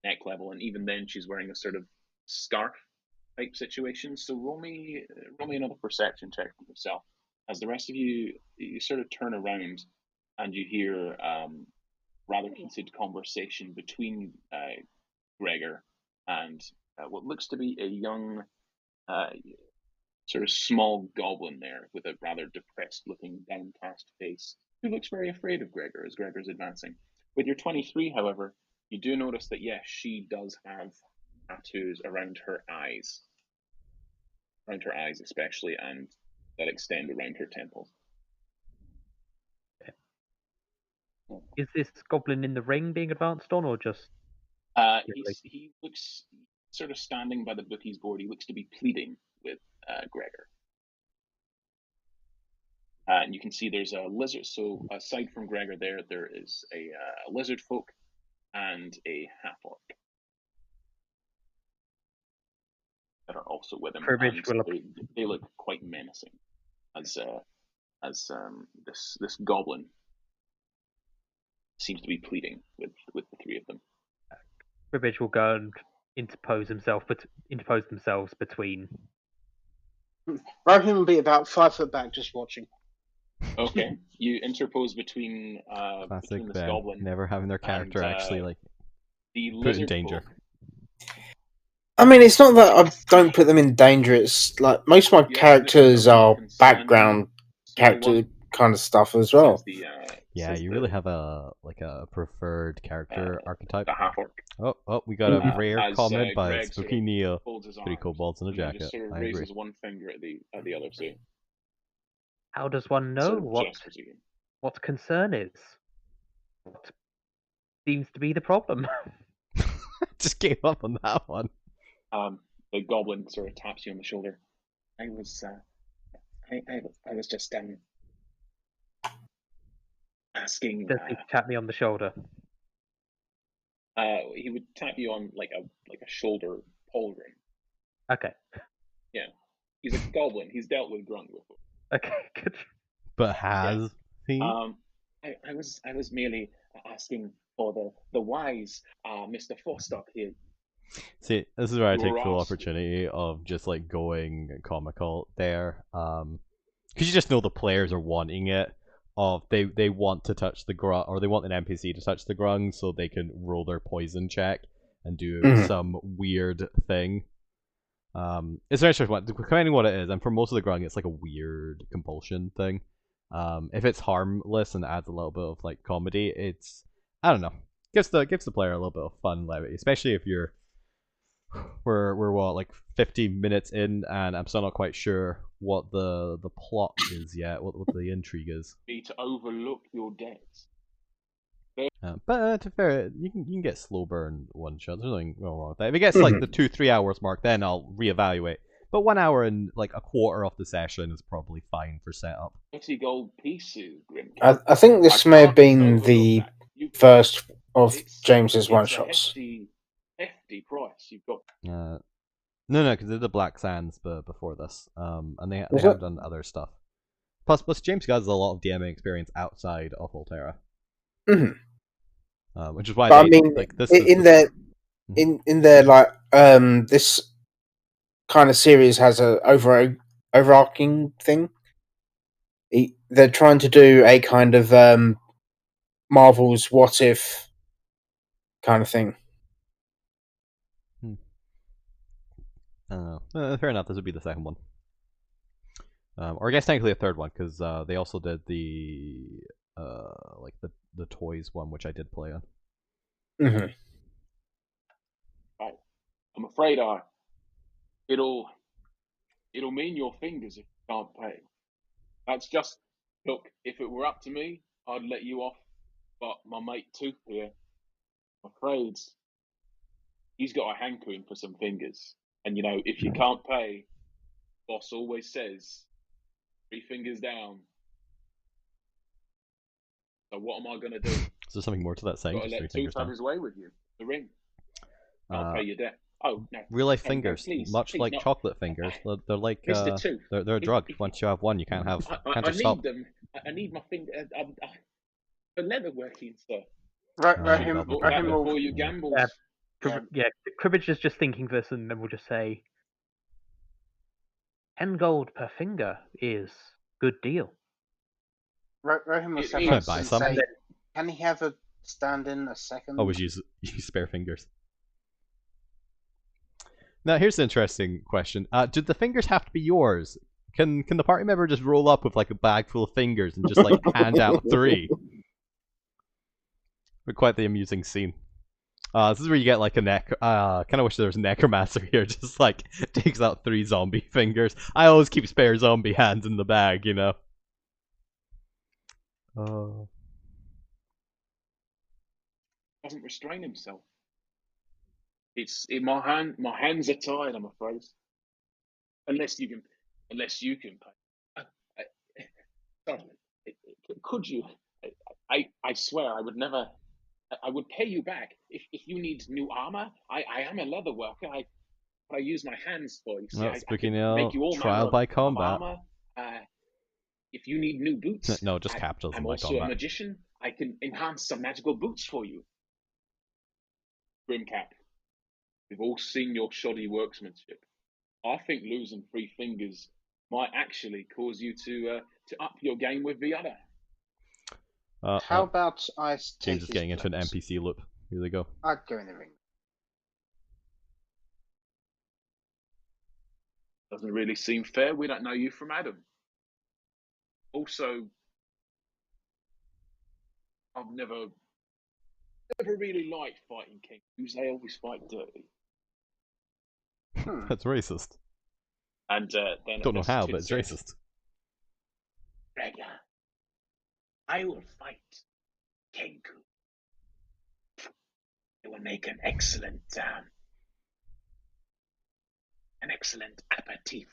neck level, and even then she's wearing a sort of scarf type situation. So roll me another perception check for yourself. As the rest of you sort of turn around and you hear rather heated conversation between Gregor and what looks to be a young sort of small goblin there with a rather depressed looking downcast face who looks very afraid of Gregor as Gregor's advancing. With your 23, however, you do notice that yes, she does have tattoos around her eyes especially, and that extend around her temples. Is this goblin in the ring being advanced on, or just? He looks sort of standing by the bookie's board. He looks to be pleading with Gregor. And you can see there's a lizard. So aside from Gregor, there is a lizard folk and a half orc that are also with him. Cribbage will They look quite menacing as this goblin seems to be pleading with the three of them. Cribbage will go and interpose themselves between. Rohim will be about 5 foot back, just watching. Okay, you interpose between Classic this Ben, goblin never having their character and actually like the put in lizard danger. folk. I mean, it's not that I don't put them in danger. It's like most of my You have characters little are concerning background small character one, kind of stuff as says well. the Yeah, says you really have a preferred character archetype. the half orc. Oh, we got a Mhm. rare As comment by Greg Spooky sort of Neo. folds his 3 arms kobolds in a and then jacket. just sort of I agree. raises one finger at the other two. How does one know Sort of what gestures at you. what concern is? What seems to be the problem? Just gave up on that one. The goblin sort of taps you on the shoulder. I was just asking. Does he tap me on the shoulder? He would tap you on like a shoulder pole ring. Okay. Yeah, he's a goblin. He's dealt with Grung before. Okay, good. But has he? I was merely asking for the wise Mr. Forstock here. See, this is where I You take were full asked. opportunity of just like going comical there. Because you just know the players are wanting it. They want to touch the grung, or they want an NPC to touch the grung so they can roll their poison check and do Mhm. some weird thing. It's an interesting one, depending on what it is, and for most of the grung, it's like a weird compulsion thing. If it's harmless and adds a little bit of like comedy, it's, I don't know, gives the player a little bit of fun levity, especially if you're we're what, like 50 minutes in, and I'm still not quite sure what the plot is yet, what the intrigue is. Be to overlook your debts. But to be fair, you can get slow burn one shot. There's nothing wrong with that. If it gets like the 2-3 hours mark, then I'll reevaluate. But 1 hour and like a quarter of the session is probably fine for setup. 30 gold pieces, Grim. I think this may have been the first of James's one shots. Hefty price you've got. No, because they did the Black Sands before this, and they Was have it? done other stuff. Plus James has a lot of DMing experience outside of Alterra, which is why But they, I mean, like this in their like this kind of series has a overarching thing. They're trying to do a kind of Marvel's What If kind of thing. I don't know. Fair enough. This would be the second one, or I guess technically a third one, because they also did the like the toys one, which I did play on. Mm-hmm. Right. I'm afraid it'll mean your fingers if you can't pay. That's just, look, if it were up to me, I'd let you off. But my mate Tooth here, I'm afraid he's got a hankering for some fingers. And if you can't pay, boss always says 3 fingers down. So what am I gonna do? Is there something more to that saying? Gotta Just 3 let fingers Tooth have down. his way with you. The ring. I'll pay your debt. Oh no. Real life No, fingers, please, much please, like not. chocolate fingers. They're like Mr. Tooth. they're a drug. Once you have one, you can't have I just stop. need them. I need my finger for leatherworking stuff. Rohim Before will. you gamble. Yeah, Cribbage is just thinking this, and then we'll just say 10 gold per finger is good deal. Rohim will It step is. up Buy and some. say, "Can he have a stand in a second?" Always use spare fingers. Now here's an interesting question. Do the fingers have to be yours? Can the party member just roll up with like a bag full of fingers and just like hand out 3? But quite the amusing scene. This is where you get like a kind of wish there was a necromancer here. Just like takes out 3 zombie fingers. I always keep spare zombie hands in the bag, you know. Doesn't restrain himself. My hands are tied. I'm afraid. Unless you can pay. Sorry. Could you? I swear I would never. I would pay you back if you need new armor. I am a leather worker. I use my hands for. You see, I Speaking can of make you all trial manner by of combat. armor. If you need new boots, No, just capitalism I'm by also combat. a magician. I can enhance some magical boots for you. Grimcap. We've all seen your shoddy workmanship. I think losing 3 fingers might actually cause you to up your game with the other. How about I take James is getting into an place? NPC loop. Here they go. I'd go in the ring. Doesn't really seem fair. We don't know you from Adam. Also, I've never really liked fighting Kenkus. They always fight dirty. That's racist. And then Don't know how, Augustus but it's said, racist. Gregor, I will fight Kenku. It will make an excellent aperitif.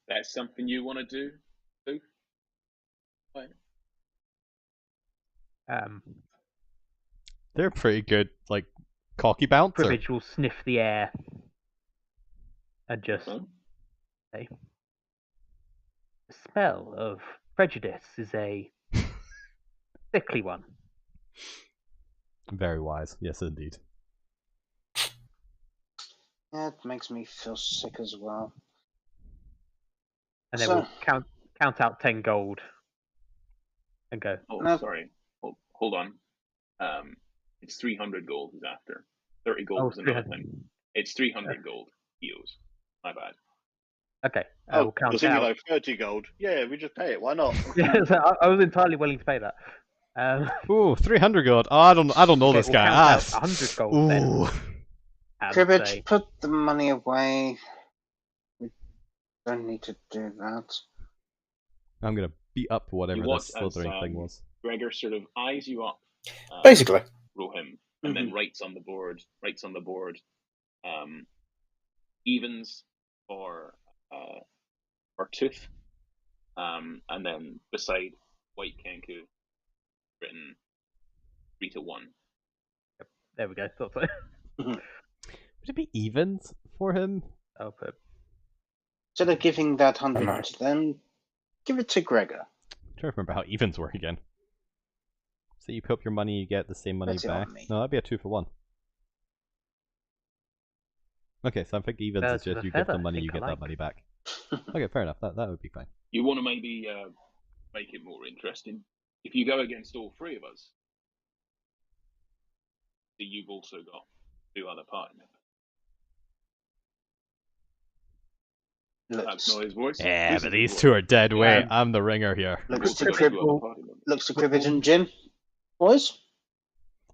That's something you want to do? What? They're pretty good, like, cocky bouncer. Cribbage will sniff the air and just Huh? say, the smell of prejudice is a sickly one. Very wise. Yes, indeed. Yeah, it makes me feel sick as well. And then So- we'll count out 10 gold and go, Oh, No. sorry. Hold on. It's 300 gold he's after. 30 gold oh, was another 300. thing. It's 300 gold he owes. My bad. Okay, Oh, we'll count was it thinking out. like 30 gold. Yeah, we just pay it. Why not? Yeah, so I was entirely willing to pay that. Ooh, 300 gold. Oh, I don't know Okay, this we'll guy. count out 100 gold then. Ooh. And Cribbage, say, put the money away. We don't need to do that. I'm gonna beat up whatever You want this slithering as, thing was. Gregor sort of eyes you up. Basically. Rohim, and then writes on the board, evens for Tooth, and then beside White Kenku, written 3 to 1. there we go. Thought so. Would it be evens for him? I'll put Instead of giving that 100 No. to them, give it to Gregor. I'm trying to remember how evens work again. So you put up your money, you get the same money That's it back. on me. No, that'd be a 2 for 1. Okay, so I think evens is Birds with just a you give feather, the money, you think I get that like. money back. Okay, fair enough. That would be fine. You want to maybe make it more interesting. If you go against all 3 of us, you've also got 2 other party members. That's not his voice. Yeah, This but is these his 2 voice. are dead weight. Um, I'm the ringer here. Looks to You've got 2 Crib- other party members. Looks to Cribbage and Jin. Boys?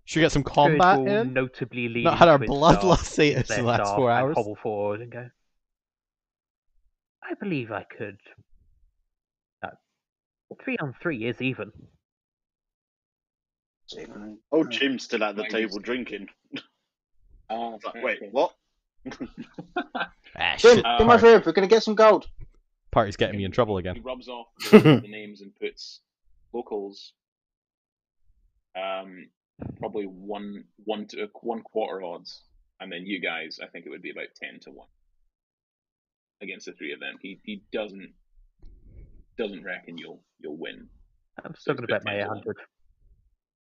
Should we get some Cribbage combat will in? notably lean Not had our into its bloodlust staff, say use it's the their last staff 4 and hours. hobble forward and go, I believe I could. 3 on 3 is even. Oh, Jim's still at the Ladies. table drinking. Ah, It's like, okay. wait, what? Ah, Jin, shit. come over here. We're going to get some gold. Party's getting me in trouble He again. rubs off the names and puts locals. Probably one quarter odds, and then you guys. I think it would be about 10 to 1 against the 3 of them. He doesn't reckon you'll win. I'm still going to bet my 10 to 1. 800.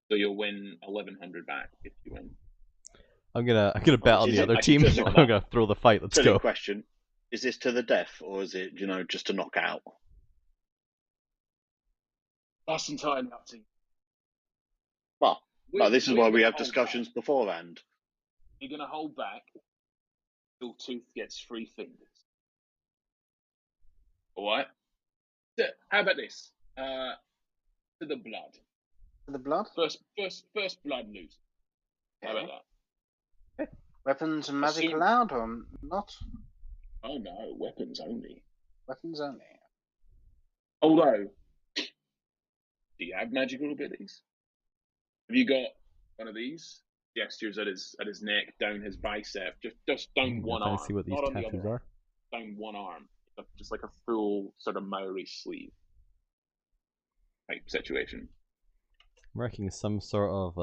So you'll win 1,100 back if you win. I'm gonna bet on is the it other actually team. just I'm on that? gonna throw the fight. Let's Silly go. question. Is this to the death, or is it, just to knock out? That's entirely up to you. Well, no, this is why we gonna have hold discussions back. beforehand. You're going to hold back till Tooth gets 3 fingers. All right. So, how about this? To the blood. For the blood? First blood loose. How about Okay. that? Weapons and magic Assume- allowed or not? Oh no, weapons only. Weapons only. Although, do you have magical abilities? Have you got one of these? Gestures at his neck, down his bicep. Just down one Trying arm. to see what these not on the tattoos other are. arm. Down one arm. Just like a full sort of Maori sleeve type situation. I'm working some sort of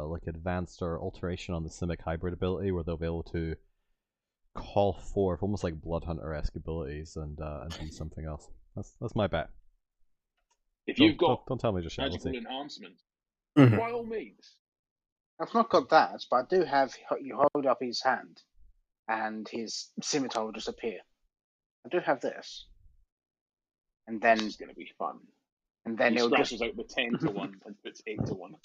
like advanced or alteration on the Simic hybrid ability where they'll be able to call forth almost like Blood Hunter-esque abilities and do something else. That's my bet. If you've got don't tell me just yet. We'll magical see. enhancement, Mhm. by all means, I've not got that, but I do have. You hold up his hand, and his scimitar will disappear. I do have this, and then This is going to be fun. and then He it'll scratches just. out the 10 to 1 and puts 8 to 1.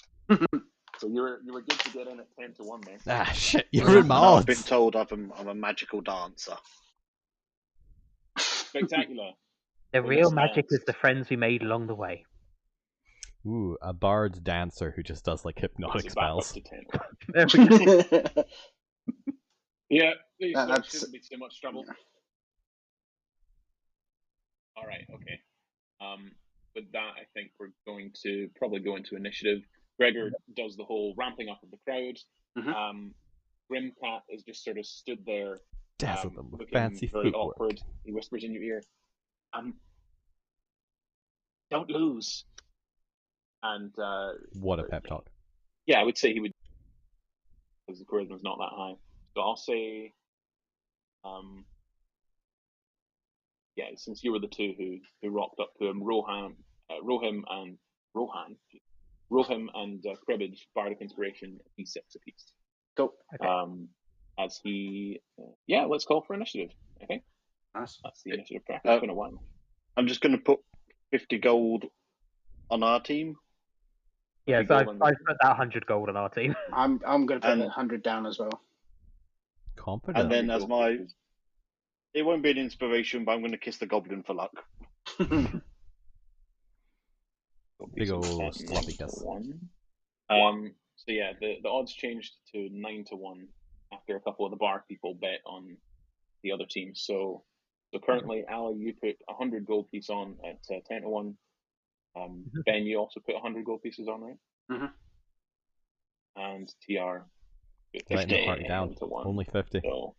So you were good to get in at 10 to 1 there. Ah, shit, you're in my I've been odds. told I'm a magical dancer. Spectacular. The Well, real this magic is dance- the friends we made along the way. Ooh, a bard dancer who just does like hypnotic Puts it back up spells. to 10. There we go. Yeah, these That's- shouldn't be too much trouble. All right, okay. With that, I think we're going to probably go into initiative. Gregor does the whole ramping up of the crowd. Mhm. Grimcat is just sort of stood there, Dazzle them with looking fancy very footwork. awkward. He whispers in your ear, "Don't lose." And What a pep talk. yeah, I would say he would, because the charisma's not that high. So I'll say, yeah, since you were the two who rocked up to him, Rohim and Cribbage, Bardic Inspiration, D6 apiece. Go. Okay. As he, yeah, let's call for initiative. Okay, Nice. that's the initiative track. It's been a while. I'm just going to put 50 gold on our team. Yeah, Big so goal I've on put that 100 gold on our team. I'm going to put And- 100 down as well. Confident. And then Big as goal. my... It won't be an inspiration, but I'm going to kiss the goblin for luck. Big ol' At sloppy 9 to kiss. 1. So yeah, the odds changed to 9 to 1 after a couple of the bar people bet on the other team. So currently, Ali, you put 100 gold piece on at 10 to 1. Ben, you also put 100 gold pieces on, right? Mhm. And TR put Letting the 50 party down. to 1. Only 50. So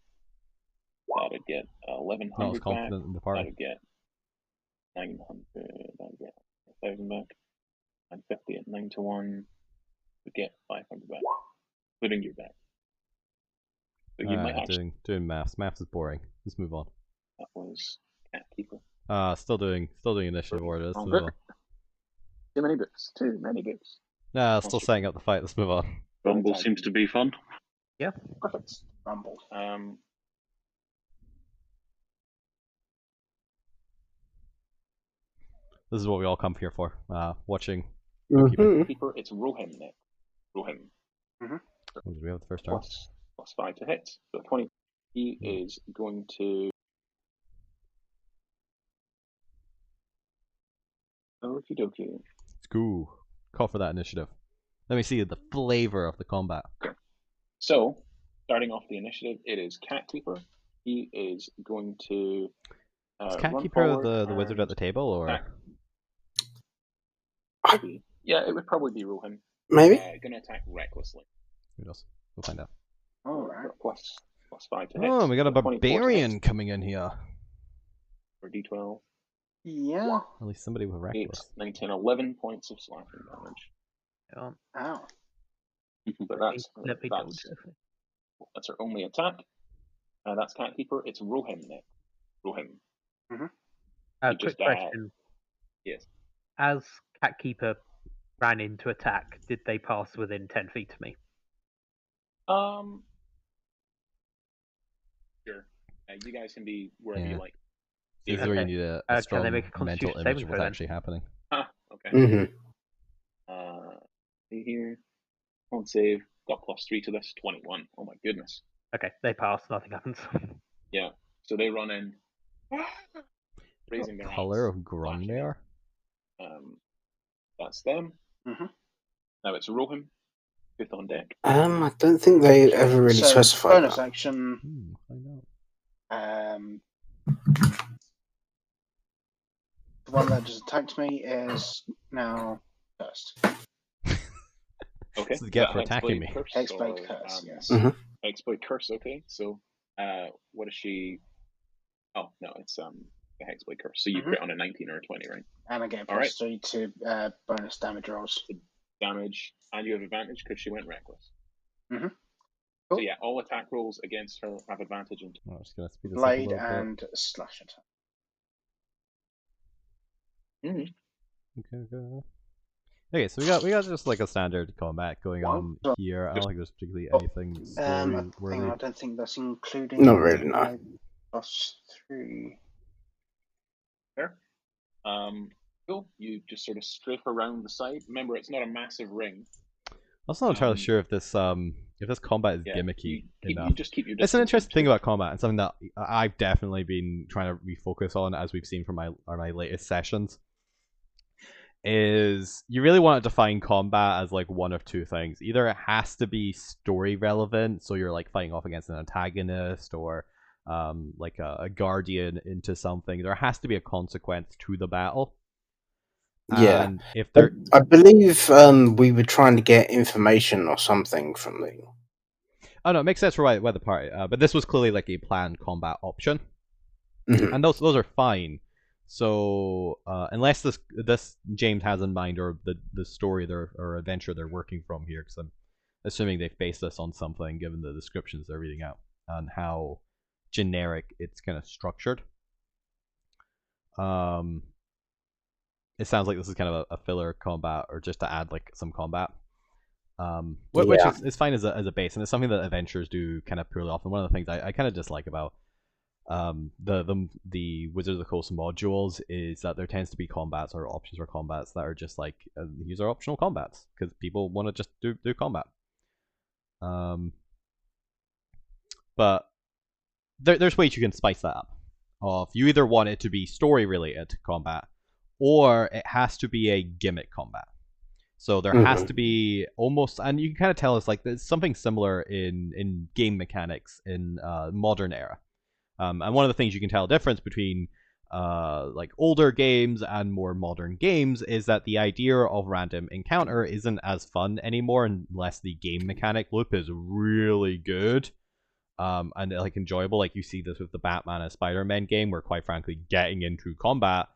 that'd get 1100 Not as back. confident in the party. That'd get 900. That'd get 1,000 back. And 50 at 9 to 1 would get 500 back, including your bet. So you might actually. Doing maths. Maths is boring. Let's move on. That was Cat Keeper. Still doing initiative order. Let's move on. Too many books. Too many books. Nah, still setting up the fight. Let's move on. Rumble seems to be fun. Perfect. Rumble. This is what we all come here for. Watching. Keeper, it's Rohim next. Rohim. Oh, did we have the first turn? Plus 5 to hit. So 20. He is going to. Okie dokie. Let's go. Call for that initiative. Let me see the flavor of the combat. So, starting off the initiative, it is Cat Keeper. He is going to. Is Cat run Keeper forward the wizard at the table, or? attack. Maybe. Yeah, it would probably be Rohim. Maybe. Going to attack recklessly. Who knows? We'll find out. Alright. Plus 5 to hit. Oh, we got a So 24 to hit barbarian coming in here. for D12. Yeah. At least somebody with 8, reckless. 9, 10, 11 points of slashing damage. Ow. But Let me double check. that's her only attack. That's Cat Keeper. It's Rohim next. Rohim. Quick just, question. Yes. As Catkeeper ran in to attack, did they pass within 10 feet of me? Sure. You guys can be wherever you like. This is where you need a Can strong they make a mental Constitution image saving of throw what's then? actually happening. Okay. Mm-hmm. See here. On save. Got plus 3 to this. 21. Oh my goodness. Okay, they pass, nothing happens. Yeah. So they run in. Raising their What color hands, of grung flashing they it. are? That's them. Mhm. Now it's Rohim. 5th on deck. I don't think they ever really So, specified bonus that. action. I know. The one that just attacked me is now cursed. Okay. This is the get Is for that attacking me. Curse Hexblade or, curse, yes. Mhm. Hexblade curse. Okay. So, what is she? Oh no, it's the Hexblade curse. So you crit on a 19 or a 20, right? And I get a All right. plus 3 to bonus damage rolls. Damage, and you have advantage because she went reckless. Mhm. So Cool. yeah, all attack rolls against her have advantage. And I'm just gonna speed this Blade up a little and slash attack. bit. Okay. Okay, so we got just like a standard combat going on here. I don't think there's particularly anything story worthy. I don't think that's including. Not really, no. my +3. Fair. Cool. You just sort of strafe around the side. Remember, it's not a massive ring. I'm also not entirely sure if this combat is Yeah, gimmicky enough. you just keep your It's an distance. interesting thing about combat, and something that I've definitely been trying to refocus on, as we've seen from my latest sessions. Is you really want to define combat as like one of two things. Either it has to be story relevant, so you're like fighting off against an antagonist or like a guardian into something. There has to be a consequence to the battle. Yeah. And if there, I believe we were trying to get information or something from the. oh no, it makes sense for why the party. But this was clearly like a planned combat option, and those are fine. So unless this James has in mind, or the story or adventure they're working from here, because I'm assuming they've based this on something given the descriptions they're reading out and how generic it's kind of structured. It sounds like this is kind of a filler combat, or just to add like some combat. Which is fine as a base, and it's something that adventurers do kind of poorly often. One of the things I kind of dislike about the Wizards of the Coast modules is that there tends to be combats or options for combats that are just like these are optional combats because people want to just do combat. But there's ways you can spice that up. If you either want it to be story related combat, or it has to be a gimmick combat. So there has to be almost, and you can kind of tell it's like there's something similar in game mechanics in modern era. And one of the things you can tell the difference between like older games and more modern games is that the idea of random encounter isn't as fun anymore unless the game mechanic loop is really good and like enjoyable. Like you see this with the Batman and Spider-Man game, where quite frankly getting into combat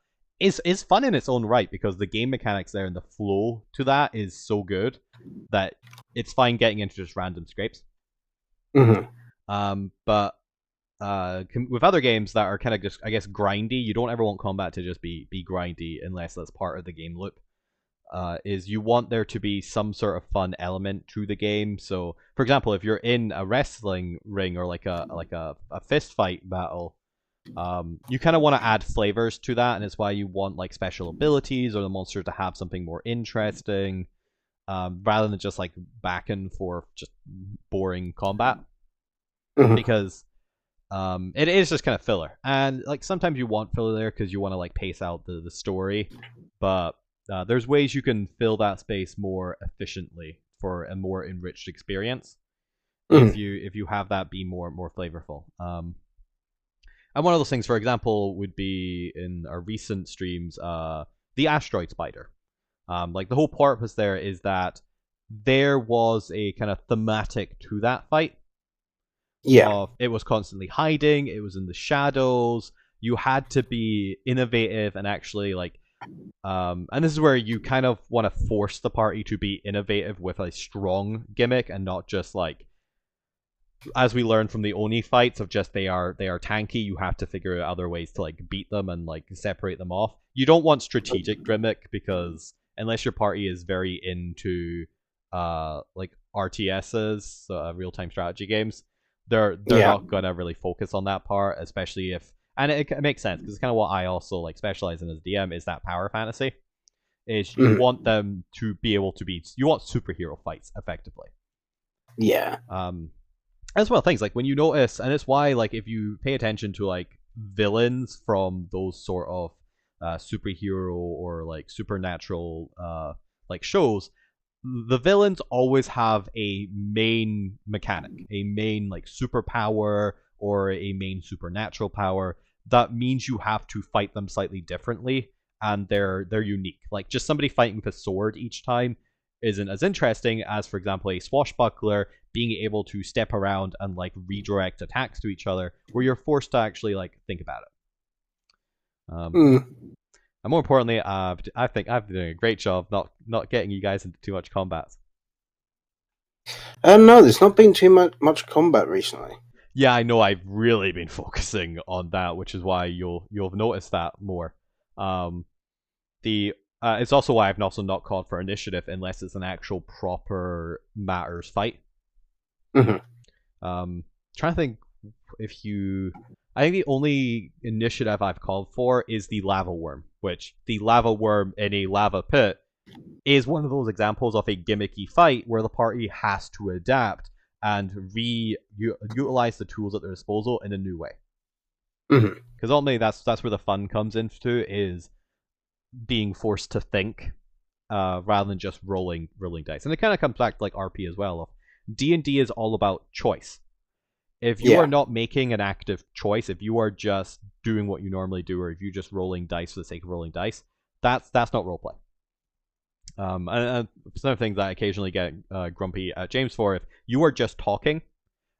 is fun in its own right because the game mechanics there and the flow to that is so good that it's fine getting into just random scrapes. But with other games that are kind of just, I guess, grindy, you don't ever want combat to just be grindy unless that's part of the game loop. Is you want there to be some sort of fun element to the game. So, for example, if you're in a wrestling ring or like a fist fight battle, you kind of want to add flavors to that, and it's why you want like special abilities or the monster to have something more interesting, rather than just like back and forth, just boring combat. Because it is just kind of filler, and like sometimes you want filler there because you want to like pace out the story, but there's ways you can fill that space more efficiently for a more enriched experience if you have that be more flavorful. And one of those things, for example, would be in our recent streams, the asteroid spider. Like the whole purpose there is that there was a kind of thematic to that fight. Yeah. It was constantly hiding. It was in the shadows. You had to be innovative and actually like, and this is where you kind of want to force the party to be innovative with a strong gimmick and not just like, as we learned from the Oni fights of just they are tanky. You have to figure out other ways to like beat them and like separate them off. You don't want strategic gimmick because unless your party is very into like RTSs, real time strategy games, they're not gonna really focus on that part, especially if, and it makes sense because it's kind of what I also like specialize in as DM is that power fantasy. Is you want them to be able to be, you want superhero fights effectively. Yeah. As well, things like when you notice, and it's why like if you pay attention to like villains from those sort of superhero or like supernatural like shows, the villains always have a main mechanic, a main like superpower or a main supernatural power that means you have to fight them slightly differently, and they're unique. Like just somebody fighting with a sword each time isn't as interesting as, for example, a swashbuckler being able to step around and like redirect attacks to each other, where you're forced to actually like think about it. And more importantly, I think I've been doing a great job not getting you guys into too much combat. No, there's not been too much combat recently. Yeah, I know. I've really been focusing on that, which is why you'll have noticed that more. The it's also why I've also not called for initiative unless it's an actual proper matters fight. Trying to think if you. I think the only initiative I've called for is the lava worm, which the lava worm in a lava pit is one of those examples of a gimmicky fight where the party has to adapt and utilize the tools at their disposal in a new way. Because ultimately, that's where the fun comes into, is being forced to think rather than just rolling dice. And it kind of comes back to like RP as well. D&D is all about choice. If you are not making an active choice, if you are just doing what you normally do, or if you're just rolling dice for the sake of rolling dice, that's not roleplay. And some things that I occasionally get grumpy at James for, if you are just talking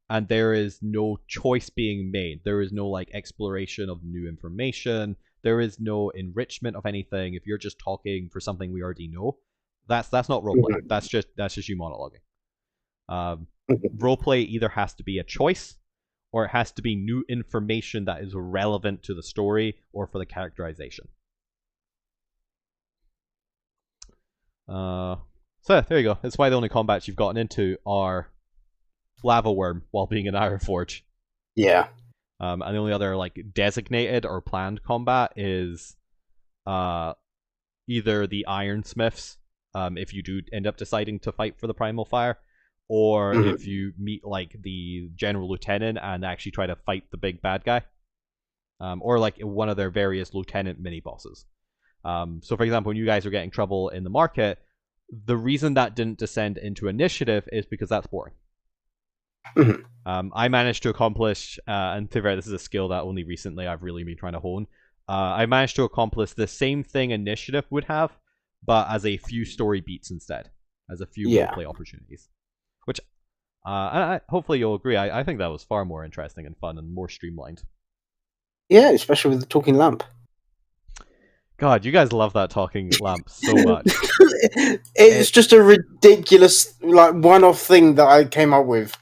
and there is no choice being made, there is no like exploration of new information, there is no enrichment of anything. If you're just talking for something we already know, that's not roleplay. That's just you monologuing. Roleplay either has to be a choice, or it has to be new information that is relevant to the story or for the characterization. So there you go. That's why the only combats you've gotten into are lava worm while being in Ironforge. Yeah. And the only other like designated or planned combat is either the Ironsmiths, if you do end up deciding to fight for the Primal Fire, or if you meet like the General Lieutenant and actually try to fight the big bad guy, or like one of their various lieutenant mini bosses. So for example, when you guys are getting trouble in the market, the reason that didn't descend into initiative is because that's boring. I managed to accomplish, and to be fair, this is a skill that only recently I've really been trying to hone. I managed to accomplish the same thing initiative would have, but as a few story beats instead, as a few roleplay opportunities. Which, hopefully you'll agree, I think that was far more interesting and fun and more streamlined. Yeah, especially with the talking lamp. God, you guys love that talking lamp so much. It's just a ridiculous, like, one-off thing that I came up with.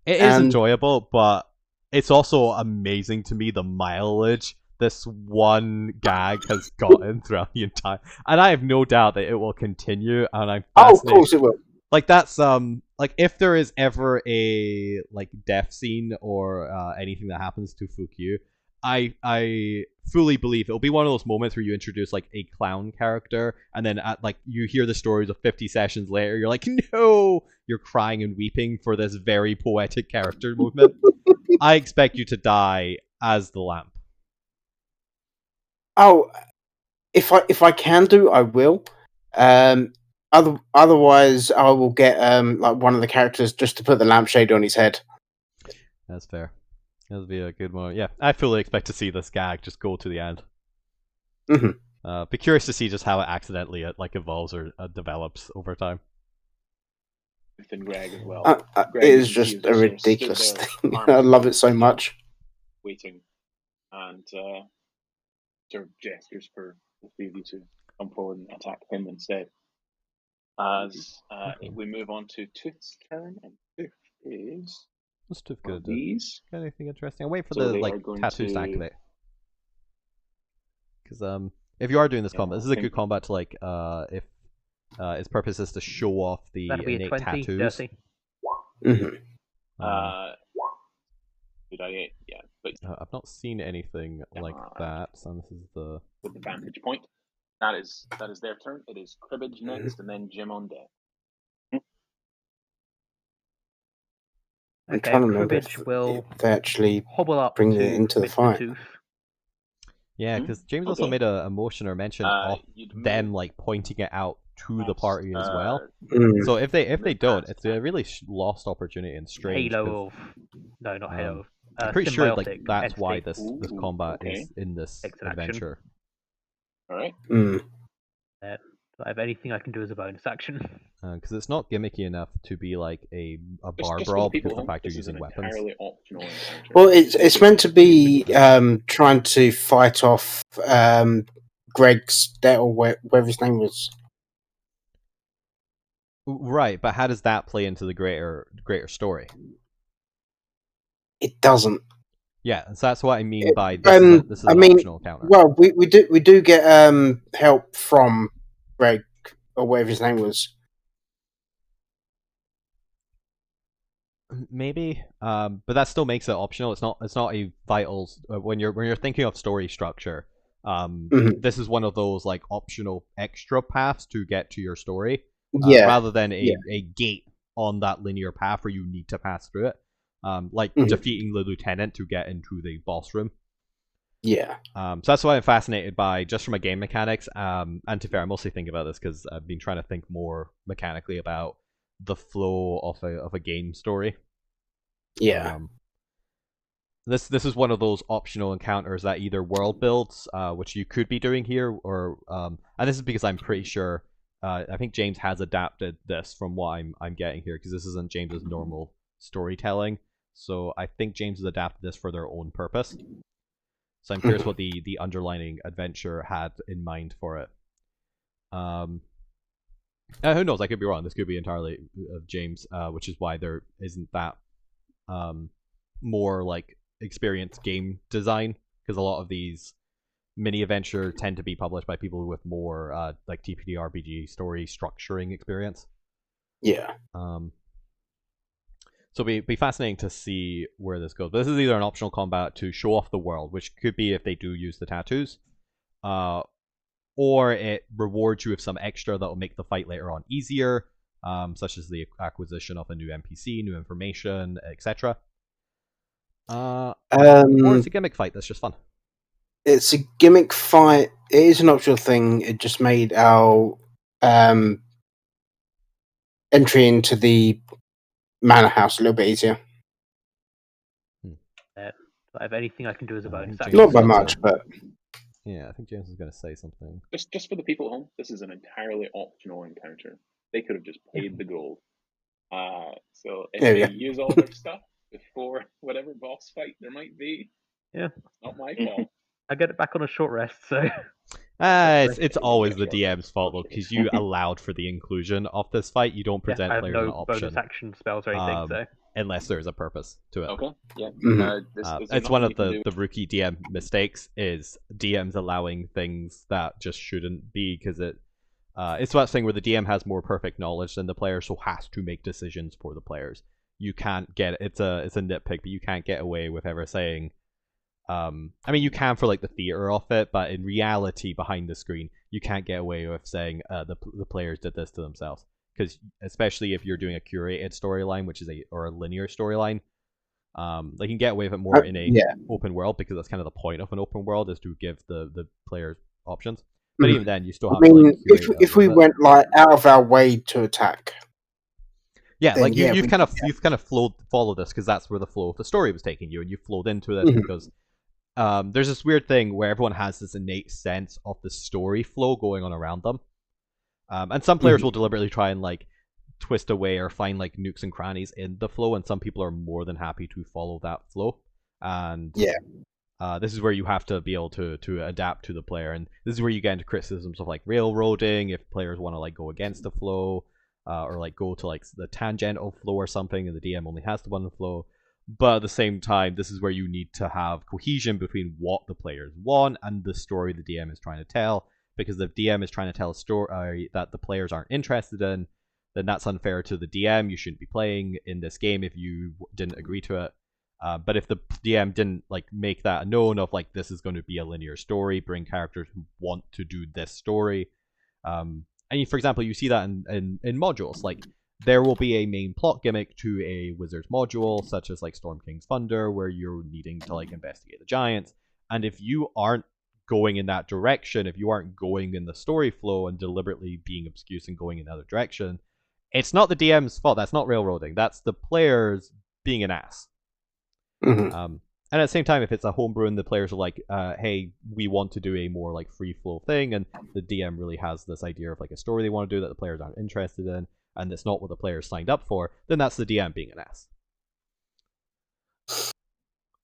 It is enjoyable, but it's also amazing to me the mileage this one gag has gotten throughout the entire. And I have no doubt that it will continue. And I'm fascinated. Oh, of course it will. Like that's like if there is ever a like death scene or anything that happens to Fukyu, I fully believe it'll be one of those moments where you introduce like a clown character, and then at like you hear the stories of 50 sessions later, you're like, no, you're crying and weeping for this very poetic character movement. I expect you to die as the lamp. Oh, if I can do, I will. Otherwise, I will get like one of the characters just to put the lampshade on his head. That's fair. That'll be a good one. Yeah, I fully expect to see this gag just go to the end. Be curious to see just how it accidentally like evolves or develops over time. And Greg as well. It is just a ridiculous thing. I love it so much. Waiting and sort of gestures for the three of you to come forward and attack him instead. As we move on to Tooth's turn, and Tooth is. What's Tooth gonna do? These. Got anything interesting? I'll wait for the like tattoos to activate. Because if you are doing this combat, this is a good combat to like if its purpose is to show off the innate 20, tattoos. Did I? Yeah, but I've not seen anything like that. So this is the with the vantage point. That is their turn. It is Cribbage next, and then Jim on deck. I'm trying to remember if they actually hobble up bring it into the fight. Yeah, because James also made a motion or mention of them like pointing it out to the party as well. So if they don't, it's a really lost opportunity and strange. Halo of no, not Halo. I'm pretty sure like that's why this combat is in this adventure. All right. Do I have anything I can do as a bonus action? Because it's not gimmicky enough to be like a bar brawl because of the fact you're using weapons. Well, it's meant to be trying to fight off Greg's death or whatever his name was. Right, but how does that play into the greater story? It doesn't. Yeah, so that's what I mean by this is an optional counter. Well, we do get help from Greg or whatever his name was. Maybe, but that still makes it optional. It's not a vital when you're thinking of story structure. Mhm. This is one of those like optional extra paths to get to your story, Yeah, rather than yeah. a gate on that linear path where you need to pass through it. Like Mhm. defeating the lieutenant to get into the boss room. Yeah. So that's why I'm fascinated by, just from a game mechanics. And to be fair, I mostly think about this because I've been trying to think more mechanically about the flow of a game story. Yeah. This is one of those optional encounters that either world builds, which you could be doing here, or and this is because I'm pretty sure I think James has adapted this from what I'm getting here, because this isn't James's normal storytelling. So I think James has adapted this for their own purpose. So I'm curious what the underlining adventure had in mind for it. Who knows? I could be wrong. This could be entirely of James, which is why there isn't that more like experienced game design, because a lot of these mini adventure tend to be published by people with more like TPD RPG story structuring experience. Yeah. So it'd be fascinating to see where this goes. But this is either an optional combat to show off the world, which could be if they do use the tattoos, or it rewards you with some extra that will make the fight later on easier, such as the acquisition of a new NPC, new information, etc. Or it's a gimmick fight that's just fun. It's a gimmick fight. It is an optional thing. It just made our entry into the manor house a little bit easier. If anything I can do as a bonus action. Not by much, but yeah, I think James is going to say something. Just for the people at home, this is an entirely optional encounter. They could have just paid the gold. So if they use all their stuff before whatever boss fight there might be, yeah, it's not my fault. I get it back on a short rest, so. It's always the DM's fault though, because you allowed for the inclusion of this fight. You don't present I have players an no option bonus action spells or anything, so. unless there's a purpose to it. Okay, yeah. It's one of the rookie DM mistakes, is DMs allowing things that just shouldn't be, because it's that thing where the DM has more perfect knowledge than the player, so has to make decisions for the players. You can't get it's a nitpick, but you can't get away with ever saying. I mean, you can for like the theater of it, but in reality, behind the screen, you can't get away with saying the players did this to themselves, because especially if you're doing a curated storyline, which is a linear storyline, they can get away with it more in a open world, because that's kind of the point of an open world, is to give the players options. But even then, you still have to like curate it if we went like out of our way to attack. Yeah, like you've kind of followed this because that's where the flow of the story was taking you, and you flowed into this because there's this weird thing where everyone has this innate sense of the story flow going on around them, and some players will deliberately try and like twist away or find like nooks and crannies in the flow, and some people are more than happy to follow that flow. And this is where you have to be able to adapt to the player, and this is where you get into criticisms of like railroading if players want to like go against the flow, or like go to like the tangential flow or something, and the DM only has the one flow. But at the same time, this is where you need to have cohesion between what the players want and the story the DM is trying to tell. Because if the DM is trying to tell a story that the players aren't interested in, then that's unfair to the DM. You shouldn't be playing in this game if you didn't agree to it. But if the DM didn't like make that known of like, this is going to be a linear story, bring characters who want to do this story, and for example, you see that in modules, like there will be a main plot gimmick to a Wizards module, such as like Storm King's Thunder, where you're needing to like investigate the giants, and if you aren't going in that direction, if you aren't going in the story flow and deliberately being obtuse and going in another direction, it's not the DM's fault. That's not railroading. That's the players being an ass. And at the same time, if it's a homebrew and the players are like, hey, we want to do a more like free flow thing, and the DM really has this idea of like a story they want to do that the players aren't interested in, and it's not what the players signed up for, then that's the DM being an ass.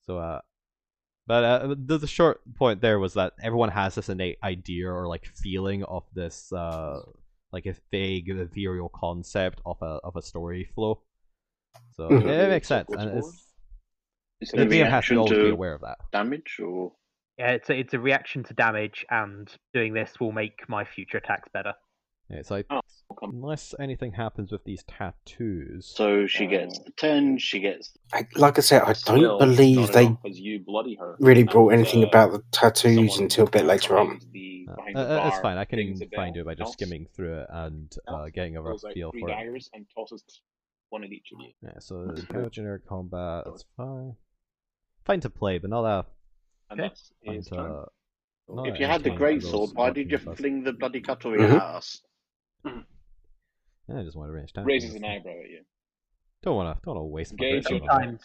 So, but the short point there was that everyone has this innate idea or like feeling of this like a vague, ethereal concept of a story flow. So it makes sense, and the DM has to always be aware of that. Damage, or yeah, it's a reaction to damage, and doing this will make my future attacks better. Yeah, so unless anything happens with these tattoos. So she gets the 10, she gets... Like I said, I don't believe they as you bloody her. really brought anything about the tattoos until a bit later on. It's fine. I can find it by just skimming through it and getting a rough feel for it. Daggers and tosses one at each of you. Yeah, so kind of generic combat. That's fine. Fine to play, but not a. And that's his turn. If you had the great sword, why did you fling the bloody cutlery at us? I just want to range down. Raises an eyebrow at you. Don't want to waste my Engage. Sometimes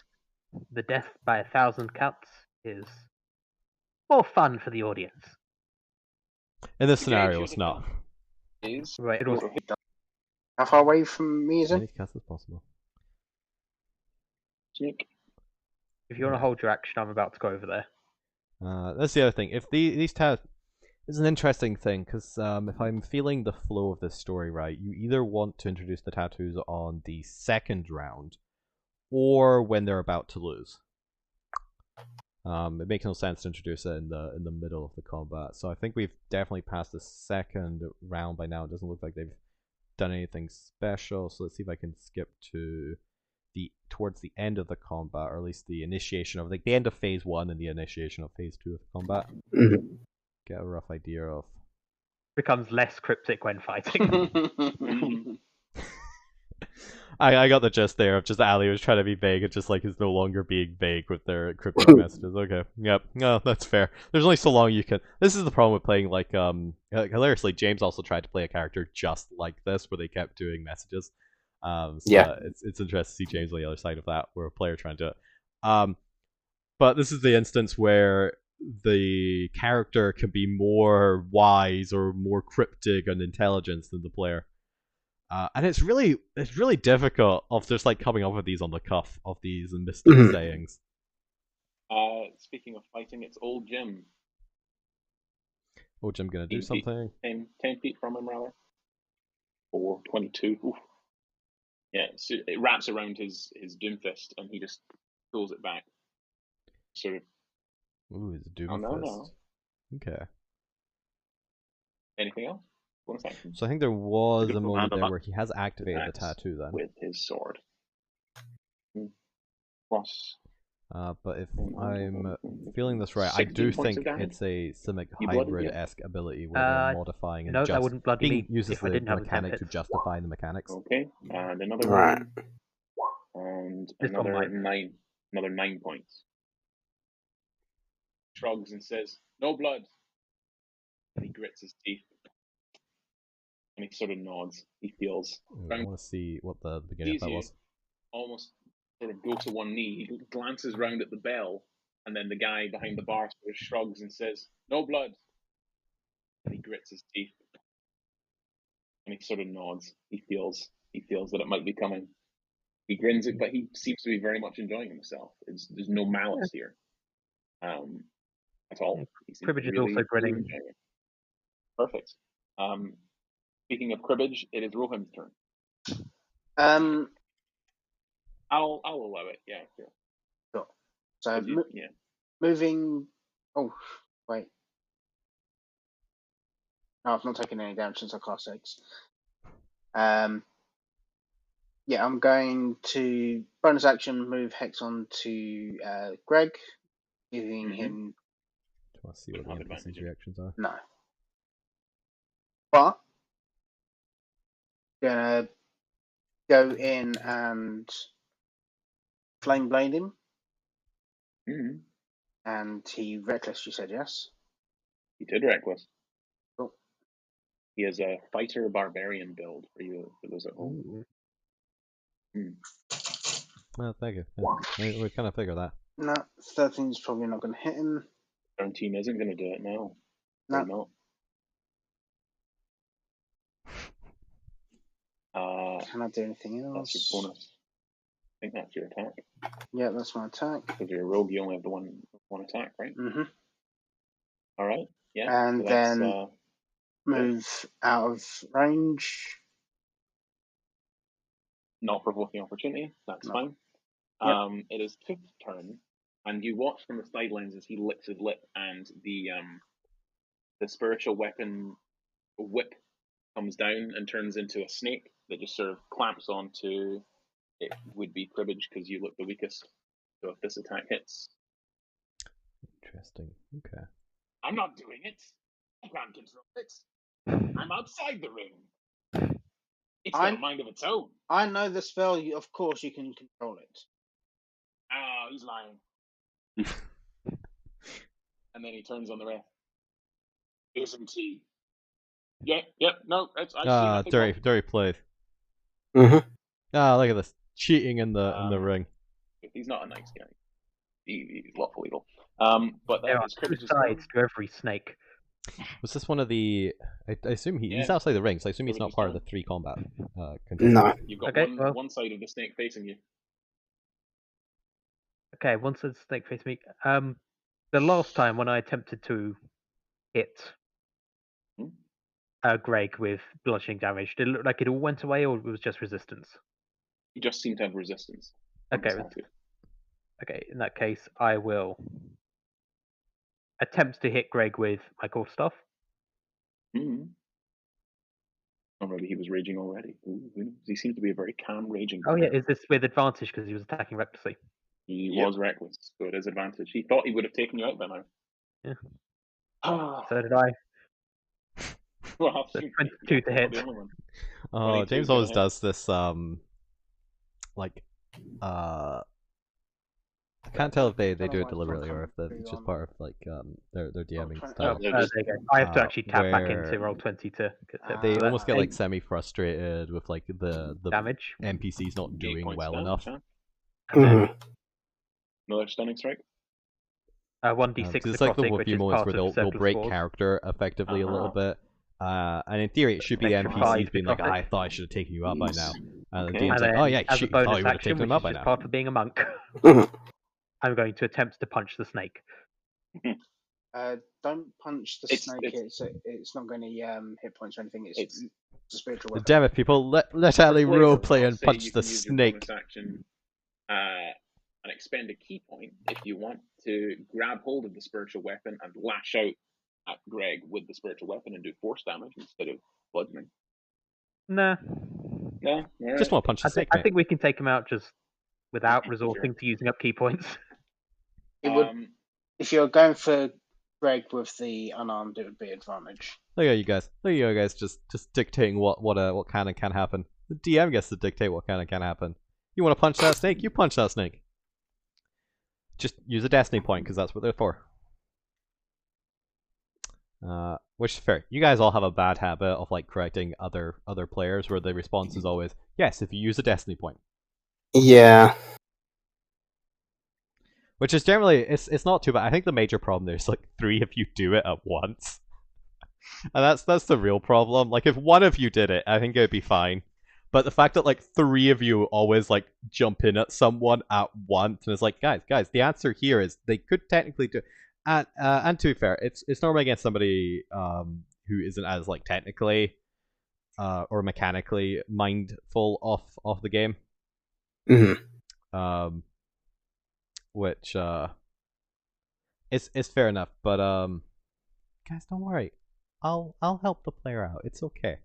the death by 1,000 cuts is more fun for the audience. In this scenario, it's not. Right, it was How far away from me is As it? many casts as possible. if you want to hold your action, I'm about to go over there. That's the other thing. If these tattoos, it's an interesting thing because if I'm feeling the flow of this story right, you either want to introduce the tattoos on the second round, or when they're about to lose. It makes no sense to introduce it in the middle of the combat. So I think we've definitely passed the second round by now. It doesn't look like they've done anything special. So let's see if I can skip to towards the end of the combat, or at least the initiation of the end of phase 1 and the initiation of phase 2 of the combat. Get a rough idea of. Becomes less cryptic when fighting. I got the gist there of just Ali was trying to be vague. It's just like is no longer being vague with their cryptic messages. Okay, yep, no, that's fair. There's only so long you can. This is the problem with playing like hilariously. James also tried to play a character just like this, where they kept doing messages. So Yeah, it's interesting to see James on the other side of that, where a player trying to. But this is the instance where the character can be more wise or more cryptic and intelligence than the player. And it's really difficult of just like coming up with these on the cuff of these mystic sayings. Speaking of fighting, it's old Jim. Old Jim gonna do something? 10 feet from him, rather. Or 22. Oof. Yeah, so it wraps around his Doomfist, and he just pulls it back. Sort of. Ooh, it's a Doomfist. No. Okay. Anything else? So I think there was a moment there where he has activated the tattoo then. With his sword. Plus. But if I'm feeling this right, I do think it's a Simic hybrid-esque ability where they're modifying and that wouldn't blood me uses if I the didn't have mechanic to justify the mechanics. Okay, and another right. And another 9 points. Shrugs and says, "No blood." And he grits his teeth. And he sort of nods. He feels. I want to see what the beginning of that was. Almost sort of go to one knee. He glances round at the bell, and then the guy behind the bar sort of shrugs and says, "No blood." And he grits his teeth. And he sort of nods. He feels that it might be coming. He grins it, but he seems to be very much enjoying himself. There's no malice here. At all. Cribbage is also grinning. Perfect. Speaking of cribbage, it is Rohan's turn. I'll allow it. Yeah, sure. So moving. Oh wait. No, I've not taken any damage since I class 6. Yeah, I'm going to bonus action move Hex on to Greg, giving him. Do you want to see what the NPC's reactions are? No. But gonna go in and flame blade him. And he reckless. You said yes. He did reckless. Cool. He has a fighter barbarian build for those at home. Well, thank you. Yeah. We kind of figure that. No, 13's probably not going to hit him. 17 isn't going to do it now. No. Not. Can I do anything else? That's your bonus. I think that's your attack. Yeah, that's my attack. Because you're a rogue, you only have the one attack, right? Mm-hmm. All right. Yeah. And so then move out of range. Not provoking opportunity. That's fine. Yep. It is Tift's turn, and you watch from the sidelines as he licks his lip, and the spiritual weapon whip comes down and turns into a snake that just sort of clamps onto. It would be cribbage because you look the weakest. So if this attack hits, Interesting. Okay. I'm not doing it. I can't control it. I'm outside the ring. It's got a mind of its own. I know the spell. Of course, you can control it. Oh, he's lying. And then he turns on the ref. Isn't he? Yep. No, I see. Dirty played. Mm-hmm. Look at this cheating in the ring. He's not a nice guy. He's lawful evil. But There that are is two cribbage's sides turn. to every snake. Was this one of the? I assume he's outside the ring, so I assume he's not Cribbage's part of turn. the 3 combat control. No. You've got Okay, well. one side of the snake facing you. Okay, once the snake face me. The last time when I attempted to hit Greg with bludgeoning damage, did it look like it all went away, or it was just resistance? You just seem to have resistance. Okay. Okay, in that case, I will attempt to hit Greg with my core stuff. Mm-hmm. Already, he was raging already. Ooh, he seemed to be a very calm, raging. Oh yeah, is this with advantage because he was attacking recklessly? He was reckless, so it is advantage. He thought he would have taken you out by now. Yeah. Ah, So did I. well, So you 22 to hit. the only one. Oh, 22 James to always hit. does this. I can't tell if they Don't know do why it it's not deliberately or if coming it's through just on- part of like their DMing Oh, style. There you go. I have to actually tap back into where roll 20 to get hit. They So almost that's get like 8 semi-frustrated with like the damage. NPCs not 8 doing points well damage, enough. huh? And then Mhm. Another stunning strike. 1d6 Because it's like the necrotic, which few is moments part where of they'll Circle break Spores. character effectively a little Uh-huh. bit. And in theory, it should be the Extra NPCs 5 being like, necrotic. I thought I should have taken you out by now. And Okay. the DM's And like, then, oh yeah, as a shoot, you thought bonus you would have action, taken which him out is by just now. part of being a monk, Mhm. I'm going to attempt to punch the snake. Don't punch the It's- snake. It's not going to hit points or anything. It's a spiritual weapon. Damn it, people, let For Ali flavor, roleplay I'll and say punch you the can use your snake. bonus action and expend a key point if you want to grab hold of the spiritual weapon and lash out at Greg with the spiritual weapon and do force damage instead of bludgeoning. Nah. No, Just want to punch the snake, I mate. think we can take him out just without resorting to using up key points. It would, if you're going for Greg with the unarmed, it would be advantage. Look at you guys. Look at you guys just dictating what can and can't happen. The DM gets to dictate what can and can't happen. You want to punch that snake? You punch that snake. Just use a destiny point because that's what they're for. Which is fair. You guys all have a bad habit of like correcting other players where the response is always yes if you use a destiny point. Yeah. Which is generally it's not too bad. I think the major problem there is like 3 of you do it at once. And that's the real problem. Like if 1 of you did it, I think it would be fine. But the fact that like 3 of you always like jump in at someone at once and it's like guys, the answer here is they could technically do and to be fair, it's normally against somebody who isn't as like technically or mechanically mindful of the game. Mm-hmm. Which it's fair enough, but guys, don't worry. I'll help the player out. It's okay.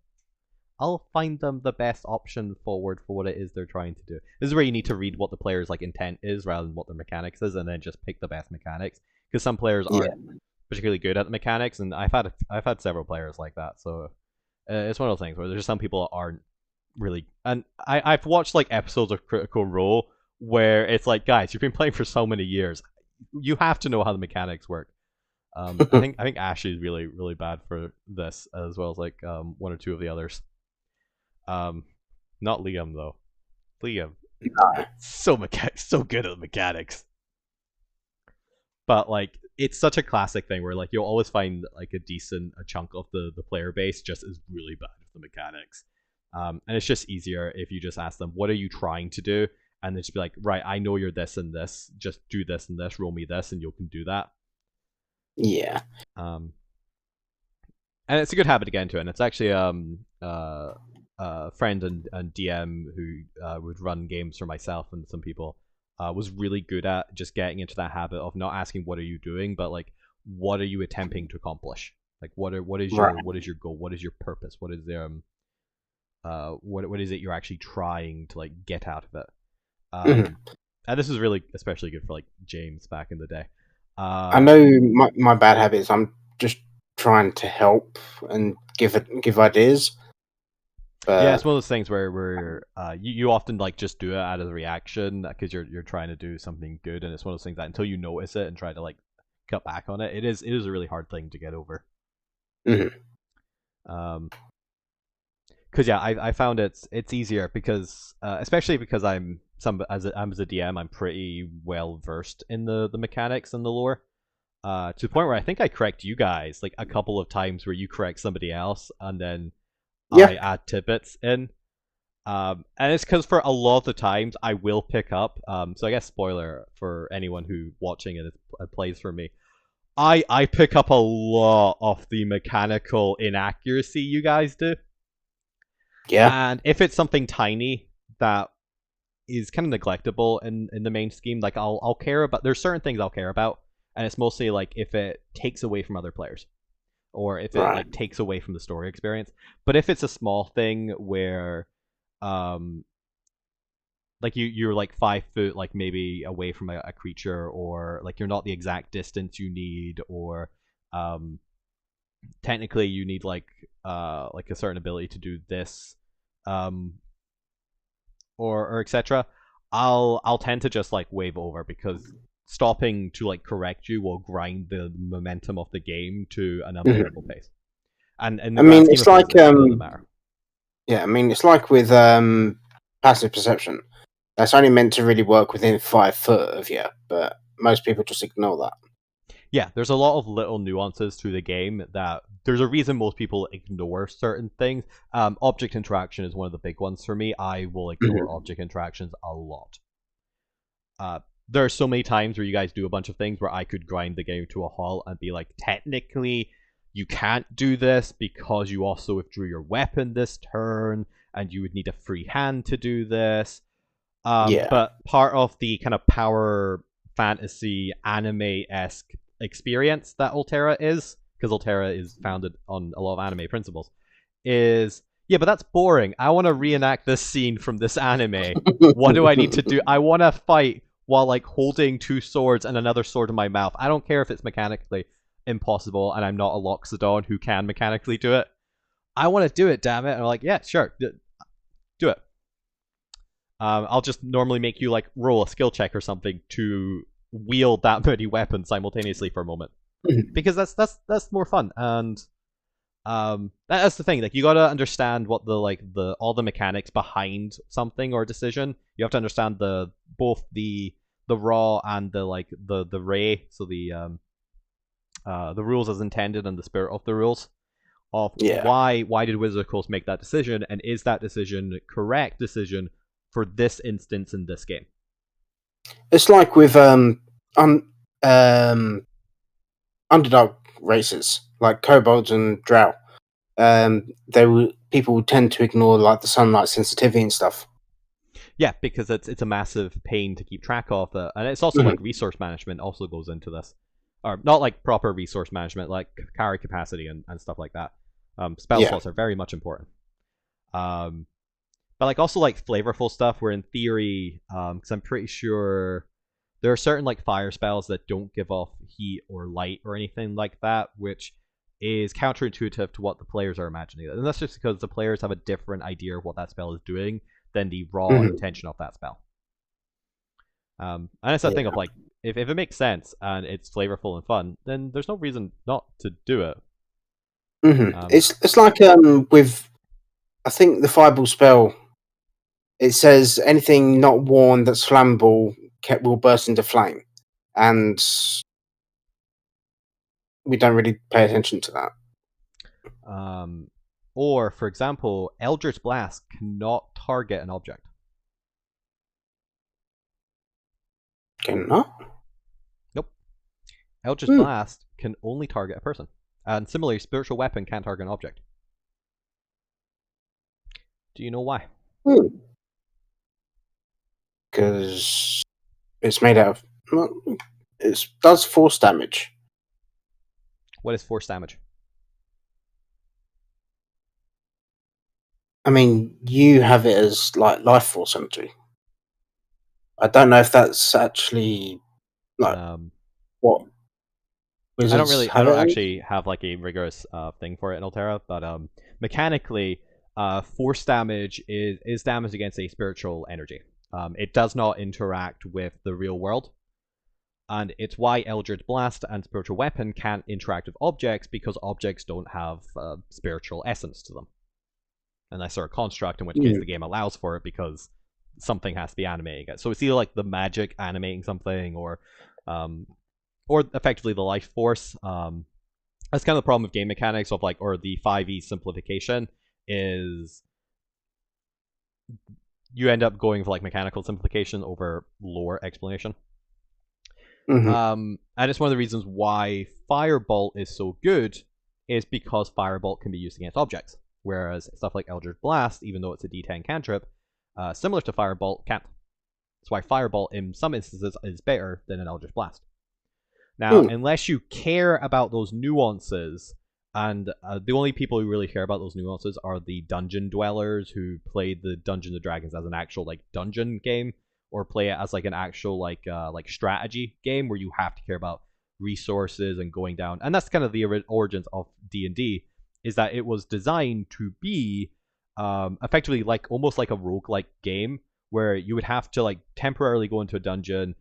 I'll find them the best option forward for what it is they're trying to do. This is where you need to read what the player's like intent is rather than what their mechanics is, and then just pick the best mechanics. Because some players aren't particularly good at the mechanics, and I've had several players like that. So it's one of those things where there's some people that aren't really. And I've watched like episodes of Critical Role where it's like, guys, you've been playing for so many years, you have to know how the mechanics work. I think Ash is really bad for this, as well as like 1 or 2 of the others. Not Liam though. Liam, so good at the mechanics. But like, it's such a classic thing where like you'll always find like a chunk of the player base just is really bad at the mechanics. And it's just easier if you just ask them, what are you trying to do? And then just be like, right, I know you're this and this. Just do this and this. Roll me this, and you can do that. Yeah. And it's a good habit to get into, and it's actually friend and DM who would run games for myself and some people was really good at just getting into that habit of not asking what are you doing, but like what are you attempting to accomplish, Like what is Right. your goal? What is your purpose? What is what is it you're actually trying to like get out of it? Mhm. And this is really especially good for like James back in the day. I know my bad habits. I'm just trying to help and give ideas. Yeah, it's But one of those things where you often like just do it out of the reaction because you're trying to do something good, and it's one of those things that until you notice it and try to like cut back on it, it is a really hard thing to get over. Mhm. Because yeah, I found it's easier because especially because I'm as a DM, I'm pretty well versed in the mechanics and the lore. To the point where I think I correct you guys like a couple of times where you correct somebody else and then I Yeah. add tidbits in. And it's because for a lot of the times I will pick up. So I guess spoiler for anyone who watching it plays for me. I pick up a lot of the mechanical inaccuracy you guys do. Yeah. And if it's something tiny that is kind of neglectable in the main scheme, like I'll care about. There's certain things I'll care about, and it's mostly like if it takes away from other players, or if it Right. like takes away from the story experience. But if it's a small thing where, um, like you're like 5 foot like maybe away from a creature, or like you're not the exact distance you need, or um, technically you need like a certain ability to do this, um, or etc. I'll tend to just like wave over because stopping to like correct you will grind the momentum of the game to an Mhm. unbearable pace. And in I the grand mean, scheme it's of things, like it doesn't matter. yeah. I mean, it's like with passive perception. That's only meant to really work within 5 foot of you, but most people just ignore that. Yeah, there's a lot of little nuances to the game that there's a reason most people ignore certain things. Object interaction is one of the big ones for me. I will ignore Mhm. object interactions a lot. Uh, there are so many times where you guys do a bunch of things where I could grind the game to a halt and be like, technically, you can't do this because you also withdrew your weapon this turn, and you would need a free hand to do this. Yeah. But part of the kind of power fantasy anime esque experience that Alterra is, because Alterra is founded on a lot of anime principles, is yeah, but that's boring. I want to reenact this scene from this anime. What do I need to do? I want to fight while like holding two swords and another sword in my mouth. I don't care if it's mechanically impossible and I'm not a Loxodon who can mechanically do it. I want to do it, damn it. And I'm like, yeah, sure, do it. I'll just normally make you like roll a skill check or something to wield that many weapons simultaneously for a moment, because that's more fun. And that's the thing. Like you gotta understand what the all the mechanics behind something or decision. You have to understand both the raw and the ray. So the rules as intended and the spirit of the rules of Yeah. why did Wizard of Coast make that decision, and is that decision correct decision for this instance in this game. It's like with um underdog races like kobolds and drow. People tend to ignore like the sunlight sensitivity and stuff. Yeah, because it's a massive pain to keep track of, and it's also like resource management also goes into this, or not like proper resource management, like carry capacity and stuff like that. Spell Yeah. slots are very much important. But like also like flavorful stuff where in theory, because I'm pretty sure there are certain like fire spells that don't give off heat or light or anything like that, which is counterintuitive to what the players are imagining. And that's just because the players have a different idea of what that spell is doing than the raw Mhm. intention of that spell. And it's that thing of Yeah. like, if it makes sense and it's flavorful and fun, then there's no reason not to do it. It's like with I think the fireball spell. It says anything not worn that's flammable will burst into flame, and we don't really pay attention to that. Or, for example, Eldritch Blast cannot target an object. Can not? Nope. Eldritch Hmm. Blast can only target a person. And similarly, Spiritual Weapon can't target an object. Do you know why? Because it's made out of. Well, it does force damage. What is force damage? I mean, you have it as like life force energy. I don't know if that's actually like what wizards I have don't it as. actually have like a rigorous thing for it in Alterra, but mechanically, force damage is damage against a spiritual energy. It does not interact with the real world, and it's why Eldritch Blast and Spiritual Weapon can't interact with objects, because objects don't have spiritual essence to them, unless they're a construct, in which case the game allows for it because something has to be animating it. So it's either like the magic animating something, or effectively the life force. That's kind of the problem with game mechanics of like, or the 5e simplification is you end up going for like mechanical simplification over lore explanation. And it's one of the reasons why Firebolt is so good, is because Firebolt can be used against objects, whereas stuff like Eldritch Blast, even though it's a D10 cantrip, similar to Firebolt, can't. That's why Firebolt in some instances is better than an Eldritch Blast. Now, unless you care about those nuances, and the only people who really care about those nuances are the dungeon dwellers who play the Dungeons and Dragons as an actual like dungeon game, or play it as like an actual like strategy game where you have to care about resources and going down. And that's kind of the origins of D&D, is that it was designed to be effectively like almost like a roguelike game where you would have to like temporarily go into a dungeon,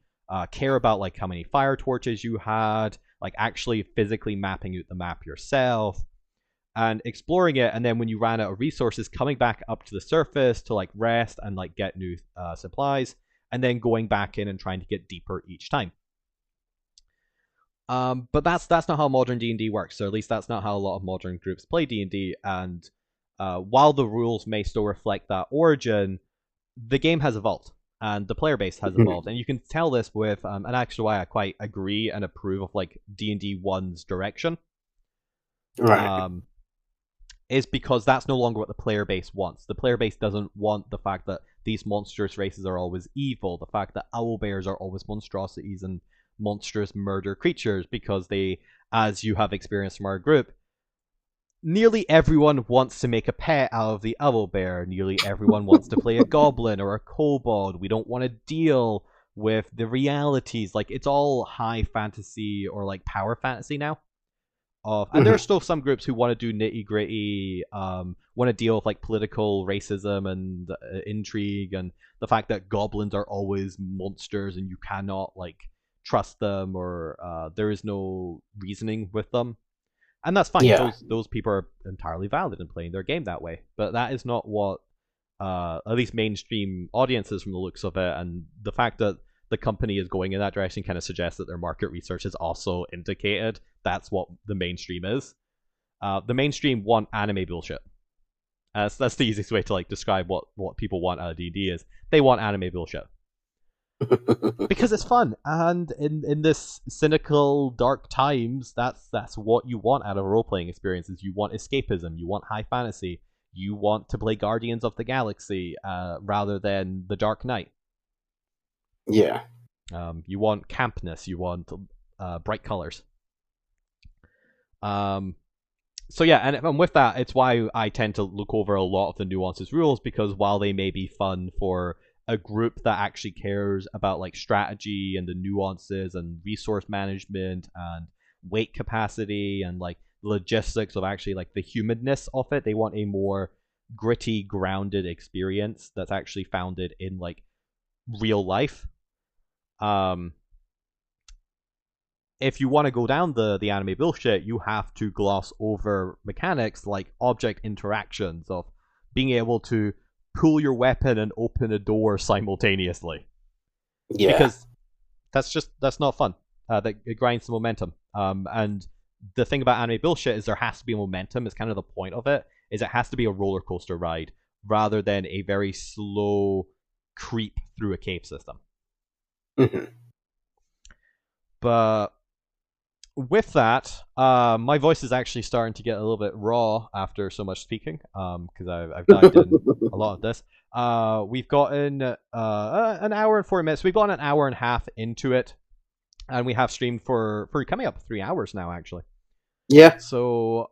care about like how many fire torches you had, like actually physically mapping out the map yourself and exploring it, and then when you ran out of resources, coming back up to the surface to like rest and like get new supplies, and then going back in and trying to get deeper each time. But that's not how modern D&D works, or at least that's not how a lot of modern groups play D&D. And while the rules may still reflect that origin, the game has evolved and the player base has evolved, and you can tell this with and actually why I quite agree and approve of like D&D 1's direction. Right. Is because that's no longer what the player base wants. The player base doesn't want the fact that these monstrous races are always evil, the fact that owlbears are always monstrosities and monstrous murder creatures, because they, as you have experienced from our group, nearly everyone wants to make a pet out of the owlbear. Nearly everyone wants to play a goblin or a kobold. We don't want to deal with the realities. Like, it's all high fantasy or like power fantasy now. And there are still some groups who want to do nitty gritty, want to deal with like political racism and intrigue, and the fact that goblins are always monsters and you cannot like trust them, or there is no reasoning with them. And that's fine. Yeah. Those people are entirely valid in playing their game that way. But that is not what at least mainstream audiences, from the looks of it, and the fact that the company is going in that direction kind of suggests that their market research has also indicated that's what the mainstream is. The mainstream want anime bullshit. That's the easiest way to like describe what people want out of D&D is. They want anime bullshit. Because it's fun, and in this cynical, dark times, that's what you want out of role-playing experiences. You want escapism, you want high fantasy, you want to play Guardians of the Galaxy rather than The Dark Knight. Yeah. You want campness, you want bright colors. So yeah, and with that, it's why I tend to look over a lot of the nuances rules, because while they may be fun for a group that actually cares about like strategy and the nuances and resource management and weight capacity and like logistics of actually like the humanness of it, they want a more gritty, grounded experience that's actually founded in like real life. If you want to go down the anime bullshit, you have to gloss over mechanics like object interactions, of being able to pull your weapon and open a door simultaneously. Yeah. Because that's not fun. It grinds the momentum. And the thing about anime bullshit is there has to be momentum. Is kind of the point of it. Is it has to be a roller coaster ride rather than a very slow creep through a cave system. But with that, my voice is actually starting to get a little bit raw after so much speaking, because I've dived in a lot of this. We've gotten an hour and 40 minutes. We've gone an hour and a half into it, and we have streamed for coming up 3 hours now, actually. Yeah. So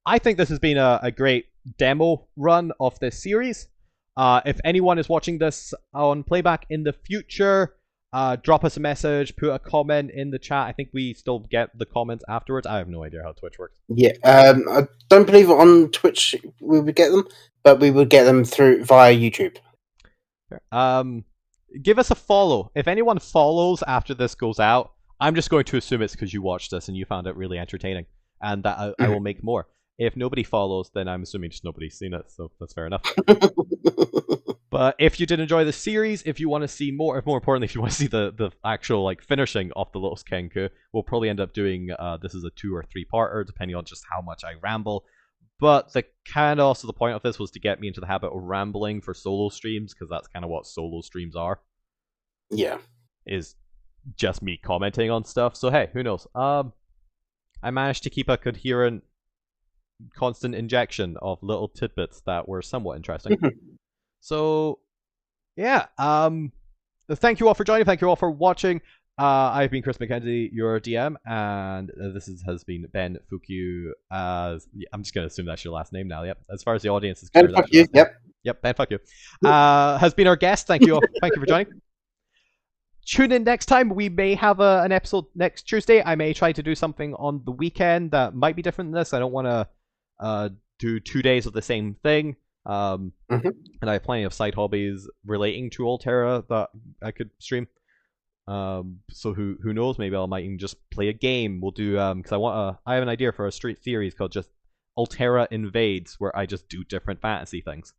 I think this has been a great demo run of this series. If anyone is watching this on playback in the future, drop us a message, put a comment in the chat. I think we still get the comments afterwards. I have no idea how Twitch works. Yeah, I don't believe on Twitch we would get them, but we would get them via YouTube. Give us a follow. If anyone follows after this goes out, I'm just going to assume it's because you watched this and you found it really entertaining, and that I will make more. If nobody follows, then I'm assuming just nobody's seen it, so that's fair enough. But if you did enjoy the series, if you want to see more, if more importantly, if you want to see the actual like finishing of the Littlest Kenku, we'll probably end up doing this is a 2 or 3-parter, depending on just how much I ramble. But the kind of also the point of this was to get me into the habit of rambling for solo streams, because that's kind of what solo streams are. Yeah, is just me commenting on stuff. So hey, who knows? I managed to keep a coherent, constant injection of little tidbits that were somewhat interesting. So, yeah. Thank you all for joining. Thank you all for watching. I've been Chris McKenzie, your DM, and this has been Ben Fukyu. I'm just gonna assume that's your last name now. Yep. As far as the audience is concerned, that's your last name. Yep. Ben Fukyu has been our guest. Thank you all. Thank you for joining. Tune in next time. We may have an episode next Tuesday. I may try to do something on the weekend that might be different than this. I don't want to do 2 days of the same thing. And I have plenty of side hobbies relating to Alterra that I could stream. So who knows? Maybe I might even just play a game. We'll do because I have an idea for a street series called just Alterra Invades, where I just do different fantasy things.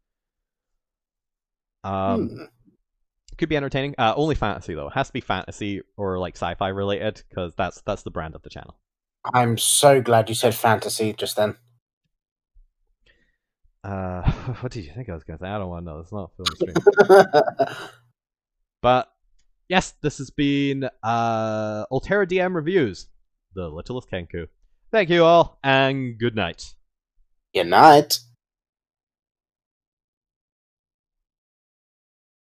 Could be entertaining. Only fantasy though. It has to be fantasy or like sci-fi related, because that's the brand of the channel. I'm so glad you said fantasy just then. What did you think I was gonna say? I don't want to know. It's not a film stream. But yes, this has been Alterra DM Reviews, the Littlest Kenku. Thank you all, and good night. Good night.